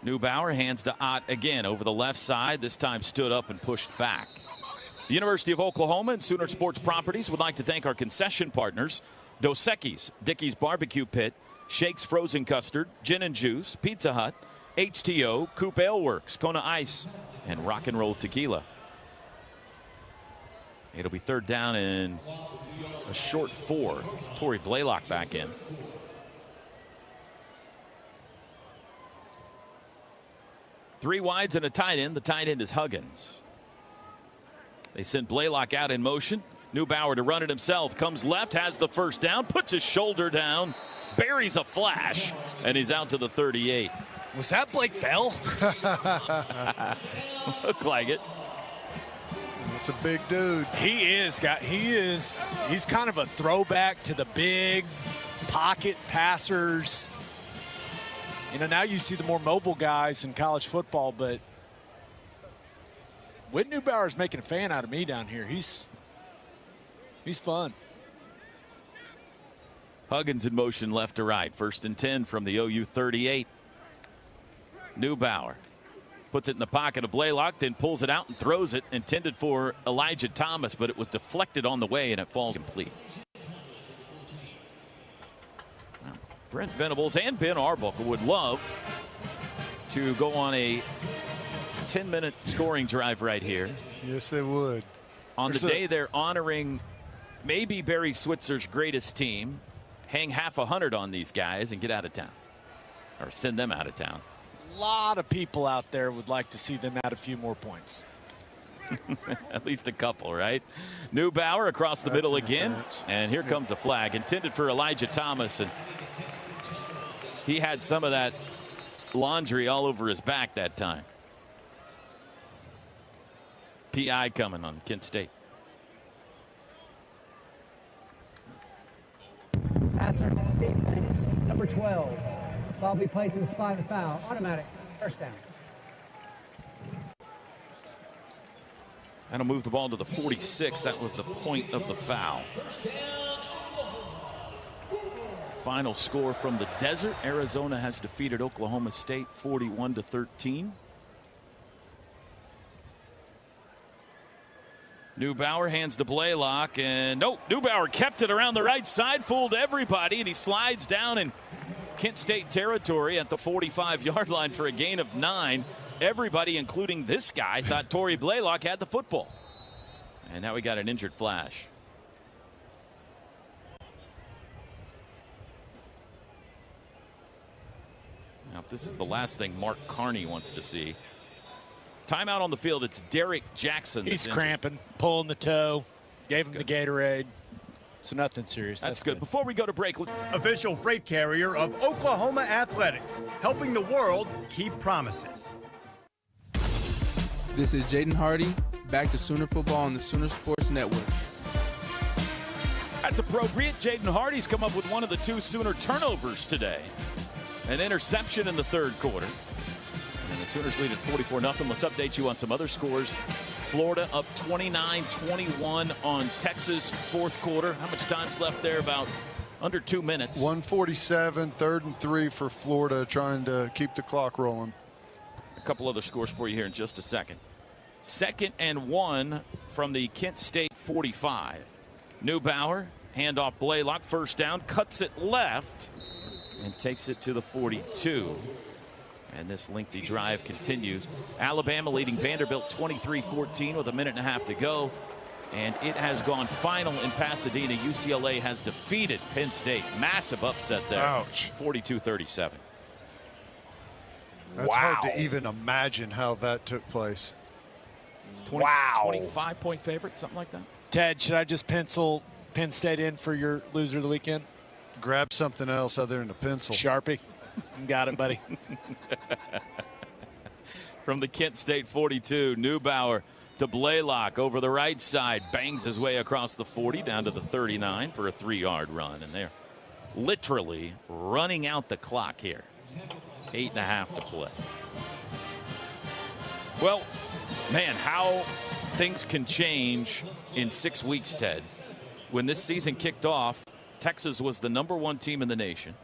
Neubauer hands to Ott again over the left side. This time stood up and pushed back. The University of Oklahoma and Sooner Sports Properties would like to thank our concession partners, Dos Equis, Dickey's Barbecue Pit, Shake's Frozen Custard, Gin and Juice, Pizza Hut, HTO, Coop Ale Works, Kona Ice, and Rock and Roll Tequila. It'll be 3rd down and a short 4. Torrey Blaylock back in. Three wides and a tight end. The tight end is Huggins. They send Blaylock out in motion. Neubauer to run it himself. Comes left, has the 1st down, puts his shoulder down, buries a flash, and he's out to the 38. Was that Blake Bell? Looked like it. That's a big dude. He's kind of a throwback to the big pocket passers. You know, now you see the more mobile guys in college football, but Whit Neubauer is making a fan out of me down here. He's fun. Huggins in motion left to right. 1st and 10 from the OU 38. Neubauer puts it in the pocket of Blaylock, then pulls it out and throws it. Intended for Elijah Thomas, but it was deflected on the way and it falls complete. Now, Brent Venables and Ben Arbuckle would love to go on a 10-minute scoring drive right here. Yes, they would. On the day they're honoring maybe Barry Switzer's greatest team, hang half 100 on these guys and get out of town, or send them out of town. A lot of people out there would like to see them add a few more points. At least a couple, right? Neubauer across the middle again, and here comes a flag intended for Elijah Thomas, and he had some of that laundry all over his back that time. PI coming on Kent State. Passer defense, number 12. Ball be placed in the spot of the foul. Automatic. First down. That'll move the ball to the 46. That was the point of the foul. Final score from the desert. Arizona has defeated Oklahoma State 41-13. Neubauer hands to Blaylock, and no, Neubauer kept it around the right side, fooled everybody, and he slides down in Kent State territory at the 45-yard line for a gain of 9. Everybody, including this guy, thought Torrey Blaylock had the football. And now we got an injured Flash. Now, if this is the last thing Mark Carney wants to see. Timeout on the field. It's Derek Jackson. He's cramping, pulling the toe. Gave him the Gatorade. So nothing serious. That's good. Before we go to break. Official freight carrier of Oklahoma Athletics, helping the world keep promises. This is Jaden Hardy, back to Sooner football on the Sooner Sports Network. That's appropriate. Jaden Hardy's come up with one of the 2 Sooner turnovers today. An interception in the third quarter. And the Sooners lead at 44-0. Let's update you on some other scores. Florida up 29-21 on Texas, fourth quarter. How much time's left there? About under 2 minutes. 1:47, 3rd and 3 for Florida, trying to keep the clock rolling. A couple other scores for you here in just a second. 2nd and 1 from the Kent State 45. Neubauer, handoff Blaylock, first down, cuts it left and takes it to the 42. And this lengthy drive continues. Alabama leading Vanderbilt 23-14 with a minute and a half to go. And it has gone final in Pasadena. UCLA has defeated Penn State. Massive upset there. Ouch. 42-37. That's hard to even imagine how that took place. 25-point favorite, something like that. Ted, should I just pencil Penn State in for your loser of the weekend? Grab something else other than a pencil. Sharpie. Got it, buddy. From the Kent State 42, Neubauer to Blaylock over the right side. Bangs his way across the 40 down to the 39 for a 3-yard run. And they're literally running out the clock here. 8.5 to play. Well, man, how things can change in 6 weeks, Ted. When this season kicked off, Texas was the #1 team in the nation.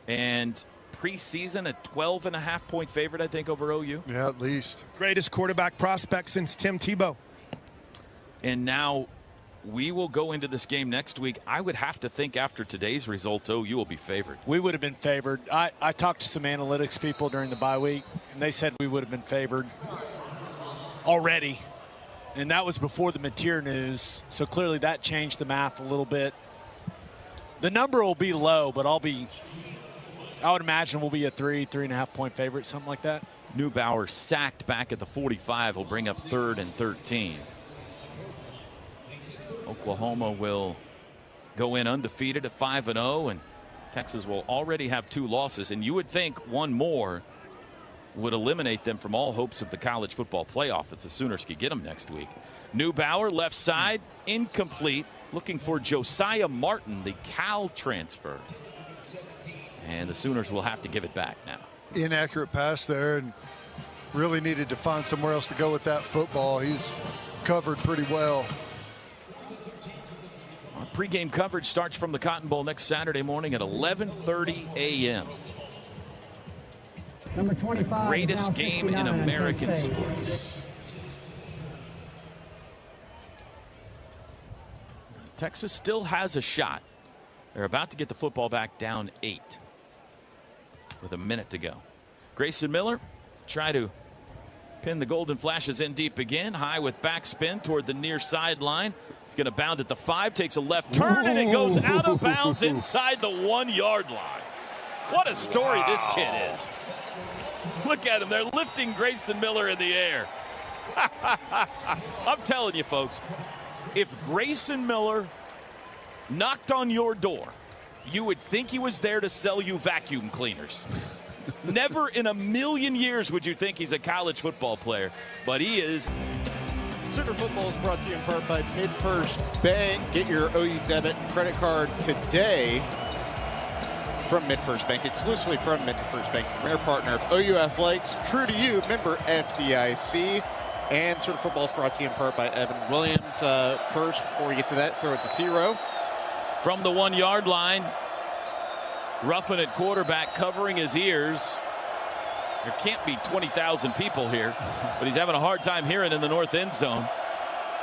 And preseason, a 12.5-point favorite, I think, over OU. Yeah, at least. Greatest quarterback prospect since Tim Tebow. And now we will go into this game next week. I would have to think after today's results, OU will be favored. We would have been favored. I talked to some analytics people during the bye week, and they said we would have been favored already. And that was before the Mateer news. So clearly that changed the math a little bit. The number will be low, but I would imagine we'll be a 3.5-point favorite, something like that. Neubauer sacked back at the 45 will bring up 3rd and 13. Oklahoma will go in undefeated at 5-0, and Texas will already have 2 losses. And you would think one more would eliminate them from all hopes of the college football playoff if the Sooners could get them next week. Neubauer, left side, incomplete. Looking for Josiah Martin, the Cal transfer. And the Sooners will have to give it back now. Inaccurate pass there, and really needed to find somewhere else to go with that football. He's covered pretty well. Pre-game coverage starts from the Cotton Bowl next Saturday morning at 11:30 a.m. Number 25. Greatest game in American sports. Texas still has a shot. They're about to get the football back down 8 with a minute to go. Grayson Miller try to pin the Golden Flashes in deep again. High with backspin toward the near sideline. It's going to bound at the 5, takes a left turn, and it goes out of bounds inside the 1-yard line. What a story this kid is. Look at him. They're lifting Grayson Miller in the air. I'm telling you, folks, if Grayson Miller knocked on your door, you would think he was there to sell you vacuum cleaners. Never in a million years would you think he's a college football player, but he is. Sooner Football is brought to you in part by MidFirst Bank. Get your OU debit and credit card today from MidFirst Bank, exclusively from MidFirst Bank, premier partner of OU Athletics. True to you, member FDIC. And Sooner Football is brought to you in part by Evan Williams. First, before we get to that, throw it to T-Row. From the 1-yard line, Ruffin at quarterback covering his ears. There can't be 20,000 people here, but he's having a hard time hearing in the north end zone.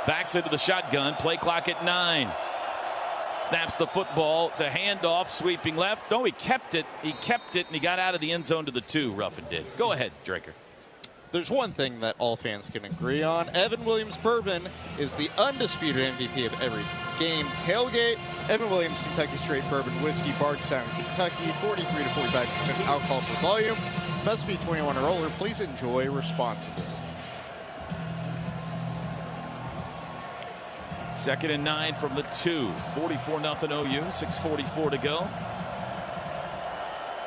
Backs into the shotgun, play clock at 9. Snaps the football. It's a handoff, sweeping left. No, he kept it, and he got out of the end zone to the 2, Ruffin did. Go ahead, Draker. There's one thing that all fans can agree on. Evan Williams Bourbon is the undisputed MVP of every game tailgate. Evan Williams Kentucky Straight Bourbon Whiskey, Bardstown, Kentucky, 43 to 45% alcohol per volume. Must be 21 or older. Please enjoy responsibly. 2nd and 9 from the 2. 44-0 OU. 6:44 to go.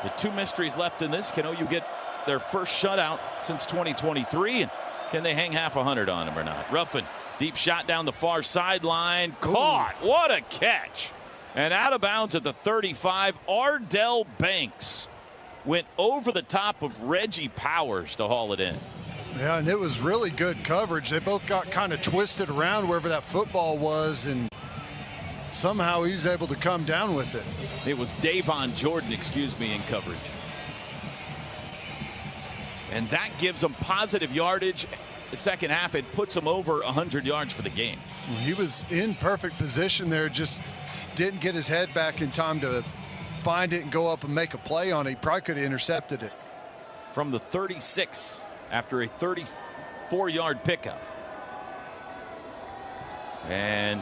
The 2 mysteries left in this. Can OU get their first shutout since 2023? And can they hang half 100 on him or not? Ruffin, deep shot down the far sideline. Caught. What a catch. And out of bounds at the 35. Ardell Banks went over the top of Reggie Powers to haul it in. Yeah, and it was really good coverage. They both got kind of twisted around wherever that football was, and somehow he's able to come down with it. It was Davon Jordan, in coverage. And that gives them positive yardage. The second half, it puts them over 100 yards for the game. Well, he was in perfect position there, just didn't get his head back in time to find it and go up and make a play on it. He probably could have intercepted it. From the 36 after a 34-yard pickup. And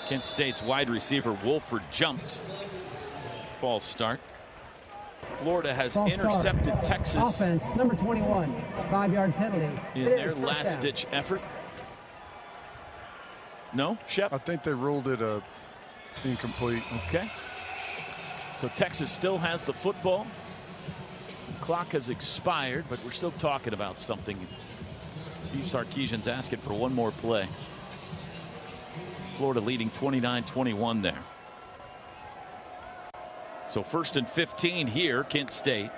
Kent State's wide receiver Wolford jumped. False start. Florida has intercepted Texas. Offense, number 21, 5-yard penalty. In their last-ditch effort. No, Shep? I think they ruled it incomplete. Okay. So Texas still has the football. Clock has expired, but we're still talking about something. Steve Sarkisian's asking for one more play. Florida leading 29-21 there. So 1st and 15 here, Kent State.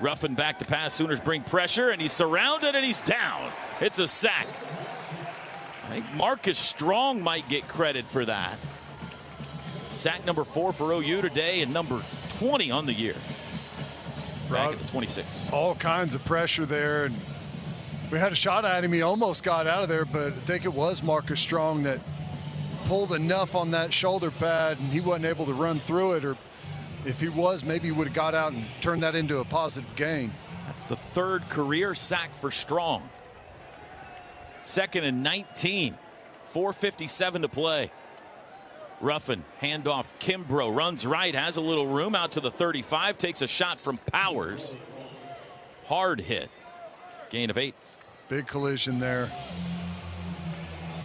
Ruffin back to pass. Sooners bring pressure, and he's surrounded, and he's down. It's a sack. I think Marcus Strong might get credit for that. Sack number 4 for OU today, and number 20 on the year. Back at the 26. All kinds of pressure there, and we had a shot at him. He almost got out of there, but I think it was Marcus Strong that pulled enough on that shoulder pad, and he wasn't able to run through it. Or if he was, maybe he would have got out and turned that into a positive gain. That's the 3rd career sack for Strong. 2nd and 19. 4:57 to play. Ruffin, handoff. Kimbrough runs right, has a little room out to the 35, takes a shot from Powers. Hard hit. Gain of 8. Big collision there.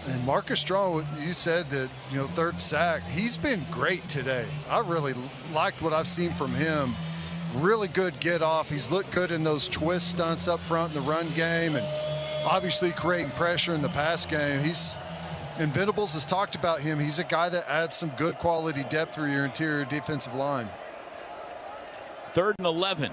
And Marcus Strong, you said that, 3rd sack. He's been great today. I really liked what I've seen from him. Really good get off. He's looked good in those twist stunts up front in the run game, and obviously creating pressure in the pass game. And Venables has talked about him. He's a guy that adds some good quality depth for your interior defensive line. 3rd and 11.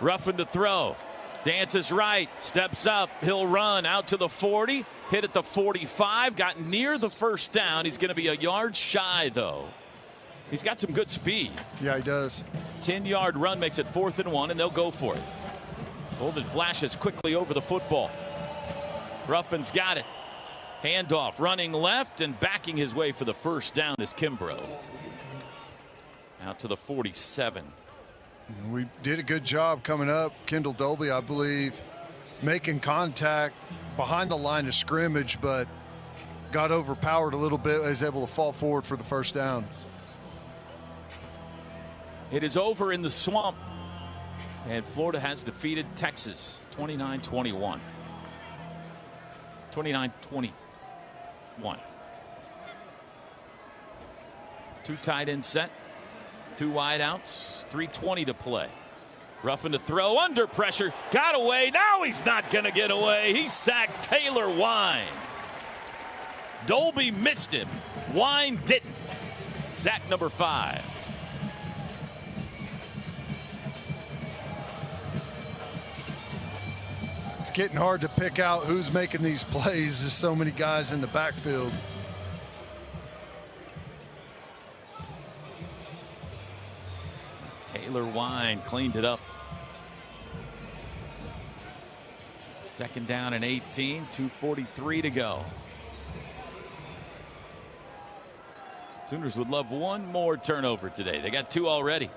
Ruffin to throw. Dances right. Steps up. He'll run out to the 40. Hit at the 45. Got near the first down. He's going to be a yard shy, though. He's got some good speed. Yeah, he does. 10-yard run makes it 4th and 1, and they'll go for it. Holden flashes quickly over the football. Ruffin's got it. Handoff, running left and backing his way for the first down is Kimbrough. Out to the 47. We did a good job coming up. Kendall Dolby, I believe, making contact behind the line of scrimmage, but got overpowered a little bit, was able to fall forward for the first down. It is over in the Swamp, and Florida has defeated Texas 29-21. 29-21. 2 tight end set, 2 wide outs, 3:20 to play. Ruffin to throw, under pressure, got away. Now he's not going to get away. He sacked Taylor Wine. Dolby missed him. Wine didn't. Sack number 5. It's getting hard to pick out who's making these plays. There's so many guys in the backfield. Taylor Wine cleaned it up. 2nd down and 18, 2:43 to go. Sooners would love one more turnover today. They got 2 already.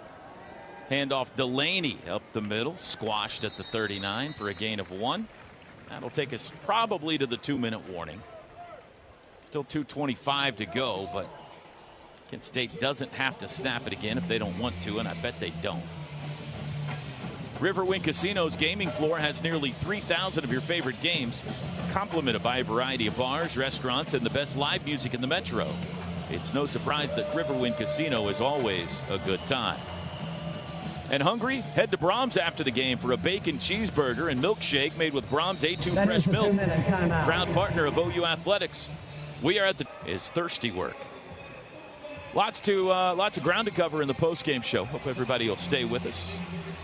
Handoff Delaney up the middle, squashed at the 39 for a gain of 1. That'll take us probably to the 2-minute warning. Still 2:25 to go, but Kent State doesn't have to snap it again if they don't want to, and I bet they don't. Riverwind Casino's gaming floor has nearly 3,000 of your favorite games, complemented by a variety of bars, restaurants, and the best live music in the metro. It's no surprise that Riverwind Casino is always a good time. And hungry? Head to Brahms after the game for a bacon cheeseburger and milkshake made with Brahms A2 That fresh is the milk. 2-minute timeout. Proud partner of OU Athletics. We are at the is thirsty work. Lots of ground to cover in the postgame show. Hope everybody will stay with us.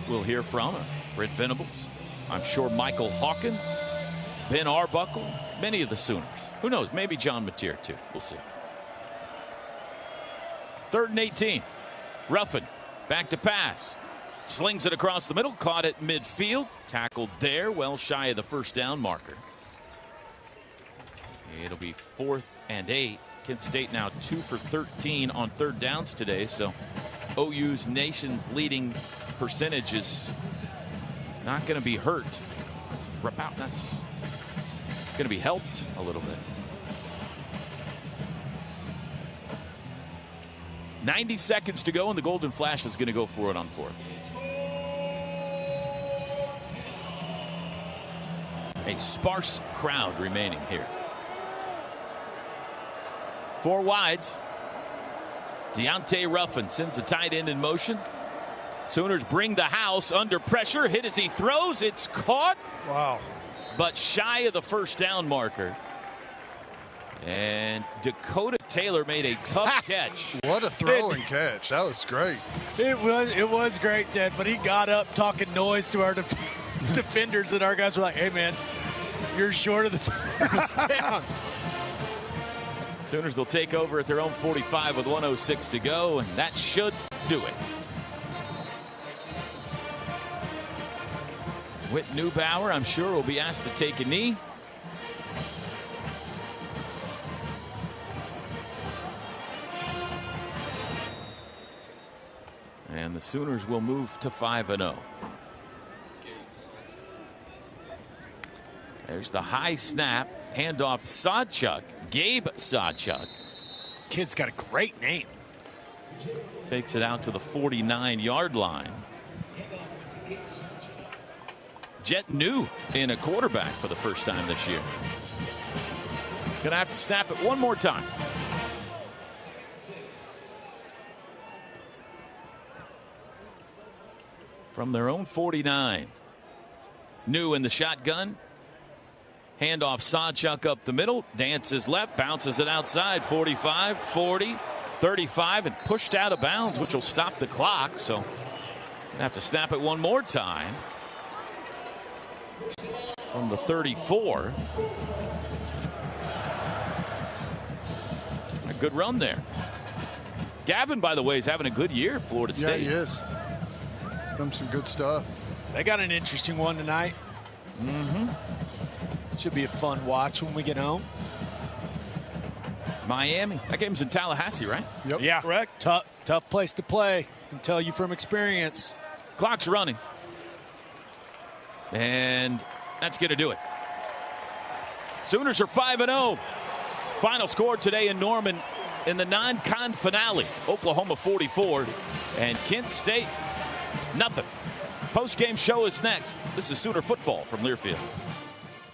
We'll hear from Brent Venables. I'm sure Michael Hawkins, Ben Arbuckle, many of the Sooners. Who knows? Maybe John Mateer too. We'll see. 3rd and 18. Ruffin back to pass. Slings it across the middle. Caught at midfield. Tackled there. Well shy of the first down marker. It'll be 4th and 8. Kent State now 2 for 13 on 3rd downs today. So OU's nation's leading percentage is not going to be hurt. That's going to be helped a little bit. 90 seconds to go, and the Golden Flash is going to go for it on 4th. A sparse crowd remaining here. 4 wides. Deontay Ruffin sends a tight end in motion. Sooners bring the house under pressure. Hit as he throws. It's caught. Wow. But shy of the first down marker. And Dakota Taylor made a tough catch. What a throw and catch. That was great. It was great, Ted, but he got up talking noise to our defenders, and our guys were like, hey, man, you're short of the first down. Sooners will take over at their own 45 with 1:06 to go, and that should do it. Whit Neubauer, I'm sure, will be asked to take a knee. And the Sooners will move to 5-0. There's the high snap. Handoff Sawchuk. Gabe Sawchuk. Kid's got a great name. Takes it out to the 49-yard line. Jet New in a quarterback for the first time this year. Gonna have to snap it one more time. From their own 49. New in the shotgun. Handoff Sawchuk up the middle. Dances left. Bounces it outside. 45, 40, 35, and pushed out of bounds, which will stop the clock. So gonna have to snap it one more time. From the 34. A good run there. Gavin, by the way, is having a good year at Florida State. Yeah, he is. He's done some good stuff. They got an interesting one tonight. Should be a fun watch when we get home. Miami. That game's in Tallahassee, right? Yep. Yeah, correct. Tough place to play. I can tell you from experience. Clock's running. And that's going to do it. Sooners are 5-0. Final score today in Norman in the non-con finale. Oklahoma 44 and Kent State nothing. Post-game show is next. This is Sooner Football from Learfield.